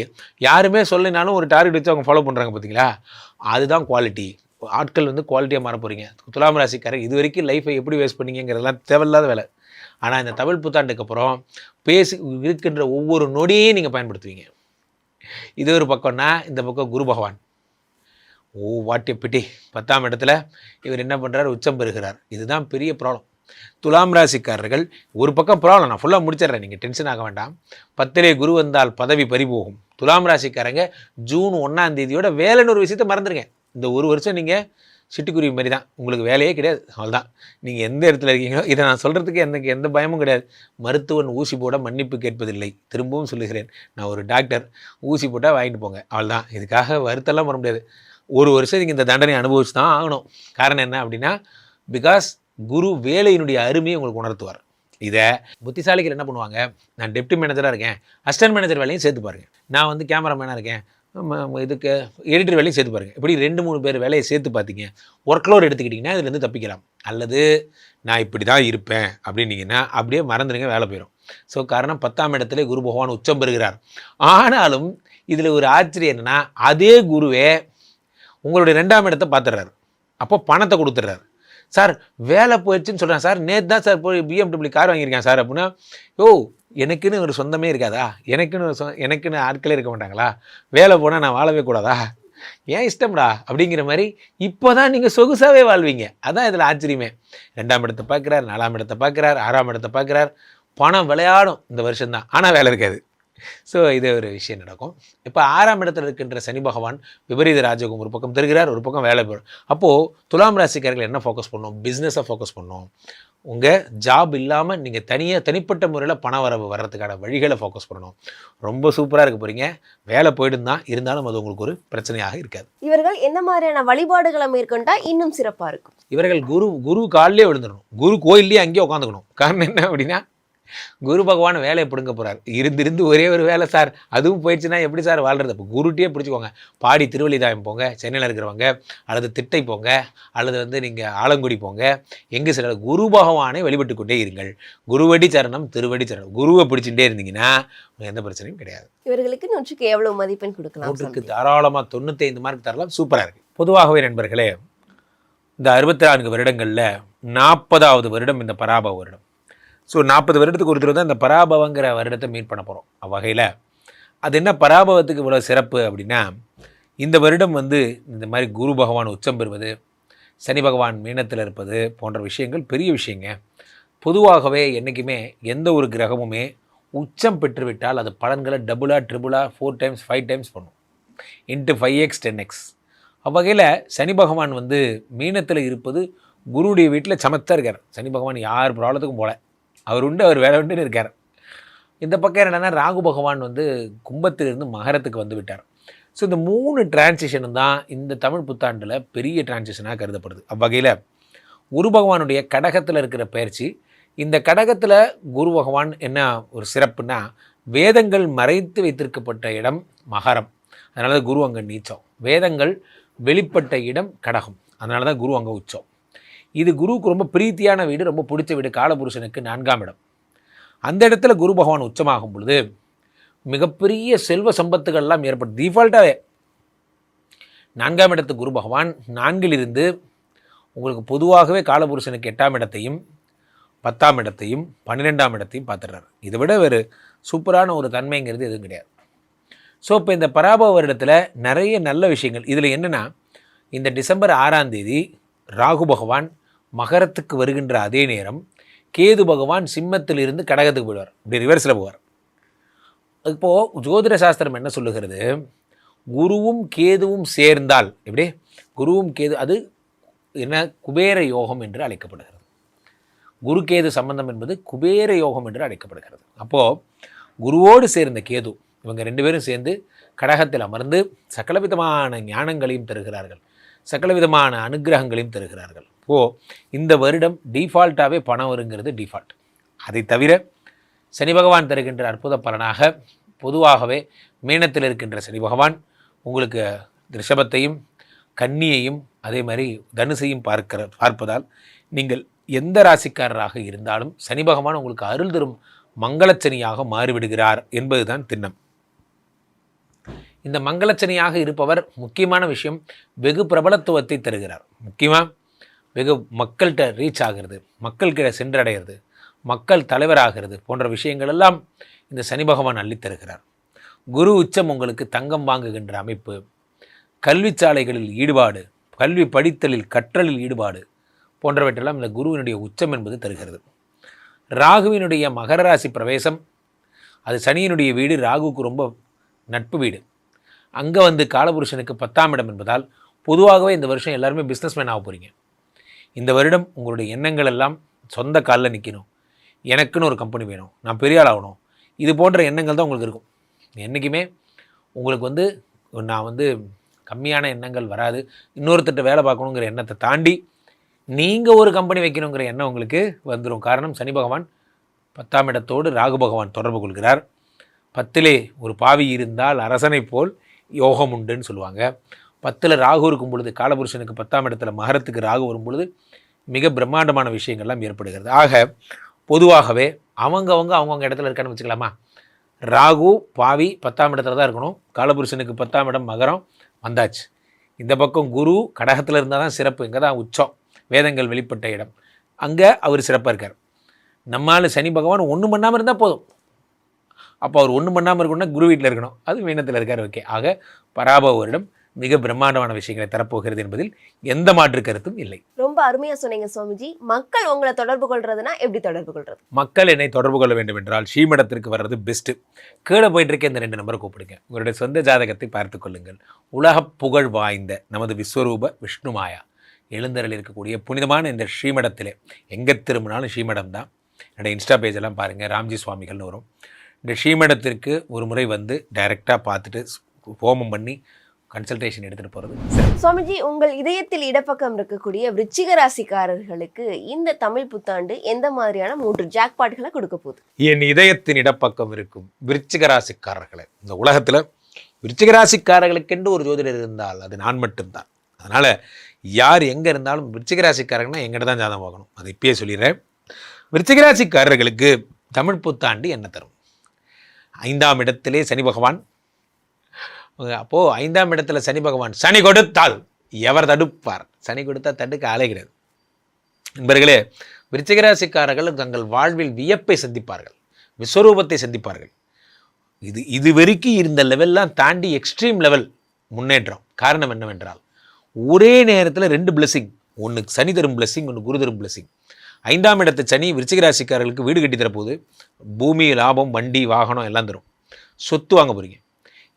யாருமே சொல்லினாலும் ஒரு டார்கெட் வச்சு அவங்க ஃபாலோ பண்ணுறாங்க பார்த்தீங்களா, அதுதான் குவாலிட்டி. ஆட்கள் வந்து குவாலிட்டியாக மாற போகிறீங்க. துலாம் ராசிக்காரர் இது வரைக்கும் லைஃப்பை எப்படி வேஸ்ட் பண்ணீங்கிறதெல்லாம் தேவையில்லாத வேலை. ஆனால் இந்த தமிழ் புத்தாண்டுக்கு அப்புறம் இருக்கின்ற ஒவ்வொரு நொடியையும் நீங்கள் பயன்படுத்துவீங்க. இது ஒரு பக்கம்னா, இந்த பக்கம் குரு பகவான் வாட்டிய பிட்டி 10ஆம் இடத்துல இவர் என்ன பண்ணுறார், உச்சம் பெறுகிறார். இதுதான் பெரிய ப்ராப்ளம். துலாம் ராசிக்காரர்கள் ஒரு பக்கம் ப்ராப்ளம், நான் ஃபுல்லாக முடிச்சிடுறேன், நீங்கள் டென்ஷன் ஆக வேண்டாம். 10லே குரு வந்தால் பதவி பறிபோகும். துலாம் ராசிக்காரங்க ஜூன் 1ஆம் தேதியோட வேலைன்னு ஒரு விஷயத்தை மறந்துடுங்க. இந்த ஒரு வருஷம் நீங்கள் சிட்டுக்குருவி மாதிரி தான், உங்களுக்கு வேலையே கிடையாது, அவ்வளோதான். நீங்கள் எந்த இடத்துல இருக்கீங்களோ, இதை நான் சொல்கிறதுக்கு எனக்கு எந்த பயமும் கிடையாது. மருத்துவன் ஊசி போட மன்னிப்பு கேட்பதில்லை. திரும்பவும் சொல்லுகிறேன், நான் ஒரு டாக்டர், ஊசி போட்டால் வாங்கிட்டு போங்க, அவ்வளோதான். இதுக்காக வருத்தெல்லாம் வர முடியாது. ஒரு வருஷம் நீங்கள் இந்த தண்டனை அனுபவிச்சு தான் ஆகணும். காரணம் என்ன அப்படின்னா, பிகாஸ் குரு வேலையினுடைய அருமையை உங்களுக்கு உணர்த்துவார். இதை புத்திசாலிகள் என்ன பண்ணுவாங்க, நான் டெப்டி மேனேஜராக இருக்கேன், அசிஸ்டன்ட் மேனேஜர் வேலையும் சேர்த்து பாருங்கள், நான் வந்து கேமராமேனாக இருக்கேன், இதுக்கு எடிட்டர் வேலையும் சேர்த்து பாருங்கள், இப்படி 2-3 பேர் வேலையை சேர்த்து பார்த்தீங்க, ஒர்க் லோட் எடுத்துக்கிட்டிங்கன்னா இதுலேருந்து தப்பிக்கலாம். அல்லது நான் இப்படி தான் இருப்பேன் அப்படின்னீங்கன்னா அப்படியே மறந்துடுங்க, வேலை போயிடும். ஸோ காரணம் 10ஆம் இடத்துல குரு பகவான் உச்சம் பெறுகிறார். ஆனாலும் இதில் ஒரு ஆச்சரியம் என்னென்னா, அதே குருவே உங்களுடைய 2ஆம் இடத்தை பார்த்துடுறாரு. அப்போ பணத்தை கொடுத்துட்றாரு. சார் வேலை போயிடுச்சுன்னு சொல்கிறேன் சார், நேற்று தான் சார் போய் BMW கார் வாங்கியிருக்கேன் சார் அப்படின்னா, எனக்குன்னு ஒரு சொந்தமே இருக்காதா, எனக்குன்னு ஆட்களே இருக்க மாட்டாங்களா, வேலை போனால் நான் வாழவே கூடாதா, ஏன் இஷ்டம்டா அப்படிங்கிற மாதிரி இப்போ தான் நீங்கள் சொகுசாகவே வாழ்வீங்க. அதான் இதில் ஆச்சரியமே. 2ஆம் இடத்தை பார்க்குறார், 4ஆம் இடத்தை பார்க்குறார், 6ஆம் இடத்தை பார்க்குறார். பணம் விளையாடும் இந்த வருஷம்தான், ஆனால் வேலை இருக்காது. ஸோ இது ஒரு விஷயம் நடக்கும். இப்போ 6ஆம் இடத்துல இருக்கின்ற சனி பகவான் விபரீத ராஜயோகம் ஒரு பக்கம் தருகிறார், ஒரு பக்கம் வேலை போடும். அப்போது துலாம் ராசிக்காரர்கள் என்ன ஃபோக்கஸ் பண்ணணும், பிஸ்னஸை ஃபோக்கஸ் பண்ணணும், உங்கள் ஜாப் இல்லாமல் நீங்கள் தனிப்பட்ட முறையில் பண வரவு வர்றதுக்கான வழிகளை ஃபோக்கஸ் பண்ணணும். ரொம்ப சூப்பராக இருக்க போகிறீங்க. வேலை போயிடும் தான், இருந்தாலும் அது உங்களுக்கு ஒரு பிரச்சனையாக இருக்காது. இவர்கள் என்ன மாதிரியான வழிபாடுகளை மேற்கொண்டா இன்னும் சிறப்பா இருக்கும்? இவர்கள் குரு காலிலே விழுந்துடணும். குரு கோயிலே அங்கேயே உட்காந்துக்கணும். காரணம் என்ன அப்படின்னா, குரு பகவான் வேலையை பிடுங்க போகிறார். இருந்து ஒரே ஒரு வேலை சார், அதுவும் போயிடுச்சுன்னா எப்படி சார் வாழ்கிறது? இப்போ குருட்டியே பிடிச்சிக்கோங்க. பாடி திருவள்ளிதாயம் போங்க, சென்னையில் இருக்கிறவங்க, அல்லது திட்டை போங்க, அல்லது நீங்கள் ஆலங்குடி போங்க. எங்கே சில குரு பகவானை வழிபட்டு கொண்டே இருங்கள். குருவடி சரணம் திருவடி சரணம். குருவை பிடிச்சிட்டே இருந்தீங்கன்னா எந்த பிரச்சனையும் கிடையாது. இவர்களுக்கு 100க்கு எவ்வளவு மதிப்பெண் கொடுக்கலாம்? 100க்கு தாராளமாக 95 மார்க் தரலாம். சூப்பராக இருக்குது. பொதுவாகவே நண்பர்களே, இந்த 64 வருடங்களில் 40வது வருடம் இந்த பராபவ வருடம். ஸோ 40 வருடத்துக்கு ஒருத்தர் தான் இந்த பராபவங்கிற வருடத்தை மீட் பண்ண போகிறோம். அவ்வகையில் அது என்ன பராபவத்துக்கு இவ்வளோ சிறப்பு அப்படின்னா, இந்த வருடம் இந்த மாதிரி குரு பகவான் உச்சம் பெறுவது, சனி பகவான் மீனத்தில் இருப்பது போன்ற விஷயங்கள் பெரிய விஷயங்க. பொதுவாகவே என்றைக்குமே எந்த ஒரு கிரகமுமே உச்சம் பெற்றுவிட்டால் அது பலன்களை டபுளாக ட்ரிபிளாக 4 டைம்ஸ் 5 டைம்ஸ் பண்ணும். Into 5x 10x. அவ்வகையில் சனி பகவான் மீனத்தில் இருப்பது குருவுடைய வீட்டில் சமத்தாக இருக்கார். சனி பகவான் யார் ப்ராப்ளத்துக்கும் போல, அவர் உண்டு, அவர் வேலை உண்டுன்னு இருக்கார். இந்த பக்கம் என்னென்னா, ராகு பகவான் கும்பத்திலிருந்து மகரத்துக்கு வந்து விட்டார். ஸோ இந்த 3 டிரான்சிஷனும் தான் இந்த தமிழ் புத்தாண்டில் பெரிய டிரான்சிஷனாக கருதப்படுது. அவ்வகையில் குரு பகவானுடைய கடகத்தில் இருக்கிற பயிற்சி, இந்த கடகத்தில் குரு பகவான் என்ன ஒரு சிறப்புனா, வேதங்கள் மறைத்து வைத்திருக்கப்பட்ட இடம் மகரம், அதனால தான் குரு அங்கே நீச்சம். வேதங்கள் வெளிப்பட்ட இடம் கடகம், அதனால தான் குரு அங்கே உச்சம். இது குருவுக்கு ரொம்ப பிரீத்தியான வீடு, ரொம்ப பிடிச்ச வீடு. காலபுருஷனுக்கு 4ஆம் இடம். அந்த இடத்துல குரு பகவான் உச்சமாகும் பொழுது மிகப்பெரிய செல்வ சம்பத்துகள்லாம் ஏற்படும். டிஃபால்ட்டாகவே 4ஆம் இடத்து குரு பகவான் 4ல் இருந்து உங்களுக்கு பொதுவாகவே காலபுருஷனுக்கு 8ஆம் இடத்தையும் 10ஆம் இடத்தையும் 12ஆம் இடத்தையும் பார்த்துடுறாரு. இதை விட வேறு சூப்பரான ஒரு தன்மைங்கிறது எதுவும் கிடையாது. ஸோ இப்போ இந்த பராபவ வருடத்தில் நிறைய நல்ல விஷயங்கள். இதில் என்னென்னா, இந்த டிசம்பர் 6ஆம் தேதி ராகு பகவான் மகரத்துக்கு வருகின்ற அதே நேரம் கேது பகவான் சிம்மத்தில் இருந்து கடகத்துக்கு போயிடுவார். இப்படி ரிவர்ஸில் போவார். இப்போது ஜோதிட சாஸ்திரம் என்ன சொல்லுகிறது, குருவும் கேதுவும் சேர்ந்தால், எப்படி குருவும் கேது, அது என்ன குபேர யோகம் என்று அழைக்கப்படுகிறது. குரு கேது சம்பந்தம் என்பது குபேர யோகம் என்று அழைக்கப்படுகிறது. அப்போது குருவோடு சேர்ந்த கேது, இவங்க 2 பேரும் சேர்ந்து கடகத்தில் அமர்ந்து சகலவிதமான ஞானங்களையும் தருகிறார்கள், சகலவிதமான அனுகிரகங்களையும் தருகிறார்கள். இந்த வருடம் டிஃபால்ட்டாகவே பணம் வருங்கிறது டிஃபால்ட். அதை தவிர சனி பகவான் தருகின்ற அற்புத பலனாக பொதுவாகவே மீனத்தில் இருக்கின்ற சனி பகவான் உங்களுக்கு ரிஷபத்தையும் கன்னியையும் அதே மாதிரி தனுசையும் பார்ப்பதால் நீங்கள் எந்த ராசிக்காரராக இருந்தாலும் சனி பகவான் உங்களுக்கு அருள் தரும் மங்களச்சனியாக மாறிவிடுகிறார் என்பதுதான் திண்ணம். இந்த மங்களச்சனியாக இருப்பவர் முக்கியமான விஷயம், வெகு பிரபலத்துவத்தை தருகிறார். முக்கியமாக வெகு மக்கள்கிட்ட ரீச் ஆகிறது, மக்கள்கிட்ட சென்றடைகிறது, மக்கள் தலைவராகிறது போன்ற விஷயங்கள் எல்லாம் இந்த சனி பகவான் அள்ளித்தருகிறார். குரு உச்சம் உங்களுக்கு தங்கம் வாங்குகின்ற அமைப்பு, கல்வி சாலைகளில் ஈடுபாடு, கல்வி படித்தலில் கற்றலில் ஈடுபாடு போன்றவற்றெல்லாம் இந்த குருவினுடைய உச்சம் என்பது தருகிறது. ராகுவினுடைய மகர ராசி பிரவேசம், அது சனியினுடைய வீடு, ராகுவுக்கு ரொம்ப நட்பு வீடு. அங்கே காலபுருஷனுக்கு 10ஆம் இடம் என்பதால் பொதுவாகவே இந்த வருஷம் எல்லாருமே பிஸ்னஸ்மேன் ஆக போகிறீங்க. இந்த வருடம் உங்களுடைய எண்ணங்கள் எல்லாம் சொந்த காலில் நிற்கணும், எனக்குன்னு ஒரு கம்பெனி வேணும், நான் பெரிய ஆள் ஆகணும், இது போன்ற எண்ணங்கள் தான் உங்களுக்கு இருக்கும். என்றைக்குமே உங்களுக்கு நான் கம்மியான எண்ணங்கள் வராது. இன்னொருத்தட்ட வேலை பார்க்கணுங்கிற எண்ணத்தை தாண்டி நீங்கள் ஒரு கம்பெனி வைக்கணுங்கிற எண்ணம் உங்களுக்கு வந்துடும். காரணம், சனி பகவான் 10ஆம் இடத்தோடு ராகு பகவான் தொடர்பு கொள்கிறார். 10லே ஒரு பாவி இருந்தால் அரசனை போல் யோகம் உண்டுன்னு சொல்லுவாங்க. 10ல் ராகு இருக்கும் பொழுது, காலபுருஷனுக்கு 10ஆம் இடத்துல மகரத்துக்கு ராகு வரும் பொழுது மிக பிரம்மாண்டமான விஷயங்கள்லாம் ஏற்படுகிறது. ஆக பொதுவாகவே அவங்கவுங்க இடத்துல இருக்கான்னு வச்சுக்கலாமா. ராகு பாவி 10ஆம் இடத்துல தான் இருக்கணும். காலபுருஷனுக்கு 10ஆம் இடம் மகரம் வந்தாச்சு. இந்த பக்கம் குரு கடகத்தில் இருந்தால் தான் சிறப்பு, இங்கே தான் உச்சம், வேதங்கள் வெளிப்பட்ட இடம், அங்கே அவர் சிறப்பாக இருக்கார். நம்மால் சனி பகவான் ஒன்றும் பண்ணாமல் இருந்தால் போதும். அப்போ அவர் ஒன்றும் பண்ணாமல் இருக்கணும்னா குரு வீட்டில் இருக்கணும், அது மீனத்தில் இருக்கார். ஓகே, ஆக பராபவ வருடம் மிக பிரம்மாண்டமான விஷயங்களை தரப்போகிறது என்பதில் எந்த மாற்று கருத்தும் இல்லை. ரொம்ப அருமையா சொன்னீங்க சுவாமிஜி. மக்கள் உங்களை தொடர்பு கொள்றதுனா எப்படி தொடர்பு கொள்றது? மக்கள் என்னை தொடர்பு கொள்ள வேண்டும் என்றால் ஸ்ரீமடத்திற்கு வர்றது பெஸ்ட்டு. கீழே போயிட்டு இருக்க இந்த 2 நம்பரை கூப்பிடுங்க. உங்களுடைய சொந்த ஜாதகத்தை பார்த்து கொள்ளுங்கள். உலக புகழ் வாய்ந்த நமது விஸ்வரூப விஷ்ணுமாயா எழுந்தருள் இருக்கக்கூடிய புனிதமான இந்த ஸ்ரீமடத்திலே எங்கே திரும்பினாலும் ஸ்ரீமடம் தான். என்னோடய இன்ஸ்டா பேஜெல்லாம் பாருங்கள், ராம்ஜி சுவாமிகள்னு வரும். இந்த ஸ்ரீமடத்திற்கு ஒரு முறை வந்து டைரெக்டாக பார்த்துட்டு ஹோமம் பண்ணி கன்சல்டேஷன் எடுத்துகிட்டு போகிறது. சுவாமிஜி, உங்கள் இதயத்தில் இடப்பக்கம் இருக்கக்கூடிய விருச்சிக ராசிக்காரர்களுக்கு இந்த தமிழ் புத்தாண்டு எந்த மாதிரியான 3 ஜாக்பாட்களை கொடுக்க போகுது? என் இதயத்தின் இடப்பக்கம் இருக்கும் விருச்சிக ராசிக்காரர்களை, இந்த உலகத்தில் விருச்சிக ராசிக்காரர்களுக்கென்று ஒரு ஜோதிடர் இருந்தால் அது நான் மட்டும்தான். அதனால் யார் எங்கே இருந்தாலும் விருச்சிக ராசிக்காரங்கன்னா எங்கிட்ட தான் ஜாதகம் பார்க்கணும். அதை இப்பயே சொல்லிடுறேன். விருச்சிக ராசிக்காரர்களுக்கு தமிழ் புத்தாண்டு என்ன தரும்? 5ஆம் இடத்திலே சனி பகவான். அப்போது 5ஆம் இடத்துல சனி பகவான் சனி கொடுத்தால் எவர் தடுப்பார்? சனி கொடுத்தா தடுக்க ஆளே கிடையாது. நண்பர்களே, விருச்சிக ராசிக்காரர்கள் தங்கள் வாழ்வில் வியப்பை சந்திப்பார்கள், விஸ்வரூபத்தை சந்திப்பார்கள். இது வரைக்கும் இருந்த லெவல்லாம் தாண்டி எக்ஸ்ட்ரீம் லெவல் முன்னேற்றம். காரணம் என்னவென்றால் ஒரே நேரத்தில் 2 பிளெஸிங். ஒன்று சனி தரும் பிளெஸிங், ஒன்று குரு தரும் பிளெஸிங். 5ஆம் இடத்து சனி விருச்சிக ராசிக்காரர்களுக்கு வீடு கட்டி தரப்போகுது. பூமி, லாபம், வண்டி, வாகனம் எல்லாம் தரும். சொத்து வாங்க போகிறீங்க.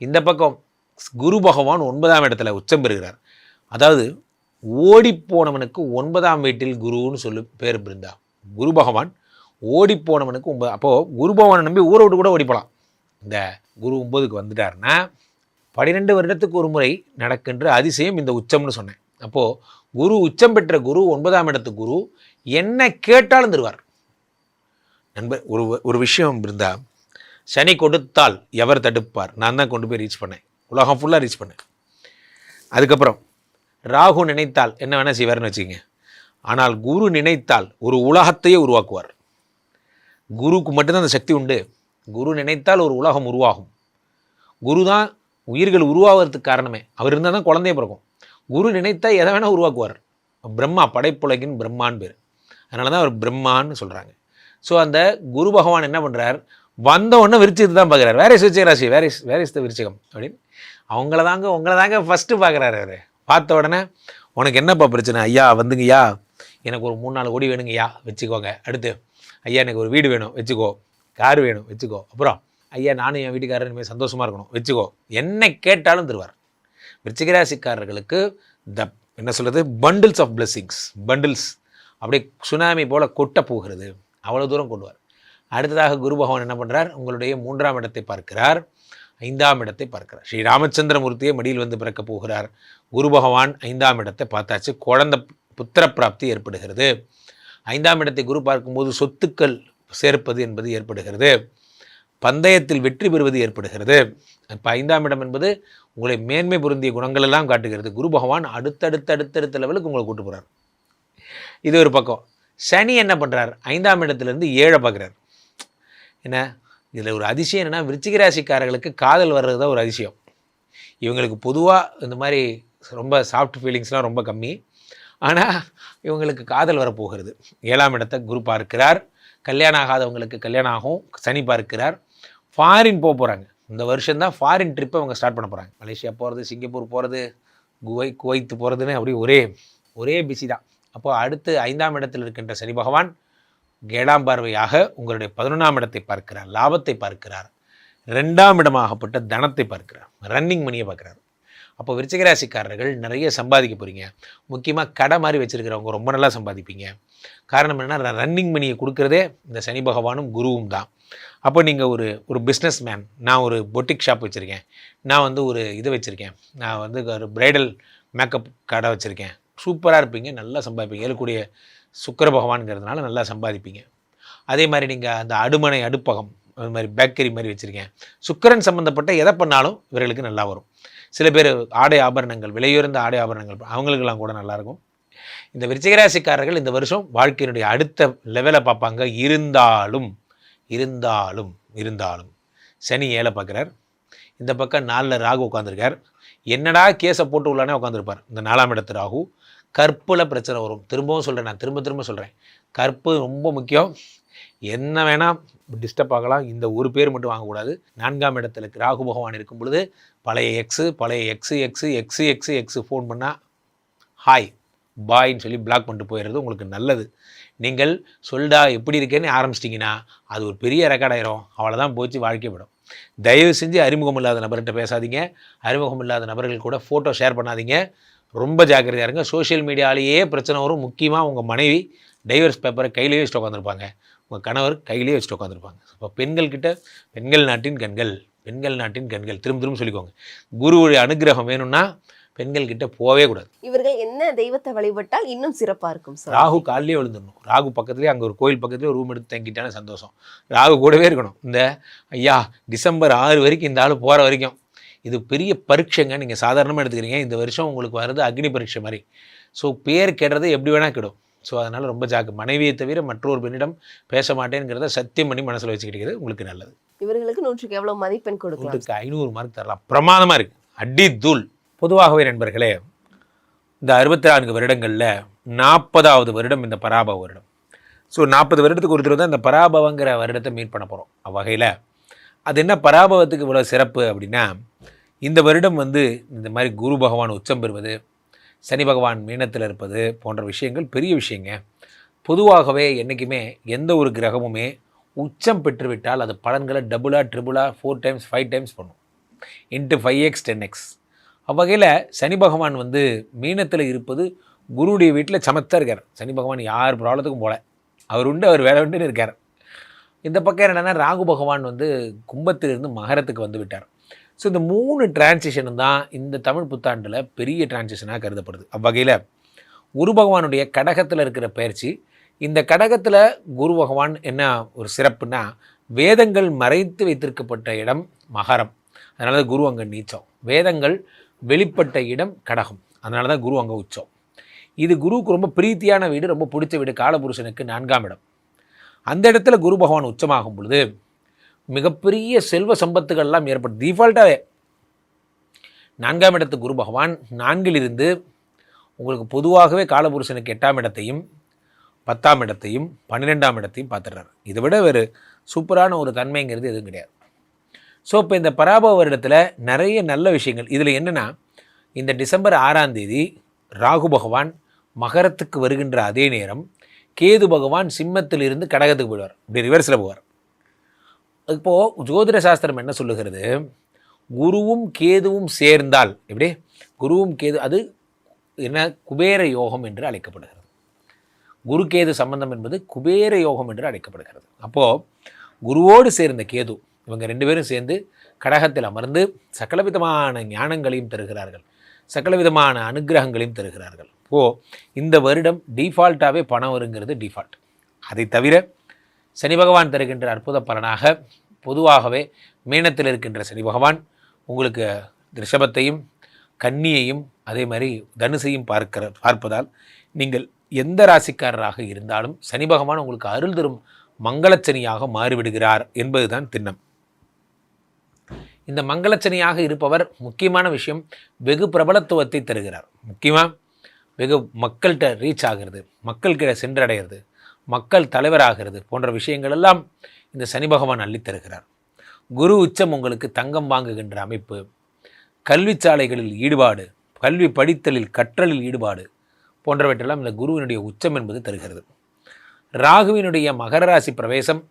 இந்த பக்கம் குரு பகவான் 9ஆம் இடத்துல உச்சம் பெறுகிறார். அதாவது ஓடிப்போனவனுக்கு 9ஆம் வீட்டில் குருன்னு சொல்லு பேர் பிருந்தா. குரு பகவான் ஓடிப்போனவனுக்கு 9. அப்போது குரு பகவானை நம்பி ஊரை விட்டு கூட ஓடிப்போலாம். இந்த குரு 9க்கு வந்துட்டாருன்னா 12 வருடத்துக்கு ஒரு முறை நடக்கின்ற அதிசயம் இந்த உச்சம்னு சொன்னேன். அப்போது குரு உச்சம் பெற்ற குரு 9ஆம் இடத்து குரு என்ன கேட்டாலும் தருவார். நண்பர், ஒரு விஷயம் இருந்தா, சனி கொடுத்தால் எவர் தடுப்பார்? நான் தான் கொண்டு போய் ரீச் பண்ணேன், உலகம் ஃபுல்லாக ரீச் பண்ணேன். அதுக்கப்புறம் ராகு நினைத்தால் என்ன வேணால் செய்வார்னு வச்சுக்கோங்க. ஆனால் குரு நினைத்தால் ஒரு உலகத்தையே உருவாக்குவார். குருவுக்கு மட்டும்தான் அந்த சக்தி உண்டு. குரு நினைத்தால் ஒரு உலகம் உருவாகும். குரு தான் உயிர்கள் உருவாகிறதுக்கு காரணமே. அவர் இருந்தால் தான் குழந்தைய பிறக்கும். குரு நினைத்தால் எதை வேணால் உருவாக்குவார். பிரம்மா, படைப்புலகின் பிரம்மான்னு பேர். அதனால தான் அவர் பிரம்மான்னு சொல்கிறாங்க. ஸோ அந்த குரு பகவான் என்ன பண்ணுறார்? வந்த உடனே விருச்சிகத்தை தான் பார்க்குறாரு. வேற விருச்சிக ராசி, வேற இஸ் த விருச்சிகம் அப்படின்னு உங்களை தாங்க ஃபஸ்ட்டு பார்க்குறாரு. அவர் பார்த்த உடனே உனக்கு என்னப்பா பிரச்சனை? ஐயா வந்துங்கய்யா, எனக்கு ஒரு 3-4 கோடி வேணுங்கய்யா, வச்சுக்கோங்க. அடுத்து ஐயா எனக்கு ஒரு வீடு வேணும், வச்சுக்கோ. கார் வேணும், வச்சுக்கோ. அப்புறம் ஐயா நானும் என் வீட்டுக்காரர் இனிமேல் சந்தோஷமாக இருக்கணும், வச்சுக்கோ. என்ன கேட்டாலும் தருவார். விருச்சிக ராசிக்காரர்களுக்கு என்ன சொல்கிறது, பண்டில்ஸ் ஆஃப் பிளெஸிங்ஸ், பண்டில்ஸ் அப்படியே சுனாமி போல் கொட்ட போகிறது. அவ்வளோ தூரம் கொண்டுவார். அடுத்ததாக குரு பகவான் என்ன பண்ணுறார்? உங்களுடைய 3ஆம் இடத்தை பார்க்கிறார், 5ஆம் இடத்தை பார்க்கிறார். ஸ்ரீ ராமச்சந்திரமூர்த்தியை மடியில் வந்து பிறக்க போகிறார். குரு பகவான் 5ஆம் இடத்தை பார்த்தாச்சு. குழந்தை புத்திர பிராப்தி ஏற்படுகிறது. 5ஆம் இடத்தை குரு பார்க்கும்போது சொத்துக்கள் சேர்ப்பது என்பது ஏற்படுகிறது. பந்தயத்தில் வெற்றி பெறுவது ஏற்படுகிறது. இப்போ 5ஆம் இடம் என்பது உங்களை மேன்மை பொருந்திய குணங்கள் எல்லாம் காட்டுகிறது. குரு பகவான் அடுத்தடுத்த லெவலுக்கு உங்களை கூட்டு போகிறார். இது ஒரு பக்கம். சனி என்ன பண்ணுறார்? 5ஆம் இடத்துலேருந்து 7 பார்க்குறார். என்ன இதில் ஒரு அதிசயம் என்னென்னா, விருச்சிக ராசிக்காரர்களுக்கு காதல் வர்றது தான் ஒரு அதிசயம். இவங்களுக்கு பொதுவாக இந்த மாதிரி ரொம்ப சாஃப்ட் ஃபீலிங்ஸ்லாம் ரொம்ப கம்மி. ஆனால் இவங்களுக்கு காதல் வரப்போகிறது. 7ஆம் இடத்தை குரு பார்க்கிறார். கல்யாணம் ஆகாதவங்களுக்கு கல்யாணம் ஆகும். சனி பார்க்கிறார். ஃபாரின் போக போகிறாங்க. இந்த வருஷம்தான் ஃபாரின் ட்ரிப்பை அவங்க ஸ்டார்ட் பண்ண போகிறாங்க. மலேசியா போகிறது, சிங்கப்பூர் போகிறது, குவைத்து போகிறதுன்னு அப்படி ஒரே பிஸி தான். அப்போது அடுத்து 5ஆம் இடத்தில் இருக்கின்ற சனி பகவான் 7ஆம் பார்வையாக உங்களுடைய 11ஆம் இடத்தை பார்க்கிறார், லாபத்தை பார்க்கிறார். 2ஆம் இடமாகப்பட்ட தனத்தை பார்க்கிறார், ரன்னிங் மணியை பார்க்குறார். அப்போ விருச்சிக ராசிக்காரர்கள் நிறைய சம்பாதிக்க போகிறீங்க. முக்கியமாக கடை மாதிரி வச்சுருக்கிறவங்க ரொம்ப நல்லா சம்பாதிப்பீங்க. காரணம் என்னென்னா, ரன்னிங் மணியை கொடுக்குறதே இந்த சனி பகவானும் குருவும் தான். அப்போ நீங்கள் ஒரு பிஸ்னஸ் மேன், நான் ஒரு பொட்டிக் ஷாப் வச்சுருக்கேன், நான் வந்து ஒரு இது வச்சுருக்கேன், நான் வந்து ஒரு பிரைடல் மேக்கப் கடை வச்சுருக்கேன், சூப்பராக இருப்பீங்க, நல்லா சம்பாதிப்பீங்க. ஏழக்கூடிய சுக்கிர பகவான்ங்கிறதுனால நல்லா சம்பாதிப்பீங்க. அதே மாதிரி நீங்கள் அந்த அடுமனை, அடுப்பகம், அது மாதிரி பேக்கரி மாதிரி வச்சுருக்கேன். சுக்கிரன் சம்மந்தப்பட்ட எதை பண்ணாலும் இவர்களுக்கு நல்லா வரும். சில பேர் ஆடை ஆபரணங்கள், விலையுயர்ந்த ஆடை ஆபரணங்கள், அவங்களுக்கெல்லாம் கூட நல்லாயிருக்கும். இந்த விருச்சிக ராசிக்காரர்கள் இந்த வருஷம் வாழ்க்கையினுடைய அடுத்த லெவலை பார்ப்பாங்க. இருந்தாலும் சனி 7 பார்க்குறார். இந்த பக்கம் 4 ராகு உட்காந்துருக்கார். என்னடா கேஸை போட்டு உள்ளானே உட்காந்துருப்பார். இந்த 4ஆம் இடத்து ராகு. கற்பில் பிரச்சனை வரும். திரும்பவும் சொல்கிறேன், நான் திரும்ப சொல்கிறேன், கற்பு ரொம்ப முக்கியம். என்ன வேணால் டிஸ்டர்ப் ஆகலாம். இந்த ஒரு பேர் மட்டும் வாங்கக்கூடாது. 4ஆம் இடத்துல ராகு பகவான் இருக்கும் பொழுது பழைய எக்ஸு ஃபோன் பண்ணால் ஹாய் பாய்ன்னு சொல்லி பிளாக் பண்ணிட்டு போயிடுறது உங்களுக்கு நல்லது. நீங்கள் சொல்டா எப்படி இருக்கேன்னு ஆரம்பிச்சிட்டிங்கன்னா அது ஒரு பெரிய ரெக்கார்ட் ஆயிரும். அவ்வளோதான் போச்சு, வாழ்க்கை விடும். தயவு செஞ்சு அறிமுகம் இல்லாத நபர்கிட்ட பேசாதீங்க. அறிமுகம் இல்லாத நபர்கள் கூட ஃபோட்டோ ஷேர் பண்ணாதீங்க. ரொம்ப ஜாக்கிரதையாக இருங்க. சோஷியல் மீடியாலேயே பிரச்சனை வரும். முக்கியமாக உங்கள் மனைவி டைவர்ஸ் பேப்பரை கையிலேயே வச்சுட்டு உட்காந்துருப்பாங்க, உங்கள் கணவர் கையிலேயே வச்சுட்டு உட்காந்துருப்பாங்க. இப்போ பெண்கள்கிட்ட பெண்கள் நாட்டின் கண்கள், பெண்கள் நாட்டின் கண்கள் திரும்ப திரும்ப சொல்லிக்கோங்க. குருவுடைய அனுகிரகம் வேணும்னா பெண்கள் கிட்ட போவே கூடாது. இவர்கள் என்ன தெய்வத்தை வழிபட்டால் இன்னும் சிறப்பா இருக்கும் சார்? ராகு காலையிலே விழுந்துடணும். ராகு பக்கத்துலேயே அங்கே ஒரு கோயில் பக்கத்துலேயே ரூம் எடுத்து தங்கிட்டானே சந்தோஷம். ராகு கூடவே இருக்கணும். இந்த ஐயா டிசம்பர் 6 வரைக்கும் இந்த ஆள் போகிற வரைக்கும் இது பெரிய பரீட்சைங்க. நீங்கள் சாதாரணமாக எடுத்துக்கிறீங்க. இந்த வருஷம் உங்களுக்கு வர்றது அக்னி பரீட்சை மாதிரி. ஸோ பேர் கெடுறது எப்படி வேணால் கெடும். ஸோ அதனால் ரொம்ப மனைவியை தவிர மற்றொரு பெண்ணிடம் பேச மாட்டேங்கிறத சத்தியம் பண்ணி மனசில் வச்சுக்கிட்டு உங்களுக்கு நல்லது. இவர்களுக்கு 100க்கு எவ்வளவு மதிப்பெண் கொடுக்கலாம்? 500 மார்க் தரலாம். பிரமாதமாக இருக்குது. அடி தூள். பொதுவாகவே நண்பர்களே, இந்த 64 வருடங்களில் 40வது வருடம் இந்த பராபவ வருடம். ஸோ 40 வருடத்துக்கு ஒருத்தர் தான் இந்த பராபவங்கிற வருடத்தை மீட் பண்ண போகிறோம். அவ்வகையில் அது என்ன பராபவத்துக்கு இவ்வளோ சிறப்பு அப்படின்னா, இந்த வருடம் இந்த மாதிரி குரு பகவான் உச்சம் பெறுவது, சனி பகவான் மீனத்தில் இருப்பது போன்ற விஷயங்கள் பெரிய விஷயங்க. பொதுவாகவே என்றைக்குமே எந்த ஒரு கிரகமுமே உச்சம் பெற்றுவிட்டால் அது பலன்களை டபுளாக ட்ரிபிளாக 4 டைம்ஸ் 5 டைம்ஸ் பண்ணும். Into 5x 10x. அவ்வகையில் சனி பகவான் மீனத்தில் இருப்பது குருவுடைய வீட்டில் சமத்தாக இருக்கார். சனி பகவான் யார் ப்ராப்ளத்துக்கும் போல, அவர் உண்டு அவர் வேலை உண்டுன்னு இருக்கார். இந்த பக்கம் என்னென்னா ராகு பகவான் கும்பத்திலிருந்து மகரத்துக்கு வந்து விட்டார். ஸோ இந்த 3 டிரான்சிஷனும் தான் இந்த தமிழ் புத்தாண்டில் பெரிய டிரான்சிஷனாக கருதப்படுது. அவ்வகையில் குரு பகவானுடைய கடகத்தில் இருக்கிற பயிற்சி, இந்த கடகத்தில் குரு பகவான் என்ன ஒரு சிறப்புனா, வேதங்கள் மறைத்து வைத்திருக்கப்பட்ட இடம் மகரம், அதனால தான் குரு அங்கே நீச்சம். வேதங்கள் வெளிப்பட்ட இடம் கடகம், அதனால தான் குரு அங்கே உச்சம். இது குருவுக்கு ரொம்ப பிரீத்தியான வீடு, ரொம்ப பிடிச்ச வீடு. காலபுருஷனுக்கு 4ஆம் இடம். அந்த இடத்துல குரு பகவான் உச்சமாகும் பொழுது மிகப்பெரிய செல்வ சம்பத்துகள்லாம் ஏற்படும். டிஃபால்ட்டாகவே 4ஆம் இடத்து குரு பகவான் 4ல் இருந்து உங்களுக்கு பொதுவாகவே காலபுருஷனுக்கு 8ஆம் இடத்தையும் 10ஆம் இடத்தையும் 12ஆம் இடத்தையும் பார்த்துடுறாரு. இதை விட வேறு சூப்பரான ஒரு தன்மைங்கிறது எதுவும் கிடையாது. ஸோ இப்போ இந்த பராபவ வருடத்தில் நிறைய நல்ல விஷயங்கள். இதில் என்னென்னா, இந்த டிசம்பர் 6ஆம் தேதி ராகு பகவான் மகரத்துக்கு வருகின்ற அதே நேரம் கேது பகவான் சிம்மத்தில் இருந்து கடகத்துக்கு போயிடுவார். இப்படி ரிவர்ஸில் போவார். இப்போது ஜோதிட சாஸ்திரம் என்ன சொல்லுகிறது, குருவும் கேதுவும் சேர்ந்தால், எப்படி குருவும் கேது, அது என்ன குபேர யோகம் என்று அழைக்கப்படுகிறது. குரு கேது சம்பந்தம் என்பது குபேர யோகம் என்று அழைக்கப்படுகிறது. அப்போது குருவோடு சேர்ந்த கேது, இவங்க 2 பேரும் சேர்ந்து கடகத்தில் அமர்ந்து சகலவிதமான ஞானங்களையும் தருகிறார்கள், சகலவிதமான அனுகிரகங்களையும் தருகிறார்கள். இந்த வருடம் டிஃபால்ட்டாகவே பணம் வருங்கிறது டிஃபால்ட். அதை தவிர சனி பகவான் தருகின்ற அற்புத பலனாக பொதுவாகவே மீனத்தில் இருக்கின்ற சனி பகவான் உங்களுக்கு ரிஷபத்தையும் கன்னியையும் அதே மாதிரி தனுசையும் பார்ப்பதால் நீங்கள் எந்த ராசிக்காரராக இருந்தாலும் சனி பகவான் உங்களுக்கு அருள் தரும் மங்களச்சனியாக மாறிவிடுகிறார் என்பதுதான் திண்ணம். இந்த மங்களச்சனியாக இருப்பவர் முக்கியமான விஷயம், வெகு பிரபலத்துவத்தை தருகிறார். முக்கியமாக வெகு மக்கள்கிட்ட ரீச் ஆகிறது, மக்கள்கிட்ட சென்றடைகிறது, மக்கள் தலைவராகிறது போன்ற விஷயங்கள் எல்லாம் இந்த சனி பகவான் அள்ளித்தருகிறார். குரு உச்சம் உங்களுக்கு தங்கம் வாங்குகின்ற அமைப்பு, கல்வி சாலைகளில் ஈடுபாடு, கல்வி படித்தலில் கற்றலில் ஈடுபாடு போன்றவற்றெல்லாம் இந்த குருவினுடைய உச்சம் என்பது தருகிறது. ராகுவினுடைய மகர ராசி பிரவேசம்,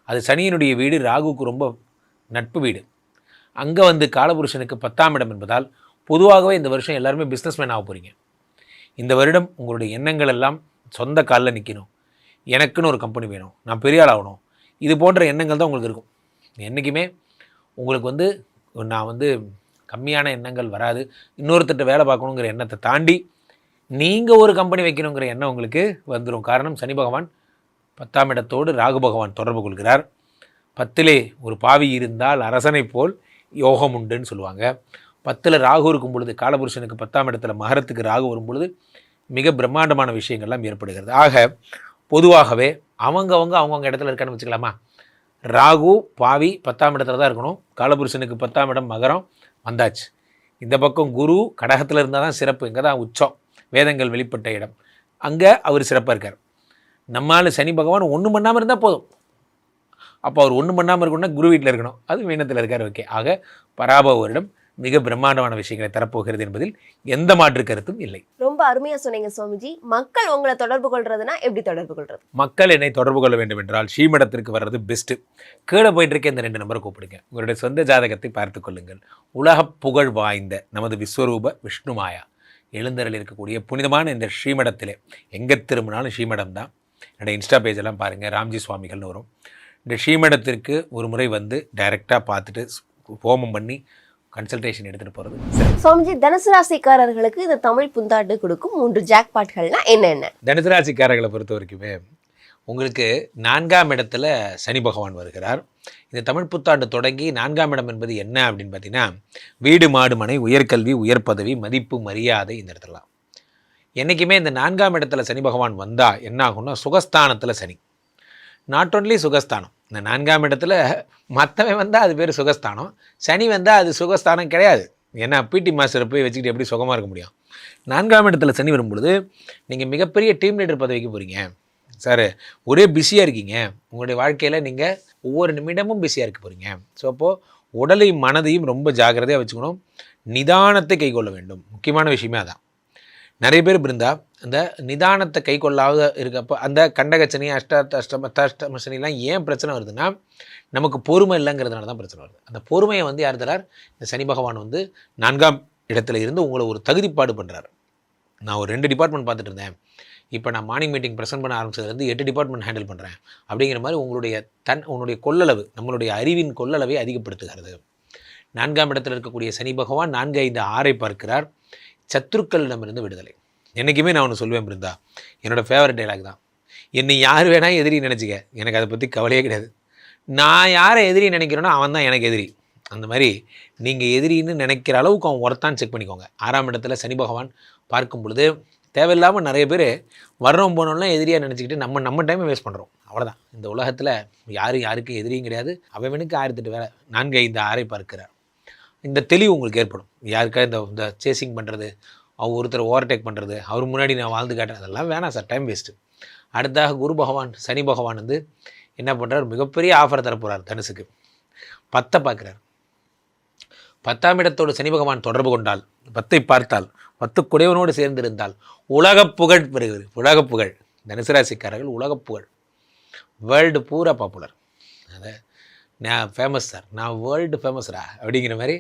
அது சனியினுடைய வீடு, ராகுவுக்கு ரொம்ப நட்பு வீடு. அங்கே காலபுருஷனுக்கு 10ஆம் இடம் என்பதால் பொதுவாகவே இந்த வருஷம் எல்லாருமே பிஸ்னஸ்மேன் ஆக போகிறீங்க. இந்த வருடம் உங்களுடைய எண்ணங்கள் எல்லாம் சொந்த காலில் நிற்கணும், எனக்குன்னு ஒரு கம்பெனி வேணும், நான் பெரிய ஆள் ஆகணும், இது போன்ற எண்ணங்கள் தான் உங்களுக்கு இருக்கும். என்றைக்குமே உங்களுக்கு நான் கம்மியான எண்ணங்கள் வராது. இன்னொருத்தட்ட வேலை பார்க்கணுங்கிற எண்ணத்தை தாண்டி நீங்கள் ஒரு கம்பெனி வைக்கணுங்கிற எண்ணம் உங்களுக்கு வந்துடும். காரணம் சனி பகவான் 10ஆம் இடத்தோடு ராகு பகவான் தொடர்பு கொள்கிறார். 10லே ஒரு பாவி இருந்தால் அரசனை போல் யோகம் உண்டுன்னு சொல்லுவாங்க. 10ல் ராகு இருக்கும் பொழுது, காலபுருஷனுக்கு 10ஆம் இடத்துல மகரத்துக்கு ராகு வரும் பொழுது மிக பிரம்மாண்டமான விஷயங்கள்லாம் ஏற்படுகிறது. ஆக பொதுவாகவே அவங்கவுங்க இடத்துல இருக்கான்னு வச்சுக்கலாமா. ராகு பாவி 10ஆம் இடத்துல தான் இருக்கணும். காலபுருஷனுக்கு 10ஆம் இடம் மகரம் வந்தாச்சு. இந்த பக்கம் குரு கடகத்தில் இருந்தால் தான் சிறப்பு, இங்கே தான் உச்சம், வேதங்கள் வெளிப்பட்ட இடம், அங்கே அவர் சிறப்பாக இருக்கார். நம்மால் சனி பகவான் ஒன்றும் பண்ணாமல் இருந்தால் போதும். அப்போ அவர் ஒன்றும் பண்ணாமல் இருக்கணும்னா குரு வீட்டில் இருக்கணும், அது மீனத்தில் இருக்கார். ஓகே, ஆக பராபவ வருடம் மிக பிரம்மாண்டமான விஷயங்களை தரப்போகிறது என்பதில் எந்த மாற்று கருத்தும் இல்லை. ரொம்ப அருமையா சொன்னீங்க சுவாமிஜி. மக்கள் உங்களை தொடர்பு கொள்றதுனா எப்படி தொடர்பு கொள்றது? மக்கள் என்னை தொடர்பு கொள்ள வேண்டும் என்றால் ஸ்ரீமடத்திற்கு வர்றது பெஸ்ட்டு. கீழே போயிட்டு இருக்க இந்த 2 நம்பரை கூப்பிடுங்க. உங்களுடைய சொந்த ஜாதகத்தை பார்த்து கொள்ளுங்கள். உலக புகழ் வாய்ந்த நமது விஸ்வரூப விஷ்ணுமாயா எழுந்தருள் இருக்கக்கூடிய புனிதமான இந்த ஸ்ரீமடத்திலே எங்கே திரும்பினாலும் ஸ்ரீமடம் தான். என்னோடய இன்ஸ்டா பேஜெல்லாம் பாருங்கள், ராம்ஜி சுவாமிகள்னு வரும். இந்த ஸ்ரீமடத்திற்கு ஒரு முறை வந்து டைரெக்டாக பார்த்துட்டு ஹோமம் பண்ணி கன்சல்டேஷன் எடுத்துகிட்டு போகிறது. சுவாமிஜி, தனுசு ராசிக்காரர்களுக்கு இந்த தமிழ் புத்தாண்டு கொடுக்கும் 3 ஜாக்பாட்கள்னா என்னென்ன? தனுசு ராசிக்காரர்களை பொறுத்த வரைக்குமே உங்களுக்கு 4ஆம் இடத்துல சனி பகவான் வருகிறார். இந்த தமிழ் புத்தாண்டு தொடங்கி 4ஆம் இடம் என்பது என்ன அப்படின்னு பார்த்தீங்கன்னா, வீடு மாடு மனை, உயர்கல்வி உயர் பதவி மதிப்பு மரியாதை. இந்த இடத்துலாம் என்றைக்குமே இந்த 4ஆம் இடத்துல சனி பகவான் வந்தால் என்ன ஆகும்னா, சுகஸ்தானத்தில் சனி. நாட் ஒன்லி சுகஸ்தானம், இந்த 4ஆம் இடத்துல மற்றவன் வந்தால் அது பேர் சுகஸ்தானம், சனி வந்தால் அது சுகஸ்தானம் கிடையாது. ஏன்னா பிடி மாஸ்டரை போய் வச்சுக்கிட்டு எப்படி சுகமாக இருக்க முடியும்? 4ஆம் இடத்துல சனி வரும்பொழுது நீங்கள் மிகப்பெரிய டீம் லீடர் பதவிக்கு போகிறீங்க சார், ஒரே பிஸியாக இருக்கீங்க. உங்களுடைய வாழ்க்கையில் நீங்கள் ஒவ்வொரு நிமிடமும் பிஸியாக இருக்க போகிறீங்க. ஸோ அப்போது உடலையும் மனதையும் ரொம்ப ஜாக்கிரதையாக வச்சுக்கணும், நிதானத்தை கைக்கொள்ள வேண்டும். முக்கியமான விஷயமே அதான். நிறைய பேர் இருந்தா அந்த நிதானத்தை கை கொள்ளாத இருக்கப்போ அந்த கண்டகச்சனி அஷ்டம சனிலாம் ஏன் பிரச்சனை வருதுன்னா, நமக்கு பொறுமை இல்லைங்கிறதுனால தான் பிரச்சனை வருது. அந்த பொறுமையை வந்து யார் தரார்? இந்த சனி பகவான் வந்து 4ஆம் இடத்துல இருந்து உங்களை ஒரு தகுதிப்பாடு பண்ணுறாரு. நான் ஒரு 2 டிபார்ட்மெண்ட் பார்த்துட்டு இருந்தேன், இப்போ நான் மார்னிங் மீட்டிங் ப்ரெசென்ட் பண்ண ஆரம்பிச்சதுலேருந்து 8 டிபார்ட்மெண்ட் ஹேண்டில் பண்ணுறேன் அப்படிங்கிற மாதிரி உன்னுடைய கொள்ளளவு, நம்மளுடைய அறிவின் கொள்ளளவை அதிகப்படுத்துகிறது. 4ஆம் இடத்தில் இருக்கக்கூடிய சனி பகவான் 4, 5, 6 பார்க்கிறார். சத்துருக்களிடமிருந்து விடுதலை. என்றைக்குமே நான் ஒன்று சொல்வேன் பிருந்தா, என்னோடய ஃபேவரட் டைலாக் தான், என்னை யார் வேணால் எதிரி நினச்சிக்க, எனக்கு அதை பற்றி கவலையே கிடையாது. நான் யாரை எதிரி நினைக்கிறேனோ அவன் தான் எனக்கு எதிரி. அந்த மாதிரி நீங்கள் எதிரின்னு நினைக்கிற அளவுக்கு அவன் ஒருத்தான் செக் பண்ணிக்கோங்க. 6ஆம் இடத்துல சனி பகவான் பார்க்கும் பொழுது தேவையில்லாமல் நிறைய பேர் வர்றோம் போனோம்லாம் எதிரியாக நினச்சிக்கிட்டு நம்ம டைமை வேஸ்ட் பண்ணுறோம். அவ்வளோதான். இந்த உலகத்தில் யாருக்கும் எதிரியும் கிடையாது. அவனுக்கு 1008 வேலை. 4, 5, 6 பார்க்கிறார். இந்த தெளிவு உங்களுக்கு ஏற்படும். யாருக்கா இந்த சேசிங் பண்ணுறது, அவர் ஒருத்தர் ஓவர்டேக் பண்ணுறது, அவர் முன்னாடி நான் வாழ்ந்து காட்டுறேன், அதெல்லாம் வேணாம் சார், டைம் வேஸ்ட்டு. அடுத்தாக குரு பகவான் சனி பகவான் வந்து என்ன பண்ணுறார்? மிகப்பெரிய ஆஃபர் தரப்போகிறார் தனுசுக்கு. 10 பார்க்குறார். 10ஆம் இடத்தோடு சனி பகவான் தொடர்பு கொண்டால், 10ஐ பார்த்தால், 10 குடையவனோடு சேர்ந்திருந்தால் உலகப் புகழ் பெறுகிறது. உலகப் புகழ். தனுசு ராசிக்காரர்கள் உலகப் புகழ், வேர்ல்டு பூரா பாப்புலர். அதை நான் ஃபேமஸ் சார், நான் வேர்ல்டு ஃபேமஸ்ரா அப்படிங்கிற மாதிரி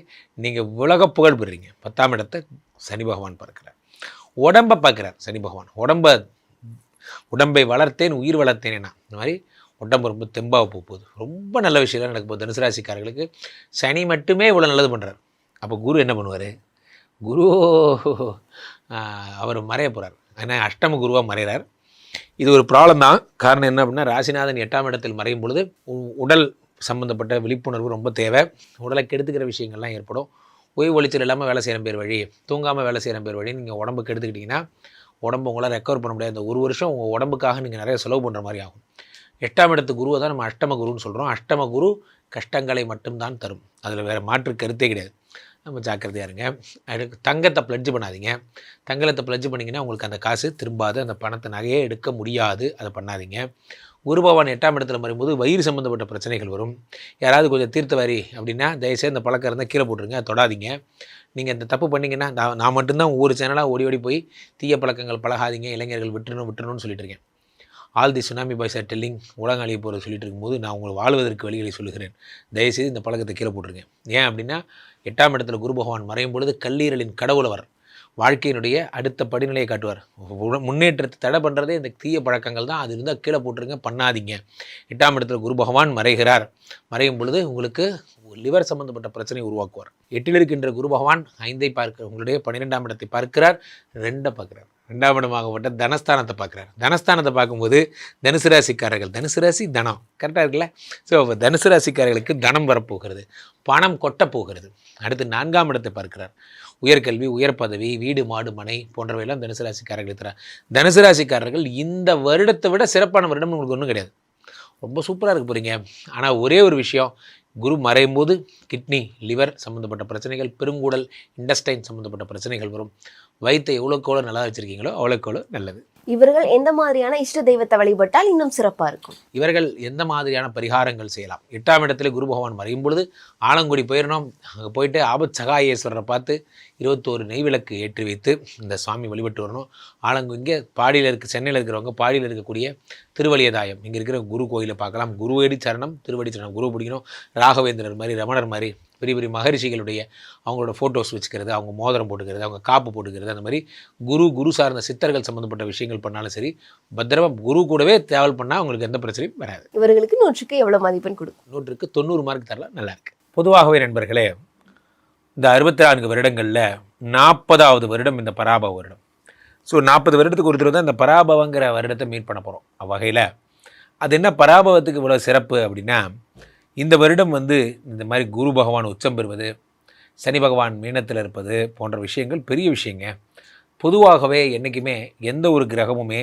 நீங்கள் உலக புகழ் பெறுறீங்க. 10ஆம் இடத்தை சனி பகவான் பார்க்குறார். உடம்பை பார்க்குறார் சனி பகவான். உடம்பை வளர்த்தேன் உயிர் வளர்த்தேன். என்ன இந்த மாதிரி உடம்பு ரொம்ப தெம்பாக போகுது. ரொம்ப நல்ல விஷயம்லாம் நடக்க போகுது. தனுசு ராசிக்காரர்களுக்கு சனி மட்டுமே இவ்வளோ நல்லது பண்ணுறார். அப்போ குரு என்ன பண்ணுவார்? குரு அவர் மறைய போகிறார். ஏன்னா அஷ்டம குருவாக மறைகிறார். இது ஒரு ப்ராப்ளம் தான். காரணம் என்ன அப்படின்னா, ராசிநாதன் 8ஆம் இடத்தில் மறையும் பொழுது உடல் சம்மந்தப்பட்ட விழிப்புணர்வு ரொம்ப தேவை. உடலை கெடுத்துக்கிற விஷயங்கள்லாம் ஏற்படும். ஓய்வு ஒளிச்சல் இல்லாமல் வேலை செய்கிற பேர் வழி, தூங்காமல் வேலை செய்கிற பேர் வழி. நீங்கள் உடம்புக்கு எடுத்துக்கிட்டிங்கன்னா உடம்பு உங்களால் ரெக்கவர் பண்ண முடியாது. இந்த 1 வருஷம் உங்கள் உடம்புக்காக நீங்கள் நிறைய செலவு பண்ணுற மாதிரி ஆகும். 8ஆம் இடத்து குருவை தான் நம்ம அஷ்டம குருன்னு சொல்கிறோம். அஷ்டம குரு கஷ்டங்களை மட்டும்தான் தரும். அதில் வேறு மாற்று கருத்தே கிடையாது. நம்ம ஜாக்கிரதையாக இருங்க. அதுக்கு தங்கத்தை ப்ளட்ஜ் பண்ணாதீங்க. தங்கத்தை ப்ளட்ஜ் பண்ணிங்கன்னா உங்களுக்கு அந்த காசு திரும்பாது. அந்த பணத்தை நகையே எடுக்க முடியாது. அதை பண்ணாதீங்க. குரு பகவான் 8ஆம் இடத்துல வரும்போது வயிறு சம்மந்தப்பட்ட பிரச்சனைகள் வரும். யாராவது கொஞ்சம் தீர்த்தவாரி அப்படின்னா தயவுசெய்து இந்த பழக்கம் இருந்தால் கீழே போட்டுருங்க, தொடாதீங்க. நீங்கள் இந்த தப்பு பண்ணிங்கன்னா நான் மட்டும்தான் ஒவ்வொரு சேனலாக ஓடி போய் தீய பழக்கங்கள் பழகாதீங்க, இளைஞர்கள் விட்டுறணும்னு சொல்லிட்டு இருக்கேன். All the tsunami boys are telling, உலகம் அழிய போகிற சொல்லிட்டு இருக்கும்போது நான் உங்களை வாழ்வதற்கு வழிகளை சொல்லுகிறேன். தயவுசெய்து இந்த பழக்கத்தை கீழே போட்டுருங்க. ஏன் அப்படின்னா 8ஆம் இடத்துல குரு பகவான் மறையும் பொழுது கல்லீரலின் கடவுளவர் வாழ்க்கையினுடைய அடுத்த படிநிலையை காட்டுவார். முன்னேற்றத்தை தடை பண்ணுறதே இந்த தீய பழக்கங்கள் தான். அது இருந்தால் கீழே போட்டுருங்க, பண்ணாதீங்க. 8ஆம் இடத்துல குரு பகவான் மறைகிறார். மறையும் பொழுது உங்களுக்கு லிவர் சம்பந்தப்பட்ட பிரச்சனையை உருவாக்குவார். 8இல் இருக்கின்ற குரு பகவான் 5ஐ பார்க்க உங்களுடைய 12ஆம் இடத்தை பார்க்கிறார், 2ஐ பார்க்குறார். 2ஆம் இடமாகப்பட்ட தனஸ்தானத்தை பார்க்குறார். தனஸ்தானத்தை பார்க்கும்போது தனுசு ராசிக்காரர்கள், தனுசு ராசி தனம் கரெக்டாக இருக்குல்ல? ஸோ அப்போ தனுசு ராசிக்காரர்களுக்கு தனம் வரப்போகிறது, பணம் கொட்ட போகிறது. அடுத்து 4ஆம் இடத்தை பார்க்கிறார். உயர்கல்வி உயர் பதவி வீடு மாடு மனை போன்றவையெல்லாம் தனுசு ராசிக்காரர்கள் தரார். தனுசு ராசிக்காரர்கள் இந்த வருடத்தை விட சிறப்பான வருடம் உங்களுக்கு ஒன்றும் கிடையாது. ரொம்ப சூப்பராக இருக்க போகிறீங்க. ஆனால் ஒரே ஒரு விஷயம், குரு மறையும் போது கிட்னி லிவர் சம்மந்தப்பட்ட பிரச்சனைகள், பெருங்குடல் இண்டஸ்டைன் சம்மந்தப்பட்ட பிரச்சனைகள் வரும். வயிற்றை எவ்வளோக்கு எவ்வளோ நல்லா வச்சுருக்கீங்களோ அவ்வளோக்கு எவ்வளோ நல்லது. இவர்கள் எந்த மாதிரியான இஷ்ட தெய்வத்தை வழிபட்டால் இன்னும் சிறப்பாக இருக்கும்? இவர்கள் எந்த மாதிரியான பரிகாரங்கள் செய்யலாம்? 8ஆம் இடத்துல குரு பகவான் மறையும் பொழுது ஆலங்குடி போயிடணும். அங்கே போயிட்டு ஆபத் சகாயேஸ்வரரை பார்த்து 21 நெய் விளக்கு ஏற்றி வைத்து இந்த சுவாமி வழிபட்டு வரணும். இங்கே பாடியில் சென்னையில் இருக்கிறவங்க பாடியில் இருக்கக்கூடிய திருவலியதாயம் இங்கே இருக்கிற குரு கோயிலை பார்க்கலாம். குருவடி சரணம் திருவடி சரணம் குரு பிடிக்கணும். ராகவேந்திரர் மாதிரி ரமணர் மாதிரி பெரிய பெரிய மகரிஷிகளுடைய அவங்களோட ஃபோட்டோஸ் வச்சுக்கிறது, அவங்க மோதிரம் போட்டுக்கிறது, அவங்க காப்பு போட்டுக்கிறது, அந்த மாதிரி குரு சார்ந்த சித்தர்கள் சம்மந்தப்பட்ட விஷயங்கள் பண்ணாலும் சரி, பத்திரமா குரு கூடவே தேவல் பண்ணால் அவங்களுக்கு எந்த பிரச்சனையும் வராது. இவர்களுக்கு 100க்கு எவ்வளவு மதிப்பெண் கொடுக்கும்? 100க்கு 90 மார்க் தரலாம். நல்லா இருக்கு. பொதுவாகவே நண்பர்களே, இந்த 64 வருடங்களில் 40வது வருடம் இந்த பராபவ வருடம். ஸோ 40 வருடத்துக்கு ஒருத்தர் தான் இந்த பராபவங்கிற வருடத்தை மீட் பண்ண போகிறோம். அவ்வகையில் அது என்ன பராபவத்துக்கு இவ்வளோ சிறப்பு அப்படின்னா, இந்த வருடம் இந்த மாதிரி குரு பகவான் உச்சம் பெறுவது, சனி பகவான் மீனத்தில் இருப்பது போன்ற விஷயங்கள் பெரிய விஷயங்க. பொதுவாகவே என்றைக்குமே எந்த ஒரு கிரகமுமே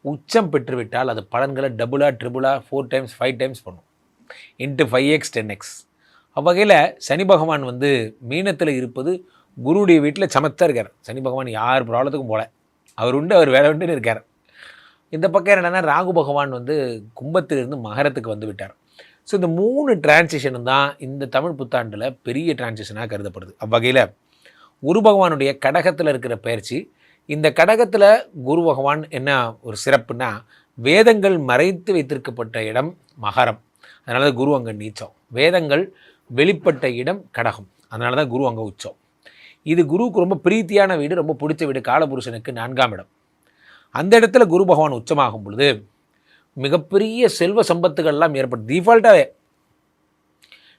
உச்சம் பெற்றுவிட்டால் அது பலன்களை டபுளாக ட்ரிபிளாக 4 டைம்ஸ் 5 டைம்ஸ் பண்ணும், இன்ட்டு 5x 10x. அவ்வகையில் சனி பகவான் மீனத்தில் இருப்பது குருவுடைய வீட்டில் சமத்தாக இருக்கார். சனி பகவான் யார் ப்ராப்ளத்துக்கும் போல, அவர் உண்டு, அவர் வேலை உண்டுன்னு இருக்கார். இந்த பக்கம் என்னென்னா ராகு பகவான் கும்பத்திலிருந்து மகரத்துக்கு வந்து விட்டார். ஸோ இந்த 3 டிரான்சிஷனும் தான் இந்த தமிழ் புத்தாண்டில் பெரிய டிரான்சிஷனாக கருதப்படுது. அவ்வகையில் குரு பகவானுடைய கடகத்தில் இருக்கிற பயிற்சி, இந்த கடகத்தில் குரு பகவான் என்ன ஒரு சிறப்புன்னா, வேதங்கள் மறைத்து வைத்திருக்கப்பட்ட இடம் மகரம், அதனால தான் குரு அங்கே நீச்சம். வேதங்கள் வெளிப்பட்ட இடம் கடகம், அதனால தான் குரு அங்கே உச்சம். இது குருவுக்கு ரொம்ப பிரீத்தியான வீடு, ரொம்ப பிடிச்ச வீடு, காலபுருஷனுக்கு 4ஆம் இடம். அந்த இடத்துல குரு பகவான் உச்சமாகும் பொழுது மிகப்பெரிய செல்வ சம்பத்துகள்லாம் ஏற்படும். டிஃபால்ட்டாகவே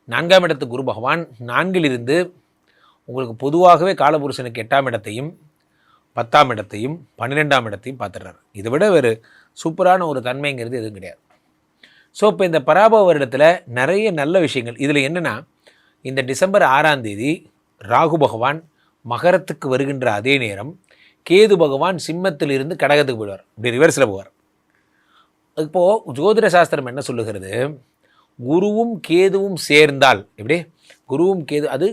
4ஆம் இடத்து குரு பகவான் 4லிருந்து உங்களுக்கு பொதுவாகவே காலபுருஷனுக்கு 8ஆம் இடத்தையும் 10ஆம் இடத்தையும் 12ஆம் இடத்தையும் பார்த்துடுறாரு. இதை விட ஒரு சூப்பரான ஒரு தன்மைங்கிறது எதுவும் கிடையாது. ஸோ இப்போ இந்த பராபவ வருடத்தில் நிறைய நல்ல விஷயங்கள். இதில் என்னென்னா, இந்த டிசம்பர் 6ஆம் தேதி ராகு பகவான் மகரத்துக்கு வருகின்ற அதே நேரம் கேது பகவான் சிம்மத்திலிருந்து கடகத்துக்கு போயிடுவார். இப்படி ரிவர்ஸில் போவார். இப்போது ஜோதிட சாஸ்திரம் என்ன சொல்லுகிறது, குருவும் கேதுவும் சேர்ந்தால், எப்படி குருவும் கேது, அது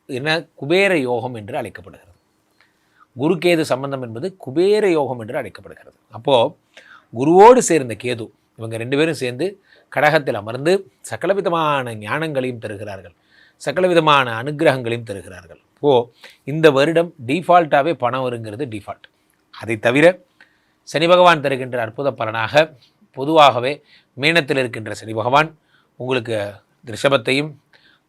என்ன குபேர யோகம் என்று அழைக்கப்படுகிறது. குரு கேது சம்பந்தம் என்பது குபேர யோகம் என்று அழைக்கப்படுகிறது. அப்போது குருவோடு சேர்ந்த கேது, இவங்க 2 பேரும் சேர்ந்து கடகத்தில் அமர்ந்து சகலவிதமான ஞானங்களையும் தருகிறார்கள், சகலவிதமான அனுகிரகங்களையும் தருகிறார்கள். இந்த வருடம் டிஃபால்ட்டாகவே பணம் வருங்கிறது டிஃபால்ட். அதை தவிர சனி பகவான் தருகின்ற அற்புத பலனாக பொதுவாகவே மீனத்தில் இருக்கின்ற சனி பகவான் உங்களுக்கு ரிஷபத்தையும்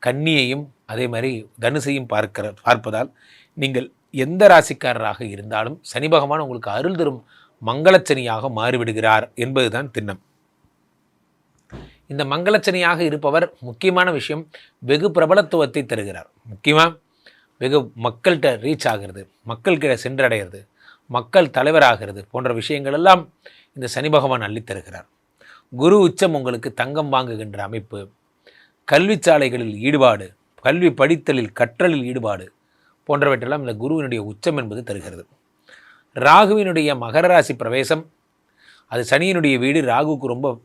கன்னியையும் அதே மாதிரி தனுசையும் பார்ப்பதால் நீங்கள் எந்த ராசிக்காரராக இருந்தாலும் சனி பகவான் உங்களுக்கு அருள் தரும் மங்களச்சனியாக மாறிவிடுகிறார் என்பதுதான் திண்ணம். இந்த மங்களச்சனியாக இருப்பவர் முக்கியமான விஷயம், வெகு பிரபலத்துவத்தை தருகிறார். முக்கியமாக வெகு மக்கள்கிட்ட ரீச் ஆகிறது, மக்கள்கிட்ட சென்றடைகிறது, மக்கள் தலைவராகிறது போன்ற விஷயங்கள் எல்லாம் இந்த சனி பகவான் அள்ளித்தருகிறார். குரு உச்சம் உங்களுக்கு தங்கம் வாங்குகின்ற அமைப்பு, கல்வி சாலைகளில் ஈடுபாடு, கல்வி படித்தலில் கற்றலில் ஈடுபாடு போன்றவற்றெல்லாம் இந்த குருவினுடைய உச்சம் என்பது தருகிறது. ராகுவினுடைய மகர ராசி பிரவேசம், அது சனியினுடைய வீடு, ராகுவுக்கு ரொம்ப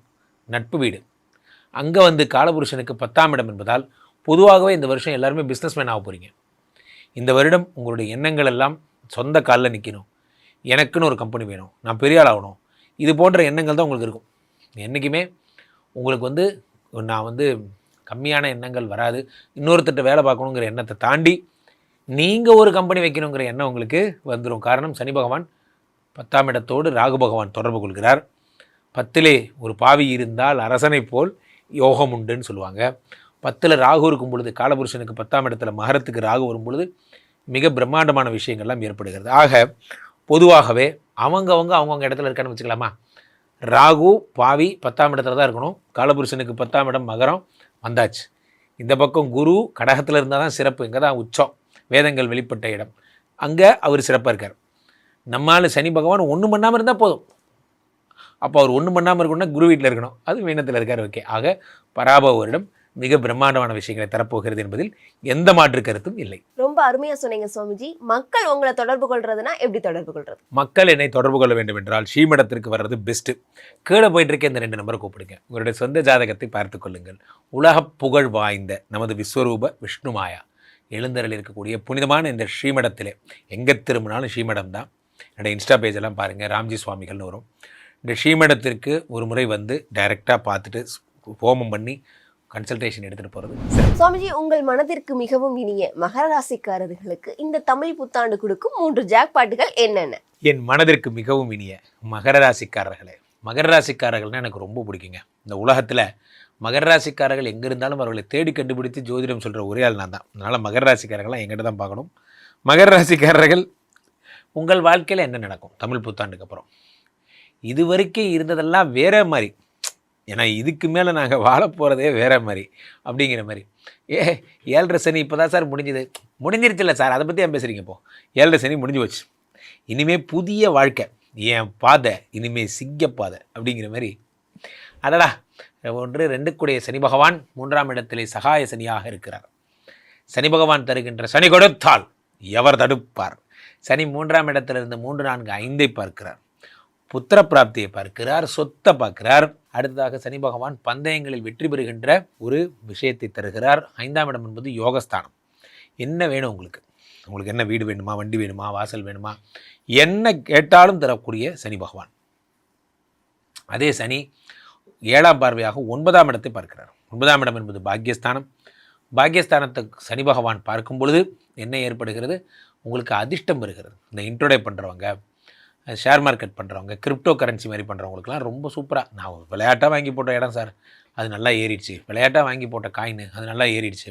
நட்பு வீடு. அங்கே காலபுருஷனுக்கு 10ஆம் இடம் என்பதால் பொதுவாகவே இந்த வருஷம் எல்லாருமே பிஸ்னஸ்மேன் ஆக போகிறீங்க. இந்த வருடம் உங்களுடைய எண்ணங்கள் எல்லாம் சொந்த காலில் நிற்கணும், எனக்குன்னு ஒரு கம்பெனி வேணும், நான் பெரிய ஆள் ஆகணும், இது போன்ற எண்ணங்கள் தான் உங்களுக்கு இருக்கும். என்றைக்குமே உங்களுக்கு நான் கம்மியான எண்ணங்கள் வராது. இன்னொருத்தட்ட வேலை பார்க்கணுங்கிற எண்ணத்தை தாண்டி நீங்கள் ஒரு கம்பெனி வைக்கணுங்கிற எண்ணம் உங்களுக்கு வந்துடும். காரணம், சனி பகவான் 10ஆம் இடத்தோடு ராகு பகவான் தொடர்பு கொள்கிறார். 10லே ஒரு பாவி இருந்தால் அரசனை போல் யோகம் உண்டுன்னு சொல்லுவாங்க. 10ல் ராகு இருக்கும் பொழுது, காலபுருஷனுக்கு 10ஆம் இடத்துல மகரத்துக்கு ராகு வரும் பொழுது மிக பிரம்மாண்டமான விஷயங்கள்லாம் ஏற்படுகிறது. ஆக பொதுவாகவே அவங்கவுங்க இடத்துல இருக்கான்னு வச்சுக்கலாமா. ராகு பாவி 10ஆம் இடத்துல தான் இருக்கணும். காலபுருஷனுக்கு 10ஆம் இடம் மகரம் வந்தாச்சு. இந்த பக்கம் குரு கடகத்தில் இருந்தால் தான் சிறப்பு, இங்கே தான் உச்சம், வேதங்கள் வெளிப்பட்ட இடம், அங்கே அவர் சிறப்பாக இருக்கார். நம்மால் சனி பகவான் ஒன்றும் பண்ணாமல் இருந்தால் போதும். அப்போ அவர் ஒன்றும் பண்ணாமல் இருக்கணும்னா குரு வீட்டில் இருக்கணும், அது மீனத்தில் இருக்கார். ஓகே, ஆக பராபவ வருடம் மிக பிரம்மாண்டமான விஷயங்களை தரப்போகிறது என்பதில் எந்த மாற்று கருத்தும் இல்லை. ரொம்ப அருமையாக சொன்னீங்க சுவாமிஜி. மக்கள் உங்களை தொடர்பு கொள்றதுனா எப்படி தொடர்பு கொள்றது? மக்கள் என்னை தொடர்பு கொள்ள வேண்டும் என்றால் ஸ்ரீமடத்திற்கு வர்றது பெஸ்ட்டு. கீழே போயிட்டு இருக்க இந்த 2 நம்பரை கூப்பிடுங்க. உங்களுடைய சொந்த ஜாதகத்தை பார்த்து கொள்ளுங்கள். உலக புகழ் வாய்ந்த நமது விஸ்வரூப விஷ்ணுமாயா எழுந்தரில் இருக்கக்கூடிய புனிதமான இந்த ஸ்ரீமடத்திலே எங்கே திரும்பினாலும் ஸ்ரீமடம் தான். என்னோடய இன்ஸ்டா பேஜெல்லாம் பாருங்கள், ராம்ஜி சுவாமிகள்னு வரும். இந்த ஸ்ரீமடத்திற்கு ஒரு முறை டைரெக்டாக பார்த்துட்டு ஹோமம் பண்ணி கன்சல்டேஷன் எடுத்துகிட்டு போகிறது. சுவாமிஜி, உங்கள் மனதிற்கு மிகவும் இனிய மகர ராசிக்காரர்களுக்கு இந்த தமிழ் புத்தாண்டு கொடுக்கும் 3 ஜாக்பாட்டுகள் என்னென்ன? என் மனதிற்கு மிகவும் இனிய மகர ராசிக்காரர்களே, மகர ராசிக்காரர்கள்னால் எனக்கு ரொம்ப பிடிக்குங்க. இந்த உலகத்தில் மகர ராசிக்காரர்கள் எங்கே இருந்தாலும் அவர்களை தேடி கண்டுபிடித்து ஜோதிடம் சொல்கிற ஒரே ஆள் நான் தான். அதனால் மகர ராசிக்காரர்கள்லாம் எங்கிட்ட தான் பார்க்கணும். மகர ராசிக்காரர்கள் உங்கள் வாழ்க்கையில் என்ன நடக்கும் தமிழ் புத்தாண்டுக்கு அப்புறம்? இது வரைக்கும் இருந்ததெல்லாம் வேற மாதிரி, ஏன்னா இதுக்கு மேலே நாங்கள் வாழ போகிறதே வேற மாதிரி அப்படிங்கிற மாதிரி. 7.5 சனி இப்போ தான் சார் முடிஞ்சிருச்சுல்ல சார், அதை பற்றி ஏன் பேசுகிறீங்க? இப்போ 7.5 சனி முடிஞ்சு போச்சு, இனிமேல் புதிய வாழ்க்கை, என் பாதை இனிமேல் சிங்க பாதை அப்படிங்கிற மாதிரி. அடடா, 1 2 சனி பகவான் 3ஆம் இடத்திலே சகாய சனியாக இருக்கிறார். சனி பகவான் தருகின்ற சனி கொடுத்தால் எவர் தடுப்பார்? சனி 3ஆம் இடத்திலிருந்து 3 4 5 பார்க்கிறார், புத்திர பிராப்தியை பார்க்கிறார், சொத்தை பார்க்கிறார். அடுத்ததாக சனி பகவான் பந்தயங்களில் வெற்றி பெறுகின்ற ஒரு விஷயத்தை தருகிறார். 5ஆம் இடம் என்பது யோகஸ்தானம். என்ன வேணும் உங்களுக்கு? உங்களுக்கு என்ன வீடு வேணுமா, வண்டி வேணுமா, வாசல் வேணுமா, என்ன கேட்டாலும் தரக்கூடிய சனி பகவான். அதே சனி 7ஆம் பார்வையாக 9ஆம் இடத்தை பார்க்கிறார். 9ஆம் இடம் என்பது பாக்கியஸ்தானம். பாக்கியஸ்தானத்தை சனி பகவான் பார்க்கும் பொழுது என்ன ஏற்படுகிறது? உங்களுக்கு அதிர்ஷ்டம் வருகிறது. இந்த இன்ட்ரோடே பண்ணுறவங்க, ஷேர் மார்க்கெட் பண்ணுறவங்க, கிரிப்டோ கரன்சி மாதிரி பண்ணுறவங்களுக்குலாம் ரொம்ப சூப்பராக. நான் விளையாட்டாக வாங்கி போட்ட இடம் சார், அது நல்லா ஏறிடுச்சு. விளையாட்டாக வாங்கி போட்ட காயின் அது நல்லா ஏறிடுச்சு.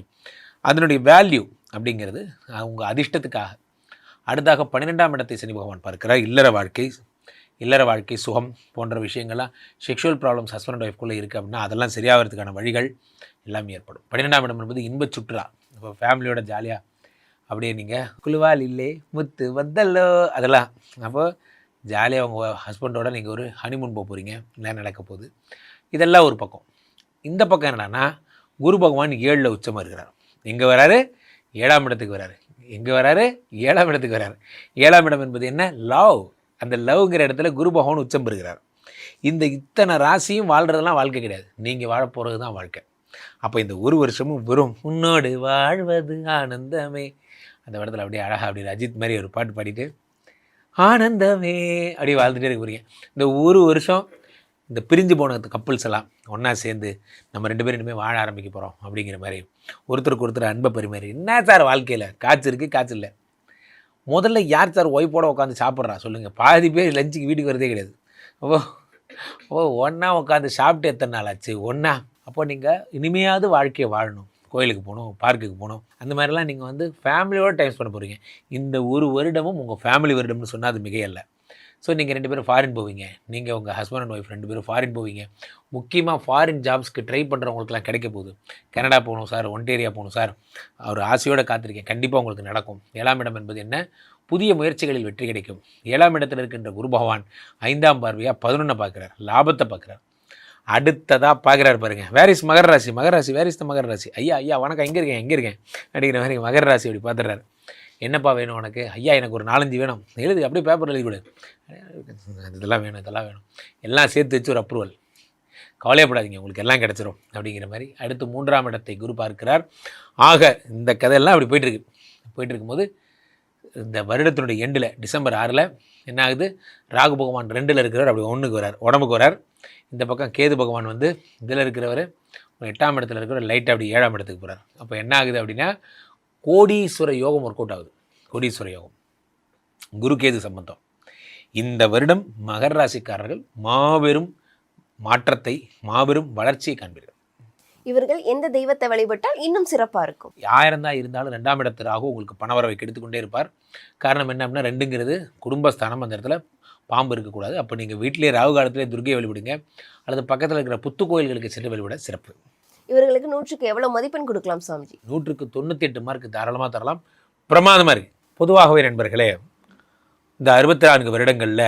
அதனுடைய வேல்யூ அப்படிங்கிறது அவங்க அதிர்ஷ்டத்துக்காக. அடுத்தாக 12ஆம் இடத்தை சனி பகவான் பார்க்கிறார். இல்லற வாழ்க்கை சுகம் போன்ற விஷயங்கள்லாம், செக்ஷுவல் ப்ராப்ளம்ஸ் ஹஸ்பண்ட் அண்ட் ஒய்ஃப்குள்ளே இருக்குது அப்படின்னா அதெல்லாம் சரியாகிறதுக்கான வழிகள் எல்லாம் ஏற்படும். 12ஆம் இடம் என்பது இன்ப சுற்றுலா. இப்போ ஃபேமிலியோட ஜாலியாக அப்படியே நீங்கள் குழுவால் இல்லை முத்து வந்தல்லோ அதெல்லாம், அப்போ ஜாலியாக உங்கள் ஹஸ்பண்டோட நீங்கள் ஒரு ஹனிமூன் போக போகிறீங்க, என்ன நடக்க போகுது, இதெல்லாம் ஒரு பக்கம். இந்த பக்கம் என்னன்னா, குரு பகவான் 7ல் உச்சமாக இருக்கிறார். எங்கே வராரு? 7ஆம் இடத்துக்கு வராரு. எங்கே வராரு? 7ஆம் இடத்துக்கு வராரு. 7ஆம் இடம் என்பது என்ன? லவ். அந்த லவ்ங்கிற இடத்துல குரு பகவான் உச்சம் பெறுகிறார். இத்தனை ராசியும் வாழ்கிறதெல்லாம் வாழ்க்கை கிடையாது, நீங்கள் வாழ போகிறது தான் வாழ்க்கை. அப்போ இந்த ஒரு வருஷமும் வெறும் உன்னோடு வாழ்வது ஆனந்தமே, அந்த இடத்துல அப்படியே அழகாக அப்படி அஜித் மாதிரி ஒரு பாட்டு பாடிட்டு ஆனந்தமே அப்படியே வாழ்ந்துகிட்டே இருக்க போகிறீங்க. இந்த ஒரு வருஷம் இந்த பிரிஞ்சு போன கப்புள்ஸ் எல்லாம் ஒன்றா சேர்ந்து நம்ம 2 பேரும் இனிமேல் வாழ ஆரம்பிக்க போகிறோம் அப்படிங்கிற மாதிரி ஒருத்தருக்கு ஒருத்தர் அன்பை பரிமாறி. என்ன சார் வாழ்க்கையில் காய்ச்சல் இருக்குது, காய்ச்சல் இல்லை. முதல்ல யார் சார் ஒய்ஃபோட உட்காந்து சாப்பிட்றா சொல்லுங்கள்? பாதி பேர் லஞ்சுக்கு வீட்டுக்கு வரதே கிடையாது. ஒன்றா உட்காந்து சாப்பிட்டு எத்தனை நாள் ஆச்சு ஒன்றா? அப்போ நீங்கள் இனிமையாவது வாழ்க்கையை வாழணும். கோயிலுக்கு போகணும், பார்க்குக்கு போகணும், அந்த மாதிரிலாம் நீங்கள் ஃபேமிலியோடு டைம் ஸ்பெண்ட் போகிறீங்க. இந்த ஒரு வருடமும் உங்கள் ஃபேமிலி வருடம்னு சொன்னால் அது மிகையல்ல. ஸோ நீங்கள் 2 பேரும் ஃபாரின் போவீங்க, நீங்கள் உங்கள் ஹஸ்பண்ட் அண்ட் ஒய்ஃப் 2 பேரும் ஃபாரின் போவீங்க. முக்கியமாக ஃபாரின் ஜாப்ஸ்க்கு ட்ரை பண்ணுறவங்களுக்குலாம் கிடைக்க போகுது. கனடா போகணும் சார், ஒன்டேரியா போகணும் சார், அவர் ஆசையோடு காத்திருக்கேன், கண்டிப்பாக உங்களுக்கு நடக்கும். 7ஆம் இடம் என்பது என்ன? புதிய முயற்சிகளில் வெற்றி கிடைக்கும். 7ஆம் இடத்தில் இருக்கின்ற குரு பகவான் 5ஆம் பார்வையாக 11 பார்க்குறார், லாபத்தை பார்க்குறார். அடுத்ததாக பார்க்குறாரு பாருங்கள், வேர் இஸ் மகர ராசி, வேர் இஸ் த மகர ராசி. ஐயா வணக்கம், எங்கே இருக்கேன் அப்படிங்கிற மாதிரி மகர ராசி அப்படி பார்த்துடுறாரு. என்னப்பா வேணும் உனக்கு? ஐயா எனக்கு ஒரு 4 5 வேணும், எழுது அப்படியே பேப்பர் எழுதி கொடு, இதெல்லாம் வேணும், எல்லாம் சேர்த்து வச்சு ஒரு அப்ரூவல், கவலையப்படாதீங்க உங்களுக்கு எல்லாம் கிடச்சிரும் அப்படிங்கிற மாதிரி. அடுத்து 3ஆம் இடத்தை குரு பார்க்கிறார். ஆக இந்த கதையெல்லாம் அப்படி போயிட்டு இருக்கும்போது இந்த வருடத்தினுடைய எண்டில் டிசம்பர் 6 என்ன ஆகுது? ராகு பகவான் 2ல் இருக்கிறவர் அப்படி 1க்கு வரார், உடம்புக்கு வரார். இந்த பக்கம் கேது பகவான் இதில் இருக்கிறவர் 8ஆம் இடத்துல இருக்கிறவர் லைட்டாக அப்படி 7ஆம் இடத்துக்கு போகிறார். அப்போ என்ன ஆகுது அப்படின்னா, கோடீஸ்வர யோகம் ஒர்க் அவுட் ஆகுது. கோடீஸ்வர யோகம், குரு கேது சம்பந்தம். இந்த வருடம் மகர ராசிக்காரர்கள் மாபெரும் மாற்றத்தை, மாபெரும் வளர்ச்சியை காண்பீர்கள். இவர்கள் எந்த தெய்வத்தை வழிபட்டால் இன்னும் சிறப்பாக இருக்கும்? 1000 தான் இருந்தாலும் 2ஆம் இடத்து ராகு உங்களுக்கு பணவரவை கெடுத்துக்கொண்டே இருப்பார். காரணம் என்ன அப்படின்னா, 2ங்கிறது குடும்பஸ்தானம், அந்த இடத்துல பாம்பு இருக்கக்கூடாது. அப்போ நீங்கள் வீட்டிலே ராகு காலத்திலே துர்கையை வழிபடுங்க, அல்லது பக்கத்தில் இருக்கிற புத்து கோயில்களுக்கு சென்று வழிபட சிறப்பு. இவர்களுக்கு 100க்கு எவ்வளோ மதிப்பெண் கொடுக்கலாம் சாமிஜி? 100க்கு 98 மார்க் தாராளமாக தரலாம், பிரமாதமாக இருக்குது. பொதுவாகவே நண்பர்களே, இந்த 64 வருடங்களில்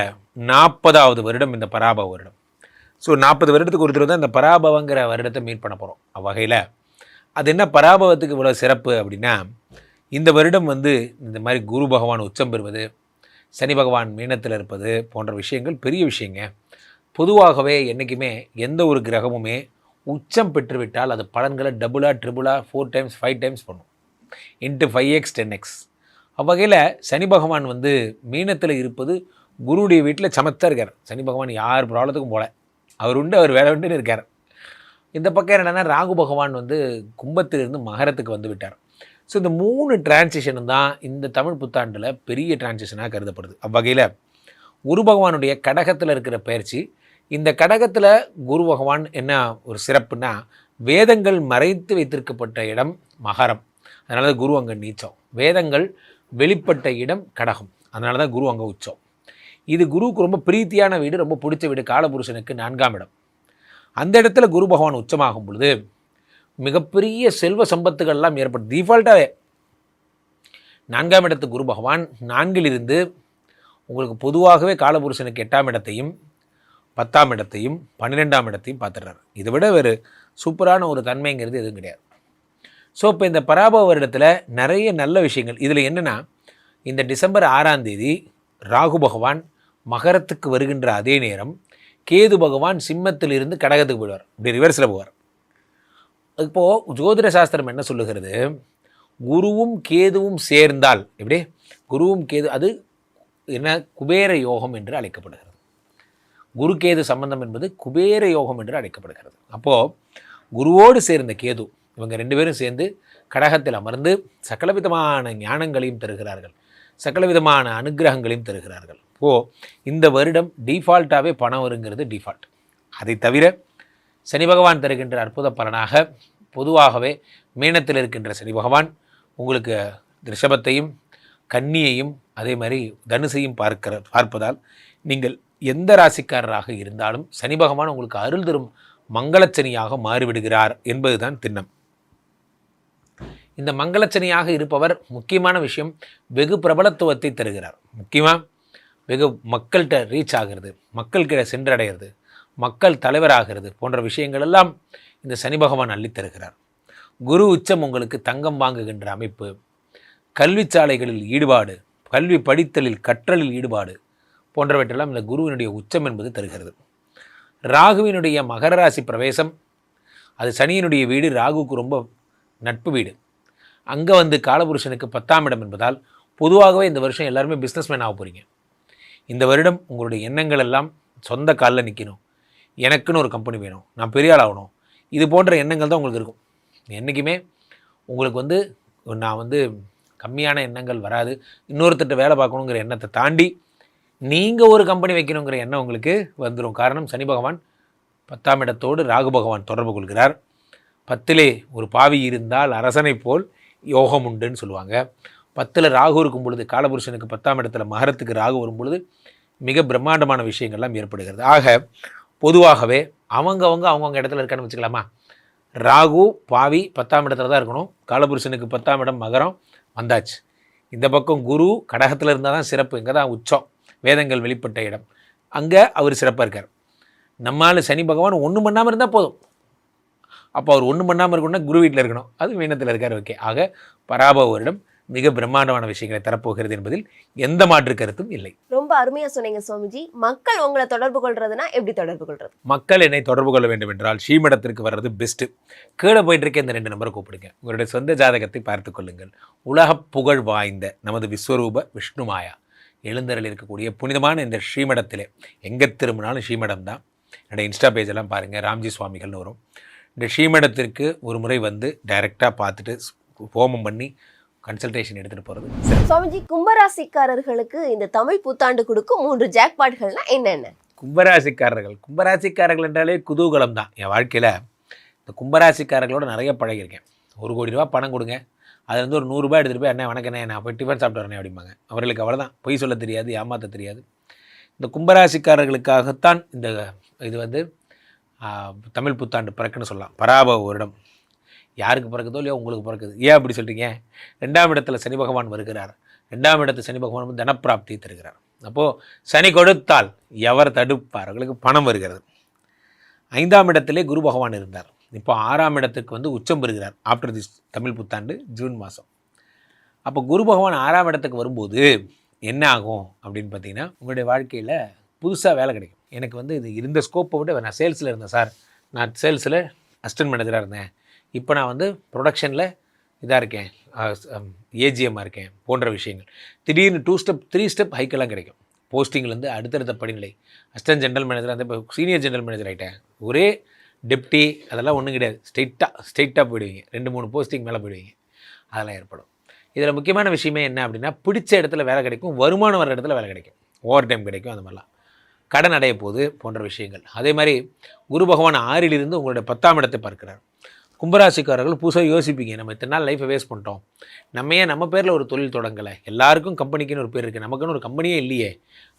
40வது வருடம் இந்த பராபவ வருடம். ஸோ 40 வருடத்துக்கு ஒரு தடவை தான் இந்த பராபவங்கிற வருடத்தை மீட் பண்ண போகிறோம். அவ்வகையில் அது என்ன பராபவத்துக்கு இவ்வளோ சிறப்பு அப்படின்னா, இந்த வருடம் இந்த மாதிரி குரு பகவான் உச்சம் பெறுவது, சனி பகவான் மீனத்தில் இருப்பது போன்ற விஷயங்கள் பெரிய விஷயங்க. பொதுவாகவே என்றைக்குமே எந்த ஒரு கிரகமுமே உச்சம் பெற்றுவிட்டால் அது பலன்களை டபுளாக, ட்ரிபிளாக, 4 times 5 times பண்ணும், இன்ட்டு 5x 10x. அவ்வகையில் சனி பகவான் மீனத்தில் இருப்பது குருவுடைய வீட்டில் சமத்தாக இருக்கார். சனி பகவான் யார் ப்ராப்ளத்துக்கும் போல, அவர் உண்டு, அவர் வேலை உண்டுன்னு இருக்கார். இந்த பக்கம் என்னென்னா, ராகு பகவான் கும்பத்திலிருந்து மகரத்துக்கு விட்டார். ஸோ இந்த 3 டிரான்சிஷனும் தான் இந்த தமிழ் புத்தாண்டில் பெரிய டிரான்சிஷனாக கருதப்படுது. அவ்வகையில் குரு பகவானுடைய கடகத்தில் இருக்கிற பயிற்சி, இந்த கடகத்தில் குரு பகவான் என்ன ஒரு சிறப்புன்னா, வேதங்கள் மறைத்து வைத்திருக்கப்பட்ட இடம் மகரம், அதனால தான் குரு அங்கே நீச்சம். வேதங்கள் வெளிப்பட்ட இடம் கடகம், அதனால தான் குரு அங்கே உச்சம். இது குருவுக்கு ரொம்ப பிரீத்தியான வீடு, ரொம்ப பிடிச்ச வீடு, காலபுருஷனுக்கு 4ஆம் இடம். அந்த இடத்துல குரு பகவான் உச்சமாகும் பொழுது மிகப்பெரிய செல்வ சம்பத்துகள்லாம் ஏற்படும். டிஃபால்ட்டாகவே 4ஆம் இடத்து குரு பகவான் 4லிருந்து உங்களுக்கு பொதுவாகவே காலபுருஷனுக்கு 8ஆம் இடத்தையும் 10ஆம் இடத்தையும் 12ஆம் இடத்தையும் பார்த்துடுறாரு. இதை விட வேறு சூப்பரான ஒரு தன்மைங்கிறது எதுவும் கிடையாது. ஸோ இப்போ இந்த பராபவ வருடத்தில் நிறைய நல்ல விஷயங்கள். இதில் என்னென்னா, இந்த டிசம்பர் 6ஆம் தேதி ராகு பகவான் மகரத்துக்கு வருகின்ற அதே நேரம் கேது பகவான் சிம்மத்திலிருந்து கடகத்துக்கு போயிடுவார். இப்படி ரிவர்ஸில் போவார். இப்போது ஜோதிட சாஸ்திரம் என்ன சொல்லுகிறது, குருவும் கேதுவும் சேர்ந்தால், எப்படி குருவும் கேது, அது என்ன குபேர யோகம் என்று அழைக்கப்படுகிறது. குரு கேது சம்பந்தம் என்பது குபேர யோகம் என்று அழைக்கப்படுகிறது. அப்போது குருவோடு சேர்ந்த கேது, இவங்க 2 பேரும் சேர்ந்து கடகத்தில் அமர்ந்து சகலவிதமான ஞானங்களையும் தருகிறார்கள், சகலவிதமான அனுகிரகங்களையும் தருகிறார்கள். இந்த வருடம் டிஃபால்ட்டாகவே பணம் வருங்கிறது டிஃபால்ட். அதை தவிர சனி பகவான் தருகின்ற அற்புத பலனாக பொதுவாகவே மீனத்தில் இருக்கின்ற சனி பகவான் உங்களுக்கு ரிஷபத்தையும் கன்னியையும் அதே மாதிரி தனுசையும் பார்ப்பதால் நீங்கள் எந்த ராசிக்காரராக இருந்தாலும் சனி பகவான் உங்களுக்கு அருள் தரும் மங்களச்சனியாக மாறிவிடுகிறார் என்பதுதான் திண்ணம். இந்த மங்களச்சனியாக இருப்பவர் முக்கியமான விஷயம், வெகு பிரபலத்துவத்தை தருகிறார். முக்கியமாக வெகு மக்கள்கிட்ட ரீச் ஆகிறது, மக்கள்கிட்ட சென்றடைகிறது, மக்கள் தலைவராகிறது போன்ற விஷயங்கள் எல்லாம் இந்த சனி பகவான் அள்ளித்தருகிறார். குரு உச்சம் உங்களுக்கு தங்கம் வாங்குகின்ற அமைப்பு, கல்வி சாலைகளில் ஈடுபாடு, கல்வி படித்தலில் கற்றலில் ஈடுபாடு போன்றவற்றெல்லாம் இந்த குருவினுடைய உச்சம் என்பது தருகிறது. ராகுவினுடைய மகர ராசி பிரவேசம், அது சனியினுடைய வீடு, ராகுவுக்கு ரொம்ப நட்பு வீடு. அங்கே வந்து காலபுருஷனுக்கு 10ஆம் இடம் என்பதால் பொதுவாகவே இந்த வருஷம் எல்லாருமே பிஸ்னஸ்மேன் ஆக போகிறீங்க. இந்த வருடம் உங்களுடைய எண்ணங்கள் எல்லாம் சொந்த காலில் நிற்கணும், எனக்குன்னு ஒரு கம்பெனி வேணும், நான் பெரிய ஆள் ஆகணும், இது போன்ற எண்ணங்கள் தான் உங்களுக்கு இருக்கும். என்றைக்குமே உங்களுக்கு வந்து நான் வந்து கம்மியான எண்ணங்கள் வராது, இன்னொருத்தட்ட வேலை பார்க்கணுங்கிற எண்ணத்தை தாண்டி நீங்கள் ஒரு கம்பெனி வைக்கணுங்கிற எண்ணம் உங்களுக்கு வந்துடும். காரணம் சனி பகவான் 10ஆம் இடத்தோடு ராகு பகவான் தொடர்பு கொள்கிறார். 10லே ஒரு பாவி இருந்தால் அரசனை போல் யோகம் உண்டுன்னு சொல்லுவாங்க. 10ல் ராகு இருக்கும் பொழுது, காலபுருஷனுக்கு 10ஆம் இடத்துல மகரத்துக்கு ராகு வரும் பொழுது மிக பிரம்மாண்டமான விஷயங்கள்லாம் ஏற்படுகிறது. ஆக பொதுவாகவே அவங்கவுங்க இடத்துல இருக்கான்னு வச்சுக்கலாமா. ராகு பாவி 10ஆம் இடத்துல தான் இருக்கணும். காலபுருஷனுக்கு 10ஆம் இடம் மகரம் வந்தாச்சு. இந்த பக்கம் குரு கடகத்தில் இருந்தால் தான் சிறப்பு, இங்கே தான் உச்சம், வேதங்கள் வெளிப்பட்ட இடம், அங்கே அவர் சிறப்பாக இருக்கார். நம்மால் சனி பகவான் ஒன்றும் பண்ணாமல் இருந்தால் போதும். அப்போ அவர் ஒன்றும் பண்ணாமல் இருக்கணும்னா குரு வீட்டில் இருக்கணும், அது மீனத்தில் இருக்கார். ஓகே, ஆக பராபவ வருடம் மிக பிரம்மாண்டமான விஷயங்களை தரப்போகிறது என்பதில் எந்த மாற்று கருத்தும் இல்லை. ரொம்ப அருமையாக சொன்னீங்க சுவாமிஜி. மக்கள் உங்களை தொடர்பு கொள்றதுனா எப்படி தொடர்பு கொள்றது? மக்கள் என்னை தொடர்பு கொள்ள வேண்டும் என்றால் ஸ்ரீமடத்திற்கு வர்றது பெஸ்ட்டு. கீழே போயிட்டு இருக்க இந்த 2 நம்பரை கூப்பிடுங்க, உங்களுடைய சொந்த ஜாதகத்தை பார்த்து கொள்ளுங்கள். உலக புகழ் வாய்ந்த நமது விஸ்வரூப விஷ்ணுமாயா எழுந்தரில் இருக்கக்கூடிய புனிதமான இந்த ஸ்ரீமடத்திலே எங்கே திரும்பினாலும் ஸ்ரீமடம் தான். என்னுடைய இன்ஸ்டா பேஜெல்லாம் பாருங்கள், ராம்ஜி சுவாமிகள்னு வரும். இந்த ஸ்ரீமடத்திற்கு ஒரு முறை வந்து டைரெக்டாக பார்த்துட்டு ஹோமம் பண்ணி கன்சல்டேஷன் எடுத்துகிட்டு போகிறது. சுவாமிஜி, கும்பராசிக்காரர்களுக்கு இந்த தமிழ் புத்தாண்டு கொடுக்கும் 3 ஜாக்பாட்கள்னா என்னென்ன? கும்பராசிக்காரர்கள் என்றாலே குதூகலம் தான். என் வாழ்க்கையில் இந்த கும்பராசிக்காரர்களோட நிறைய பழகியிருக்கேன். 1 கோடி ரூபா பணம் கொடுங்க, அது வந்து ஒரு 100 ரூபாய் எடுத்துகிட்டு போய் அண்ணே வணக்கண்ணே நான் போய் டிஃபன் சாப்பிட்டு வரேன் அப்படிம்பாங்க. அவர்களுக்கு அவ்வளோதான், பொய் சொல்ல தெரியாது, ஏமாற்ற தெரியாது. இந்த கும்பராசிக்காரர்களுக்காகத்தான் இது வந்து தமிழ் புத்தாண்டு பிறக்குன்னு சொல்லலாம். பராபவ வருடம் யாருக்கு பிறக்குதோ இல்லையோ உங்களுக்கு பிறக்குது. ஏன் அப்படி சொல்கிறீங்க? 2ஆம் இடத்துல சனி பகவான் வருகிறார். 2ஆம் இடத்துல சனி பகவான் வந்து தனப்பிராப்தி தருகிறார். அப்போது சனி கொடுத்தால் எவர் தடுப்பார்? அவர்களுக்கு பணம் வருகிறது. 5ஆம் இடத்திலே குரு பகவான் இருந்தார். இப்போ 6ஆம் இடத்துக்கு வந்து உச்சம் பெறுகிறார் ஆஃப்டர் திஸ் தமிழ் புத்தாண்டு ஜூன் மாதம். அப்போ குரு பகவான் 6ஆம் இடத்துக்கு வரும்போது என்ன ஆகும் அப்படின்னு பார்த்தீங்கன்னா, உங்களுடைய வாழ்க்கையில் புதுசாக வேலை கிடைக்கும். எனக்கு வந்து இது இருந்த ஸ்கோப்பை விட நான் சேல்ஸில் இருந்தேன் சார், நான் சேல்ஸில் அசிஸ்டன்ட் மேனேஜராக இருந்தேன், இப்போ நான் வந்து ப்ரொடக்ஷனில் இதாக இருக்கேன், ஏஜிஎம்மாக இருக்கேன் போன்ற விஷயங்கள். திடீர்னு 2 ஸ்டெப் 3 ஸ்டெப் ஹைக்கெல்லாம் கிடைக்கும். போஸ்டிங்லேருந்து அடுத்தடுத்த படிநிலை, அசிஸ்டன்ட் ஜென்ரல் மேனேஜர், அந்த இப்போ சீனியர் ஜென்ரல் மேனேஜர் ஆகிட்டேன். ஒரே டெப்டி அதெல்லாம் ஒன்றும் கிடையாது, ஸ்ட்ரெயிட்டாக போயிடுவீங்க. 2-3 போஸ்டிங் மேலே போயிடுவீங்க. அதெல்லாம் ஏற்படும். இதில் முக்கியமான விஷயமே என்ன அப்படின்னா, பிடிச்ச இடத்துல வேலை கிடைக்கும், வருமானம் வர இடத்துல வேலை கிடைக்கும், ஓவர் டைம் கிடைக்கும், அந்த மாதிரிலாம் கடன் அடைய போது போன்ற விஷயங்கள். அதே மாதிரி குரு பகவான் 6லிருந்து உங்களுடைய 10ஆம் இடத்தை பார்க்கிறார். கும்பராசிக்காரர்கள் புதுசாக யோசிப்பீங்க, நம்ம இத்தனை நாள் லைஃப்பை வேஸ்ட் பண்ணிட்டோம், நம்ம ஏன் நம்ம பேரில் ஒரு தொழில் தொடங்கலை, எல்லாருக்கும் கம்பெனிக்குன்னு ஒரு பேர் இருக்குது, நமக்குன்னு ஒரு கம்பெனியே இல்லையே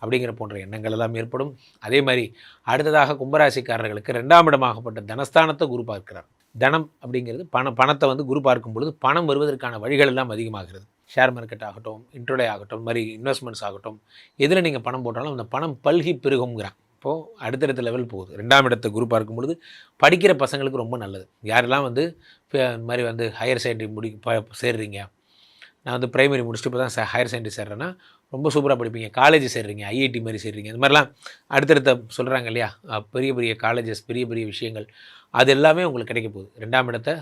அப்படிங்கிற போன்ற எண்ணங்கள் எல்லாம் ஏற்படும். அதே மாதிரி அடுத்ததாக கும்பராசிக்காரர்களுக்கு 2ஆம் இடமாகப்பட்ட தனஸ்தானத்தை குரு பார்க்கிறார். தனம் அப்படிங்கிறது பணத்தை வந்து குரு பார்க்கும் பொழுது பணம் வருவதற்கான வழிகள் எல்லாம் அதிகமாகிறது. ஷேர் மார்க்கெட் ஆகட்டும், இன்ட்ரோடே ஆகட்டும், மாதிரி இன்வெஸ்ட்மெண்ட்ஸ் ஆகட்டும், எதில் நீங்கள் பணம் போட்டாலும் அந்த பணம் பல்கி பெருகுங்கிறான். இப்போது அடுத்தடுத்த லெவல் போகுது. 2ஆம் இடத்தை குரு பார்க்கும் பொழுது படிக்கிற பசங்களுக்கு ரொம்ப நல்லது. யாரெல்லாம் வந்து இந்த மாதிரி வந்து ஹையர் செகண்டரி சேர்றீங்க, நான் வந்து பிரைமரி முடிச்சுட்டு இப்போ தான் ஹையர் செகண்டரி சேர்றேன்னா ரொம்ப சூப்பராக படிப்பீங்க, காலேஜ் சேர்றீங்க, ஐஐடி மாதிரி சேர்றீங்க, இந்த மாதிரிலாம் அடுத்தடுத்த சொல்கிறாங்க இல்லையா, பெரிய பெரிய காலேஜஸ், பெரிய பெரிய விஷயங்கள், அது எல்லாமே உங்களுக்கு கிடைக்க போகுது. 2ஆம் இடத்தை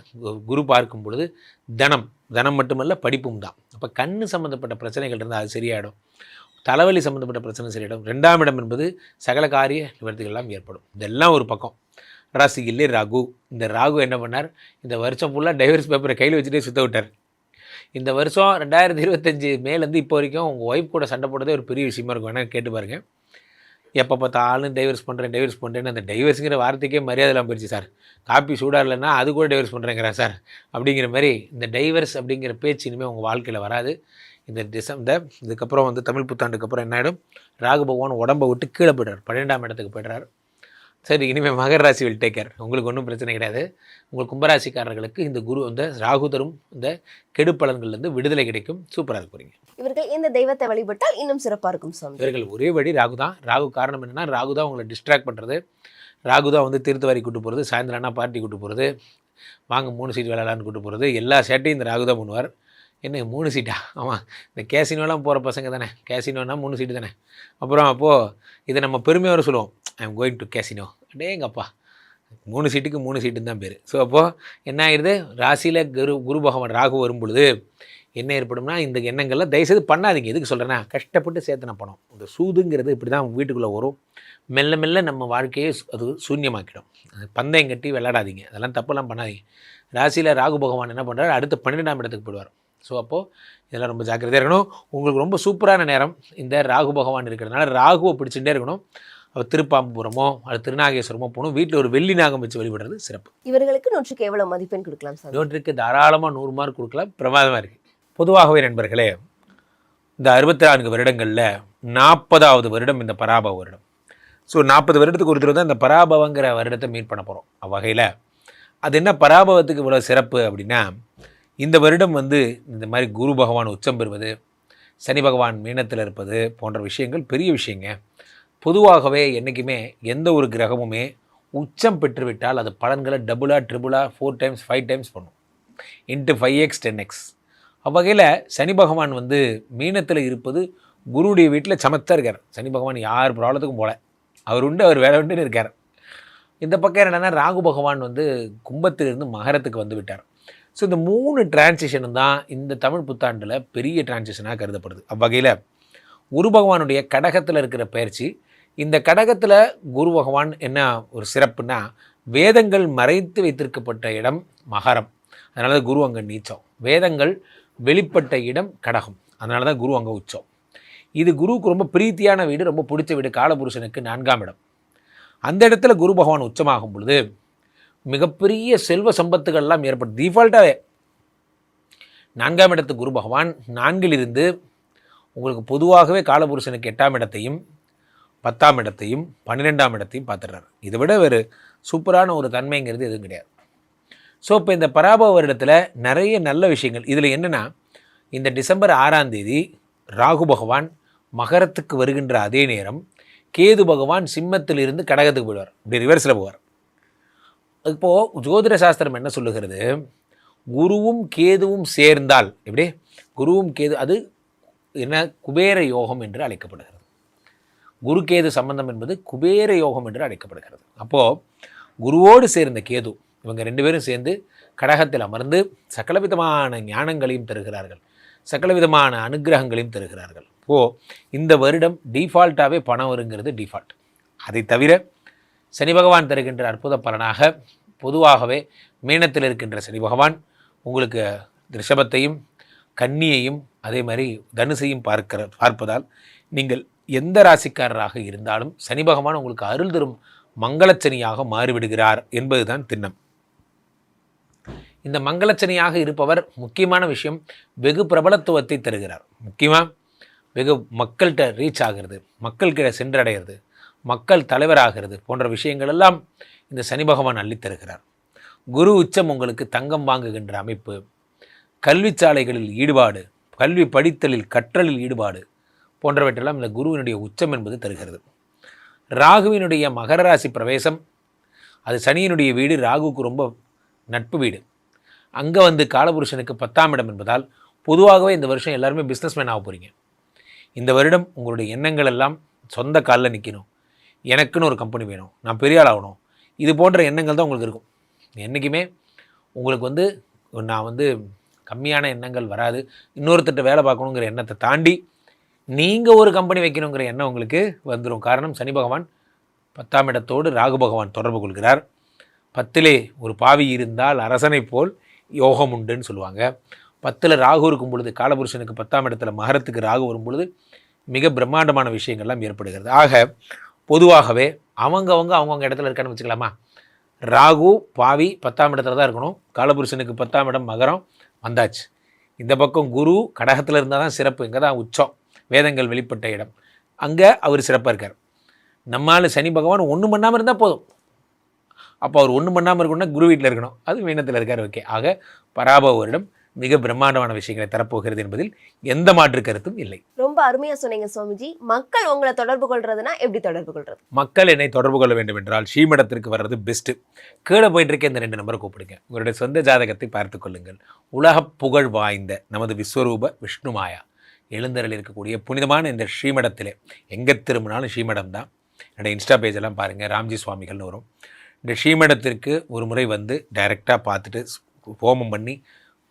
குரு பார்க்கும் பொழுது தனம் மட்டுமல்ல படிப்பும் தான். அப்போ கண் சம்மந்தப்பட்ட பிரச்சனைகள் இருந்தால் அது சரியாயிடும், தலைவலி சம்மந்தப்பட்ட பிரச்சனை சரியிடும். 2ஆம் இடம் என்பது சகல காரிய நிவர்த்திகள்லாம் ஏற்படும். இதெல்லாம் ஒரு பக்கம். ராசியிலே ராகு. இந்த ராகு என்ன பண்ணார், இந்த வருஷம் ஃபுல்லாக டைவர்ஸ் பேப்பரை கையில் வச்சுட்டே சுத்த விட்டார். இந்த வருஷம் 2025 மேலேருந்து இப்போ வரைக்கும் உங்கள் ஒய்ஃப் கூட சண்டை போடுறதே ஒரு பெரிய விஷயமா இருக்கும். வேணால் கேட்டு பாருங்கள். எப்போ பார்த்தாலும் டைவர்ஸ் பண்ணுறேன்னு அந்த டைவர்ஸுங்கிற வார்த்தைக்கே மரியாதை இல்லாமல் போயிடுச்சு சார். காப்பி சூடாக இல்லைன்னா அது கூட டைவர்ஸ் பண்ணுறேங்கிறேன் சார் அப்படிங்கிற மாதிரி இந்த டைவர்ஸ் அப்படிங்கிற பேச்சு இனிமேல் உங்கள் வாழ்க்கையில் வராது. இந்த இதுக்கப்புறம் வந்து தமிழ் புத்தாண்டுக்கு அப்புறம் என்ன ஆகிடும், ராகு பகவான் உடம்பை விட்டு கீழே போய்டார், 12ஆம் இடத்துக்கு போய்ட்றார். சரி, இனிமேல் மகர ராசி வில் டேக் கேர், உங்களுக்கு ஒன்றும் பிரச்சனை கிடையாது. உங்கள் கும்பராசிக்காரர்களுக்கு இந்த குரு இந்த ராகு தரும் இந்த கெடு பலன்கள்லேருந்து விடுதலை கிடைக்கும். சூப்பராக இருப்பீங்க. இவர்கள் இந்த தெய்வத்தை வழிபட்டால் இன்னும் சிறப்பாக இருக்கும் சாமி. இவர்கள் ஒரே வழி ராகு தான். ராகு காரணம் என்னென்னா, ராகு தான் உங்களை டிஸ்ட்ராக்ட் பண்ணுறது. ராகு தான் வந்து தீர்த்தவாரி கூட்டு போகிறது, சாயந்தரம்னா பார்ட்டி கூட்டு போகிறது, வாங்க 3 சீட் விளையாடலான்னு கூட்டு போகிறது, எல்லா சேட்டையும் இந்த ராகு தான் பண்ணுவார். என்ன 3 சீட்டா? ஆமாம், இந்த கேசினோலாம் போகிற பசங்க தானே, கேசினோன்னா 3 சீட்டு தானே. அப்புறம் அப்போது இதை நம்ம பெருமையாக சொல்லுவோம், I am going to casino. அடேங்கப்பா, 3 சீட்டுக்கு 3 சீட்டுன்னு தான் பேர். ஸோ அப்போது என்ன ஆகிடுது, ராசியில் குரு பகவான் ராகு வரும் பொழுது என்ன ஏற்படும்னா, இந்த எண்ணங்கள்லாம் தயவுசெய்து பண்ணாதீங்க. எதுக்கு சொல்கிறேன்னா, கஷ்டப்பட்டு சேர்த்தன பணம். இந்த சூதுங்கிறது இப்படி தான் வீட்டுக்குள்ளே வரும், மெல்ல மெல்ல நம்ம வாழ்க்கையை அது சூன்யமாக்கிடும். பந்தயம் கட்டி விளையாடாதீங்க, அதெல்லாம் தப்பெல்லாம் பண்ணாதீங்க. ராசியில் ராகு பகவான் என்ன பண்ணுறாரு, அடுத்து 12ஆம் இடத்துக்கு போயிடுவார். ஸோ அப்போது இதெல்லாம் ரொம்ப ஜாக்கிரதையாக இருக்கணும். உங்களுக்கு ரொம்ப சூப்பரான நேரம் இந்த ராகு பகவான் இருக்கிறதுனால ராகுவை பிடிச்சிட்டே இருக்கணும். அவர் திருப்பாம்புரமோ அது திருநாகேஸ்வரமோ போகணும். வீட்டில் ஒரு வெள்ளி நாகம் வச்சு வழிபடுறது சிறப்பு. இவர்களுக்கு 100க்கு எவ்வளோ மதிப்பெண் கொடுக்கலாம் சார்? 100க்கு தாராளமாக 100 மார்க் கொடுக்கலாம். பிரமாதமாக இருக்குது. பொதுவாகவே நண்பர்களே, இந்த 64 வருடங்களில் 40வது வருடம் இந்த பராபவ வருடம். ஸோ 40 வருடத்துக்கு ஒருத்தர் தான் இந்த பராபவங்கிற வருடத்தை மீட் பண்ண போகிறோம். அவ்வகையில் அது என்ன பராபவத்துக்கு இவ்வளோ சிறப்பு அப்படின்னா, இந்த வருடம் வந்து இந்த மாதிரி குரு பகவான் உச்சம் பெறுவது, சனி பகவான் மீனத்தில் இருப்பது போன்ற விஷயங்கள் பெரிய விஷயங்க. பொதுவாகவே என்றைக்குமே எந்த ஒரு கிரகமுமே உச்சம் பெற்றுவிட்டால் அது பலன்களை டபுளாக ட்ரிபிளாக 4 டைம்ஸ் 5 டைம்ஸ் பண்ணும், இன்ட்டு 5x 10x. அவ்வகையில் சனி பகவான் வந்து மீனத்தில் இருப்பது குருவுடைய வீட்டில் சமத்தாக இருக்கார். சனி பகவான் யார் ப்ராப்ளத்துக்கும் போல, அவர் உண்டு, அவர் வேலை உண்டுன்னு இருக்கார். இந்த பக்கம் என்னென்னா, ராகு பகவான் வந்து கும்பத்திலிருந்து மகரத்துக்கு வந்து விட்டார். ஸோ இந்த 3 டிரான்சிஷனும் தான் இந்த தமிழ் புத்தாண்டில் பெரிய டிரான்சிஷனாக கருதப்படுது. அவ்வகையில் குரு பகவானுடைய கடகத்தில் இருக்கிற பயிற்சி, இந்த கடகத்தில் குரு பகவான் என்ன ஒரு சிறப்புன்னா, வேதங்கள் மறைத்து வைத்திருக்கப்பட்ட இடம் மகரம், அதனால தான் குரு அங்கே நீச்சம். வேதங்கள் வெளிப்பட்ட இடம் கடகம், அதனால தான் குரு அங்கே உச்சம். இது குருவுக்கு ரொம்ப பிரீத்தியான வீடு, ரொம்ப பிடிச்ச வீடு. காலபுருஷனுக்கு 4ஆம் இடம். அந்த இடத்துல குரு பகவான் உச்சமாகும் பொழுது மிகப்பெரிய செல்வ சம்பத்துகள்லாம் ஏற்படும். டிஃபால்ட்டாகவே 4ஆம் இடத்து குரு பகவான் 4லிருந்து உங்களுக்கு பொதுவாகவே காலபுருஷனுக்கு 8ஆம் இடத்தையும் 10ஆம் இடத்தையும் 12ஆம் இடத்தையும் பார்த்துடுறாரு. இதை விட வேறு சூப்பரான ஒரு தன்மைங்கிறது எதுவும் கிடையாது. ஸோ இப்போ இந்த பராபவ வருடத்தில் நிறைய நல்ல விஷயங்கள். இதில் என்னென்னா, இந்த டிசம்பர் 6ஆம் தேதி ராகு பகவான் மகரத்துக்கு வருகின்ற அதே நேரம் கேது பகவான் சிம்மத்திலிருந்து கடகத்துக்கு போயிடுவார். இப்படி ரிவர்ஸில் போவார். இப்போது ஜோதிட சாஸ்திரம் என்ன சொல்லுகிறது, குருவும் கேதுவும் சேர்ந்தால், எப்படி குருவும் கேது, அது என்ன குபேர யோகம் என்று அழைக்கப்படுகிறது. குரு கேது சம்பந்தம் என்பது குபேர யோகம் என்று அழைக்கப்படுகிறது. அப்போது குருவோடு சேர்ந்த கேது, இவங்க 2 பேரும் சேர்ந்து கடகத்தில் அமர்ந்து சகலவிதமான ஞானங்களையும் தருகிறார்கள், சகலவிதமான அனுகிரகங்களையும் தருகிறார்கள். இந்த வருடம் டிஃபால்ட்டாகவே பணம் வருங்கிறது டிஃபால்ட். அதை தவிர சனி பகவான் தருகின்ற அற்புத பலனாக பொதுவாகவே மீனத்தில் இருக்கின்ற சனி பகவான் உங்களுக்கு ரிஷபத்தையும் கன்னியையும் அதே மாதிரி தனுசையும் பார்ப்பதால் நீங்கள் எந்த ராசிக்காரராக இருந்தாலும் சனி பகவான் உங்களுக்கு அருள் தரும் மங்களச்சனியாக மாறிவிடுகிறார் என்பதுதான் திண்ணம். இந்த மங்களச்சனியாக இருப்பவர் முக்கியமான விஷயம் வெகு பிரபலத்துவத்தை தருகிறார். முக்கியமாக வெகு மக்கள்கிட்ட ரீச் ஆகிறது, மக்கள்கிட்ட சென்றடைகிறது, மக்கள் தலைவராகிறது போன்ற விஷயங்கள் எல்லாம் இந்த சனி பகவான் அள்ளித் தருகிறார். குரு உச்சம் உங்களுக்கு தங்கம் வாங்குகின்ற அமைப்பு, கல்வி சாலைகளில் ஈடுபாடு, கல்வி படித்தலில் கற்றலில் ஈடுபாடு போன்றவற்றெல்லாம் இந்த குருவினுடைய உச்சம் என்பது தருகிறது. ராகுவினுடைய மகர ராசி பிரவேசம், அது சனியினுடைய வீடு, ராகுவுக்கு ரொம்ப நட்பு வீடு. அங்கே வந்து காலபுருஷனுக்கு 10ஆம் இடம் என்பதால் பொதுவாகவே இந்த வருஷம் எல்லாருமே பிஸ்னஸ்மேன் ஆக போகிறீங்க. இந்த வருடம் உங்களுடைய எண்ணங்கள் எல்லாம் சொந்த காலில் நிற்கணும், எனக்குன்னு ஒரு கம்பெனி வேணும், நான் பெரிய ஆள் ஆகணும், இது போன்ற எண்ணங்கள் தான் உங்களுக்கு இருக்கும். என்றைக்குமே உங்களுக்கு வந்து நான் வந்து கம்மியான எண்ணங்கள் வராது, இன்னொருத்தட்ட வேலை பார்க்கணுங்கிற எண்ணத்தை தாண்டி நீங்கள் ஒரு கம்பெனி வைக்கணுங்கிற எண்ணம் உங்களுக்கு வந்துடும். காரணம் சனி பகவான் 10ஆம் இடத்தோடு ராகு பகவான் தொடர்பு கொள்கிறார். 10லே ஒரு பாவி இருந்தால் அரசனை போல் யோகம் உண்டுன்னு சொல்லுவாங்க. 10ல் ராகு இருக்கும் பொழுது, காலபுருஷனுக்கு 10ஆம் இடத்துல மகரத்துக்கு ராகு வரும் பொழுது மிக பிரம்மாண்டமான விஷயங்கள்லாம் ஏற்படுகிறது. ஆக பொதுவாகவே அவங்கவுங்க இடத்துல இருக்கான்னு வச்சுக்கலாமா. ராகு பாவி 10ஆம் இடத்துல தான் இருக்கணும். காலபுருஷனுக்கு 10ஆம் இடம் மகரம் வந்தாச்சு. இந்த பக்கம் குரு கடகத்தில் இருந்தால் தான் சிறப்பு, இங்கே தான் உச்சம், வேதங்கள் வெளிப்பட்ட இடம், அங்கே அவர் சிறப்பாக இருக்கார். நம்மால் சனி பகவான் ஒன்றும் பண்ணாமல் இருந்தால் போதும். அப்போ அவர் ஒன்றும் பண்ணாமல் இருக்கணும்னா குரு வீட்டில் இருக்கணும், அது மீனத்தில் இருக்கார். ஓகே, ஆக பராபவ வருடம் மிக பிரம்மாண்டமான விஷயங்களை தரப்போகிறது என்பதில் எந்த மாற்று கருத்தும் இல்லை. ரொம்ப அருமையாக சொன்னீங்க சுவாமிஜி. மக்கள் உங்களை தொடர்பு கொள்றதுனா எப்படி தொடர்பு கொள்றது? மக்கள் என்னை தொடர்பு கொள்ள வேண்டும் என்றால் ஸ்ரீமடத்திற்கு வர்றது பெஸ்ட்டு. கீழே போயிட்டு இருக்க இந்த 2 நம்பரை கூப்பிடுங்க. உங்களுடைய சொந்த ஜாதகத்தை பார்த்து கொள்ளுங்கள். உலக புகழ் வாய்ந்த நமது விஸ்வரூப விஷ்ணு மாயா எழுந்தரில் இருக்கக்கூடிய புனிதமான இந்த ஸ்ரீமடத்திலே எங்கே திரும்பினாலும் ஸ்ரீமடம் தான். என்னோடய இன்ஸ்டா பேஜெல்லாம் பாருங்கள், ராம்ஜி சுவாமிகள்னு வரும். இந்த ஸ்ரீமடத்திற்கு ஒரு முறை வந்து டைரெக்டாக பார்த்துட்டு ஹோமம் பண்ணி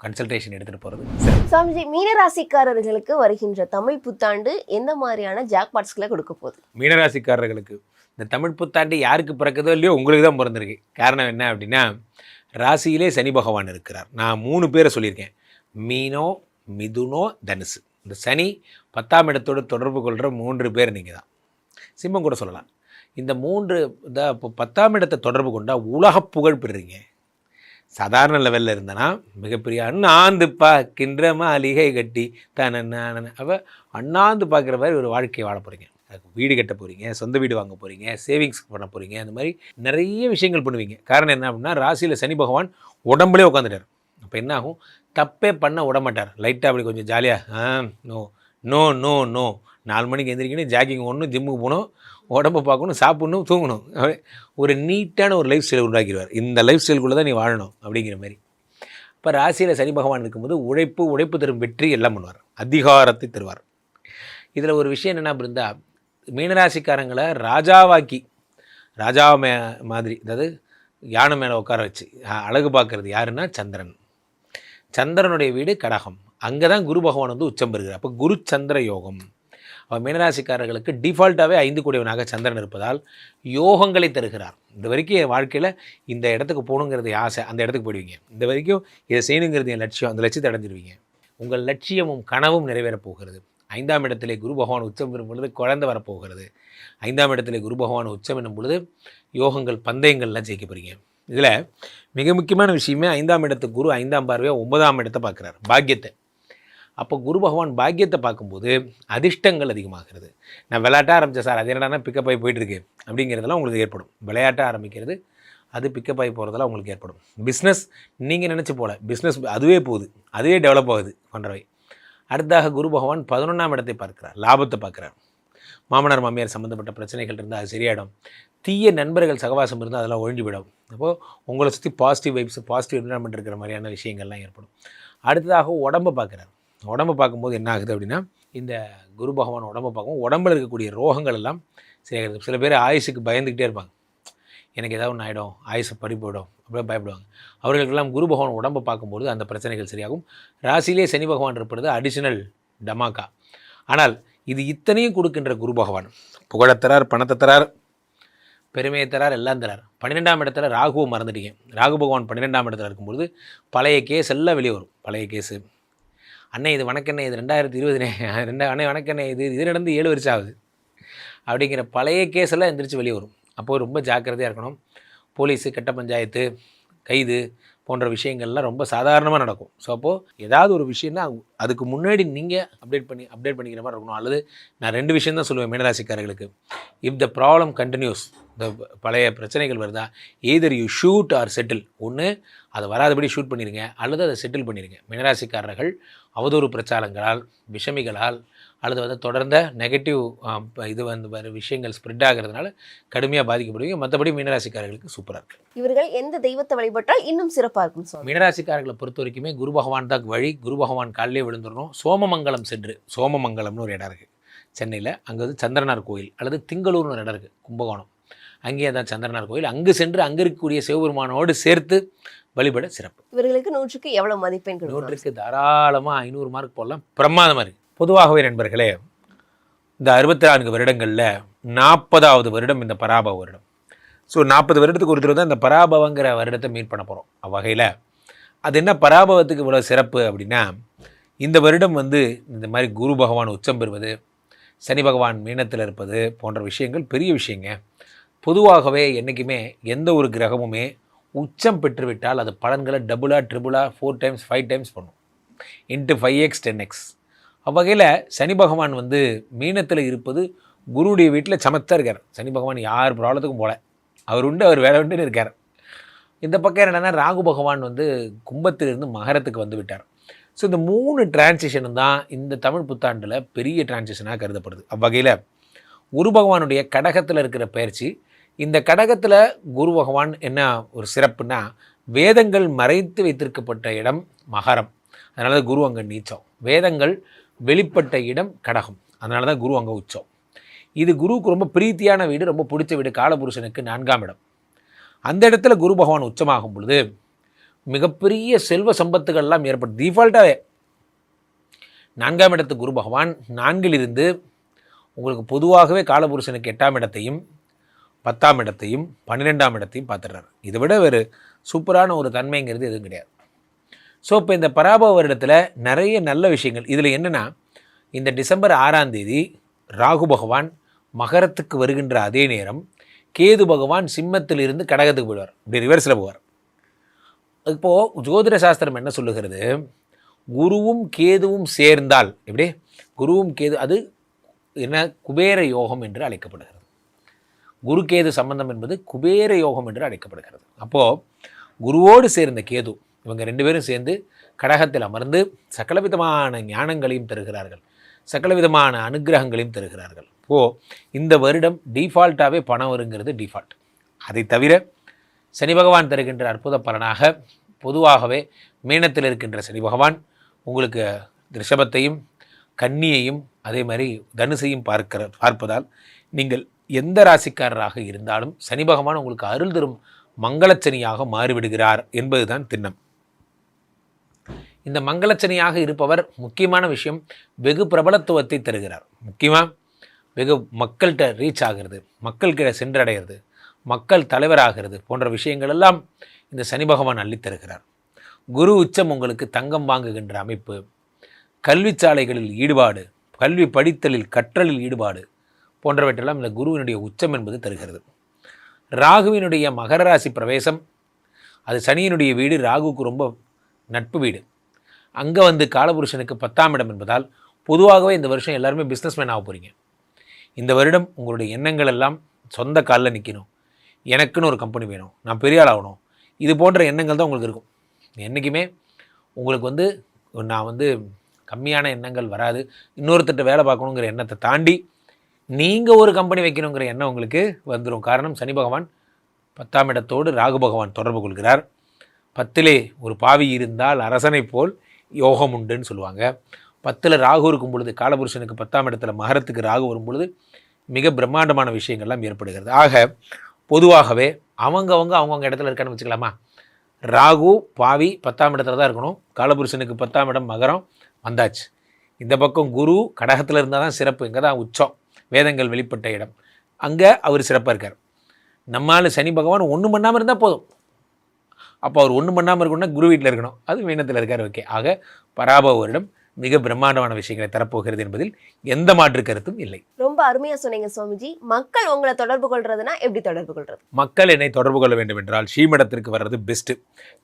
கன்சல்டேஷன் எடுத்துகிட்டு போகிறது. சுவாமிஜி, மீனராசிக்காரர்களுக்கு வருகின்ற தமிழ் புத்தாண்டு எந்த மாதிரியான ஜாக்பாட்ஸ்களை கொடுக்க போகுது? மீனராசிக்காரர்களுக்கு இந்த தமிழ் புத்தாண்டு யாருக்கு பிறக்குதோ இல்லையோ உங்களுக்கு தான் பிறந்திருக்கு. காரணம் என்ன அப்படின்னா, ராசியிலே சனி பகவான் இருக்கிறார். நான் 3 பேரை சொல்லியிருக்கேன், மீனோ, மிதுனோ, தனுசு. இந்த சனி 10ஆம் இடத்தோடு தொடர்பு கொள்கிற 3 பேர் நீங்கள் தான். சிம்மம் கூட சொல்லலாம். இந்த 3 இப்போ 10ஆம் இடத்தை தொடர்பு கொண்டால் உலக புகழ் பெறுறீங்க. சாதாரண லெவலில் இருந்தனா மிகப்பெரிய அண்ணாந்து பார்க்கின்ற மாளிகை கட்டி தானே. அப்போ அண்ணாந்து பார்க்குற மாதிரி ஒரு வாழ்க்கையை வாழ போகிறீங்க. வீடு கட்ட போகிறீங்க, சொந்த வீடு வாங்க போகிறீங்க, சேவிங்ஸ் பண்ண போகிறீங்க, அந்த மாதிரி நிறைய விஷயங்கள் பண்ணுவீங்க. காரணம் என்ன அப்படின்னா, ராசியில் சனி பகவான் உடம்புலேயே உட்காந்துட்டார். அப்போ என்ன ஆகும், தப்பே பண்ண விடமாட்டார். லைட்டாக அப்படி கொஞ்சம் ஜாலியாக நோ நோ நோ நோ 4 மணிக்கு எந்திரிக்கணும், ஜாக்கிங் ஓடணும், ஜிம்முக்கு போகணும், உடம்பை பார்க்கணும், சாப்பிட்ணும், தூங்கணும். ஒரு நீட்டான ஒரு லைஃப் ஸ்டைல் உண்டாக்கிடுவார். இந்த லைஃப் ஸ்டைலுக்குள்ளே தான் நீ வாழணும் அப்படிங்கிற மாதிரி. இப்போ ராசியில் சனி பகவான் இருக்கும்போது உழைப்பு தரும் வெற்றி எல்லாம் பண்ணுவார், அதிகாரத்தை தருவார். இதில் ஒரு விஷயம் என்னென்னா இருந்தா, மீனராசிக்காரங்களை ராஜாவாக்கி ராஜா மாதிரி, அதாவது யானை மேலே உட்கார வச்சு அழகு பார்க்குறது யாருன்னா சந்திரன். சந்திரனுடைய வீடு கடகம், அங்கே தான் குரு பகவான் வந்து உச்சம் பெறுகிறார். அப்போ குரு சந்திர யோகம். அவர் மீனராசிக்காரர்களுக்கு டிஃபால்ட்டாகவே 5 கூடியவனாக சந்திரன் இருப்பதால் யோகங்களை தருகிறார். இந்த வரைக்கும் என் வாழ்க்கையில் இந்த இடத்துக்கு போகணுங்கிறது ஆசை, அந்த இடத்துக்கு போயிடுவீங்க. இந்த வரைக்கும் இதை செய்யணுங்கிறது என் லட்சியம், அந்த லட்சியத்தை அடைஞ்சிருவீங்க. உங்கள் லட்சியமும் கனவும் நிறைவேறப் போகிறது. 5ஆம் இடத்திலே குரு பகவான் உச்சம் பெறும் பொழுது குழந்தை வரப்போகிறது. 5ஆம் இடத்திலே குரு பகவான் உச்சம் என்னும் பொழுது யோகங்கள், பந்தயங்கள்லாம் ஜெயிக்க போகிறீங்க. இதில் மிக முக்கியமான விஷயமே 5ஆம் இடத்துக்கு குரு 5ஆம் பார்வையாக 9ஆம் இடத்தை பார்க்குறார், பாக்கியத்தை. அப்போ குரு பகவான் பாக்கியத்தை பார்க்கும்போது அதிர்ஷ்டங்கள் அதிகமாகிறது. நான் விளையாட்டாக ஆரம்பித்தேன் சார், அது என்னடானா பிக்கப் ஆகி போயிட்டுருக்கு அப்படிங்கிறதெல்லாம் உங்களுக்கு ஏற்படும். விளையாட்டாக ஆரம்பிக்கிறது அது பிக்கப் ஆகி போகிறதெல்லாம் உங்களுக்கு ஏற்படும். பிஸ்னஸ் நீங்கள் நினச்சி போல, பிஸ்னஸ் அதுவே போகுது, அதுவே டெவலப் ஆகுது போன்றவை. அடுத்தாக குரு பகவான் 11ஆம் இடத்தை பார்க்குறார், லாபத்தை பார்க்குறார். மாமனார் மாமியார் சம்மந்தப்பட்ட பிரச்சனைகள் இருந்தால் அது சரியாயிடும். தீய நண்பர்கள் சகவாசம் இருந்தால் அதெல்லாம் ஒழிஞ்சு விடும். அப்போது உங்களை சுற்றி பாசிட்டிவ் வைப்ஸ், பாசிட்டிவ் என்விரான்மெண்ட் இருக்கிற மாதிரியான விஷயங்கள்லாம் ஏற்படும். அடுத்ததாக உடம்பை பார்க்குறார். உடம்பை பார்க்கும்போது என்ன ஆகுது அப்படின்னா, இந்த குரு பகவான் உடம்பை பார்க்கும், உடம்பில் இருக்கக்கூடிய ரோகங்கள் எல்லாம் சரியாகிறது. சில பேர் ஆயுசுக்கு பயந்துக்கிட்டே இருப்பாங்க, எனக்கு ஏதாவது ஒன்று ஆகிடும், ஆயுசை பறி போயிடும் அப்படியே பயப்படுவாங்க. அவர்களுக்கெல்லாம் குரு பகவான் உடம்பை பார்க்கும்போது அந்த பிரச்சனைகள் சரியாகும். ராசியிலே சனி பகவான் இருப்பது அடிஷனல் டமாக்கா. ஆனால் இது இத்தனையும் கொடுக்கின்ற குரு பகவான் புகழை தரார், பணத்தை தரார், பெருமையை தரார், எல்லாம் தரார். 12ஆம் இடத்துல ராகுவை மறந்துட்டீங்க. ராகு பகவான் 12ஆம் இடத்துல இருக்கும்பொழுது பழைய கேஸ் எல்லாம் வெளியே வரும். பழைய கேஸு, அண்ணே இது வணக்கண்ணே, இது 2020 அண்ணே வணக்கண்ணே, இது நடந்து 7 வருஷம் ஆகுது அப்படிங்கிற பழைய கேஸ் எல்லாம் எந்திரிச்சு வெளியே வரும். அப்போது ரொம்ப ஜாக்கிரதையாக இருக்கணும். போலீஸு, கட்ட பஞ்சாயத்து, கைது போன்ற விஷயங்கள்லாம் ரொம்ப சாதாரணமாக நடக்கும். ஸோ அப்போது ஏதாவது ஒரு விஷயம்னா அதுக்கு முன்னாடி நீங்கள் அப்டேட் பண்ணிக்கிற மாதிரி இருக்கணும். அல்லது நான் 2 விஷயம் தான் சொல்லுவேன் மீனராசிக்காரர்களுக்கு. இஃப் த ப்ராப்ளம் கண்டினியூஸ், இந்த பழைய பிரச்சனைகள் வருதா, either you shoot or settle. ஒன்று அதை வராதபடி ஷூட் பண்ணிடுங்க, அல்லது அதை செட்டில் பண்ணிடுங்க. மீனராசிக்காரர்கள் அவதூறு பிரச்சாரங்களால், விஷமிகளால், அல்லது வந்து தொடர்ந்த நெகட்டிவ் இது வந்து வேறு விஷயங்கள் ஸ்ப்ரெட் ஆகிறதுனால கடுமையாக பாதிக்கப்படுவீங்க. மற்றபடி மீனராசிக்காரர்களுக்கு சூப்பராக இருக்குது. இவர்கள் எந்த தெய்வத்தை வழிபட்டால் இன்னும் சிறப்பாக இருக்கும் சுவாமி? மீனராசிக்காரர்களை பொறுத்த வரைக்குமே குரு பகவான் தான் வழி. குரு பகவான் காலையிலே விழுந்துடணும். சோமமங்கலம் சென்று, சோமமங்கலம்னு ஒரு இடம் இருக்குது சென்னையில், அங்கே வந்து சந்திரனார் கோயில், அல்லது திங்களூர்னு ஒரு இடம் இருக்குது கும்பகோணம், அங்கேயே தான் சந்திரனார் கோயில். அங்கு சென்று அங்கே இருக்கக்கூடிய சிவபெருமானோடு சேர்த்து வழிபட சிறப்பு. இவர்களுக்கு 100க்கு எவ்வளவு மதிப்பெண் கொடுக்கலாம்? 100க்கு தாராளமாக 500 மார்க் போடலாம். பிரமாதமாக இருக்குது. பொதுவாகவே நண்பர்களே, இந்த 64 வருடங்களில் 40வது வருடம் இந்த பராபவ வருடம். ஸோ 40 வருடத்துக்கு ஒரு தடவை தான் இந்த பராபவங்கிற வருடத்தை மீட் பண்ண போகிறோம். அவ்வகையில் அது என்ன பராபவத்துக்கு இவ்வளோ சிறப்பு அப்படின்னா, இந்த வருடம் வந்து இந்த மாதிரி குரு பகவான் உச்சம் பெறுவது, சனி பகவான் மீனத்தில் இருப்பது போன்ற விஷயங்கள் பெரிய விஷயங்க. பொதுவாகவே என்றைக்குமே எந்த ஒரு கிரகமுமே உச்சம் பெற்றுவிட்டால் அது பலன்களை டபுளாக, ட்ரிபிளாக, 4 டைம்ஸ் 5 டைம்ஸ் பண்ணும். Into 5x 10x. அவ்வகையில் சனி பகவான் வந்து மீனத்தில் இருப்பது குருவுடைய வீட்டில் சமத்தாக இருக்கார். சனி பகவான் யார் ப்ராப்ளத்துக்கும் போல, அவர் உண்டு, அவர் வேலை உண்டுன்னு இருக்கார். இந்த பக்கம் என்னென்னா, ராகு பகவான் வந்து கும்பத்திலிருந்து மகரத்துக்கு வந்து விட்டார். ஸோ இந்த 3 டிரான்சிஷனும் தான் இந்த தமிழ் புத்தாண்டில் பெரிய டிரான்சிஷனாக கருதப்படுது. அவ்வகையில் குரு பகவானுடைய கடகத்தில் இருக்கிற பயிற்சி, இந்த கடகத்தில் குரு பகவான் என்ன ஒரு சிறப்புன்னா, வேதங்கள் மறைத்து வைத்திருக்கப்பட்ட இடம் மகரம், அதனால தான் குரு அங்கே நீச்சம். வேதங்கள் வெளிப்பட்ட இடம் கடகம், அதனால தான் குரு அங்கே உச்சம். இது குருவுக்கு ரொம்ப பிரீத்தியான வீடு, ரொம்ப பிடிச்ச வீடு, காலபுருஷனுக்கு 4ஆம் இடம். அந்த இடத்துல குரு பகவான் உச்சமாகும் பொழுது மிகப்பெரிய செல்வ சம்பத்துகள்லாம் ஏற்படும். டிஃபால்ட்டாகவே 4ஆம் இடத்து குரு பகவான் 4லிருந்து உங்களுக்கு பொதுவாகவே காலபுருஷனுக்கு 8ஆம் இடத்தையும் 10ஆம் இடத்தையும் 12ஆம் இடத்தையும் பார்த்துடுறாரு. இதை விட வேறு சூப்பரான ஒரு தன்மைங்கிறது எதுவும் கிடையாது. ஸோ இப்போ இந்த பராபவ வருடத்தில் நிறைய நல்ல விஷயங்கள். இதில் என்னென்னா, இந்த டிசம்பர் 6ஆம் தேதி ராகு பகவான் மகரத்துக்கு வருகின்ற அதே நேரம் கேது பகவான் சிம்மத்திலிருந்து கடகத்துக்கு போயிடுவார். இப்படி ரிவர்ஸில் போவார். இப்போது ஜோதிட சாஸ்திரம் என்ன சொல்லுகிறது, குருவும் கேதுவும் சேர்ந்தால், எப்படி குருவும் கேது, அது என்ன குபேர யோகம் என்று அழைக்கப்படுகிறது. குரு கேது சம்பந்தம் என்பது குபேர யோகம் என்று அழைக்கப்படுகிறது. அப்போது குருவோடு சேர்ந்த கேது, இவங்க 2 பேரும் சேர்ந்து கடகத்தில் அமர்ந்து சகலவிதமான ஞானங்களையும் தருகிறார்கள், சகலவிதமான அனுகிரகங்களையும் தருகிறார்கள். இந்த வருடம் டிஃபால்ட்டாகவே பணம் வருங்கிறது டிஃபால்ட். அதை தவிர சனி பகவான் தருகின்ற அற்புத பலனாக பொதுவாகவே மீனத்தில் இருக்கின்ற சனி பகவான் உங்களுக்கு ரிஷபத்தையும் கன்னியையும் அதே மாதிரி தனுசையும் பார்ப்பதால் நீங்கள் எந்த ராசிக்காரராக இருந்தாலும் சனி பகவான் உங்களுக்கு அருள் தரும் மங்களச்சனியாக மாறிவிடுகிறார் என்பதுதான் திண்ணம். இந்த மங்களச்சனியாக இருப்பவர் முக்கியமான விஷயம், வெகு பிரபலத்துவத்தை தருகிறார். முக்கியமாக வெகு மக்கள்கிட்ட ரீச் ஆகிறது, மக்கள்கிட்ட சென்றடைகிறது, மக்கள் தலைவராகிறது போன்ற விஷயங்கள் எல்லாம் இந்த சனி பகவான் அள்ளித்தருகிறார். குரு உச்சம் உங்களுக்கு தங்கம் வாங்குகின்ற அமைப்பு, கல்வி சாலைகளில் ஈடுபாடு, கல்வி படித்தலில் கற்றலில் ஈடுபாடு போன்றவற்றெல்லாம் இந்த குருவினுடைய உச்சம் என்பது தருகிறது. ராகுவினுடைய மகர ராசி பிரவேசம், அது சனியினுடைய வீடு, ராகுவுக்கு ரொம்ப நட்பு வீடு. அங்கே வந்து காலபுருஷனுக்கு 10ஆம் இடம் என்பதால் பொதுவாகவே இந்த வருஷம் எல்லாருமே பிஸ்னஸ்மேன் ஆக போகிறீங்க. இந்த வருடம் உங்களுடைய எண்ணங்கள் எல்லாம் சொந்த காலில் நிற்கணும், எனக்குன்னு ஒரு கம்பெனி வேணும், நான் பெரிய ஆள் ஆகணும், இது போன்ற எண்ணங்கள் தான் உங்களுக்கு இருக்கும். என்றைக்குமே உங்களுக்கு வந்து நான் வந்து கம்மியான எண்ணங்கள் வராது, இன்னொருத்தட்ட வேலை பார்க்கணுங்கிற எண்ணத்தை தாண்டி நீங்கள் ஒரு கம்பெனி வைக்கணுங்கிற எண்ணம் உங்களுக்கு வந்துடும். காரணம் சனி பகவான் 10ஆம் இடத்தோடு ராகு பகவான் தொடர்பு கொள்கிறார். 10லே ஒரு பாவி இருந்தால் அரசனை போல் யோகம் உண்டுன்னு சொல்லுவாங்க. 10ல் ராகு இருக்கும் பொழுது, காலபுருஷனுக்கு 10ஆம் இடத்துல மகரத்துக்கு ராகு வரும் பொழுது மிக பிரம்மாண்டமான விஷயங்கள்லாம் ஏற்படுகிறது. ஆக பொதுவாகவே அவங்கவுங்க இடத்துல இருக்கான்னு வச்சுக்கலாமா. ராகு பாவி 10ஆம் இடத்துல தான் இருக்கணும். காலபுருஷனுக்கு 10ஆம் இடம் மகரம் வந்தாச்சு. இந்த பக்கம் குரு கடகத்தில் இருந்தால் தான் சிறப்பு, இங்கே தான் உச்சம், வேதங்கள் வெளிப்பட்ட இடம், அங்கே அவர் சிறப்பாக இருக்கார். நம்மால் சனி பகவான் ஒன்றும் பண்ணாமல் இருந்தால் போதும். அப்போ அவர் ஒன்றும் பண்ணாமல் இருக்கணும்னா குரு வீட்டில் இருக்கணும், அது மீனத்தில் இருக்கார். ஓகே. ஆக பராபவ வருடம் மிக பிரம்மாண்டமான விஷயங்களை தரப்போகிறது என்பதில் எந்த மாற்று கருத்தும் இல்லை. ரொம்ப அருமையா சொன்னீங்க சுவாமிஜி. மக்கள் உங்களை தொடர்பு கொள்றதுனா எப்படி தொடர்பு கொள்றது? மக்கள் என்னை தொடர்பு கொள்ள வேண்டும் என்றால் ஸ்ரீமடத்திற்கு வர்றது பெஸ்ட்டு.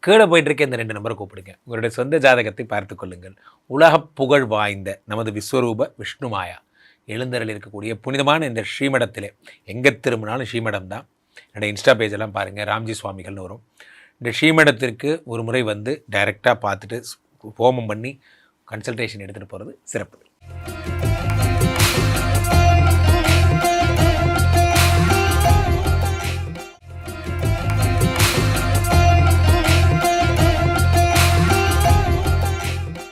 கீழே போயிட்டு இருக்க இந்த 2 நம்பரை கூப்பிடுங்க. உங்களுடைய சொந்த ஜாதகத்தை பார்த்து கொள்ளுங்கள். உலக புகழ் வாய்ந்த நமது விஸ்வரூப விஷ்ணுமாயா எழுந்தரில் இருக்கக்கூடிய புனிதமான இந்த ஸ்ரீமடத்திலே எங்கே திரும்பினாலும் ஸ்ரீமடம் தான். என்னோடய இன்ஸ்டா பேஜெல்லாம் பாருங்கள், ராம்ஜி சுவாமிகள்னு வரும். இந்த ஸ்ரீமடத்திற்கு ஒரு முறை வந்து டைரெக்டாக பார்த்துட்டு ஹோமம் பண்ணி கன்சல்டேஷன் எடுத்துகிட்டு போகிறது சிறப்பு.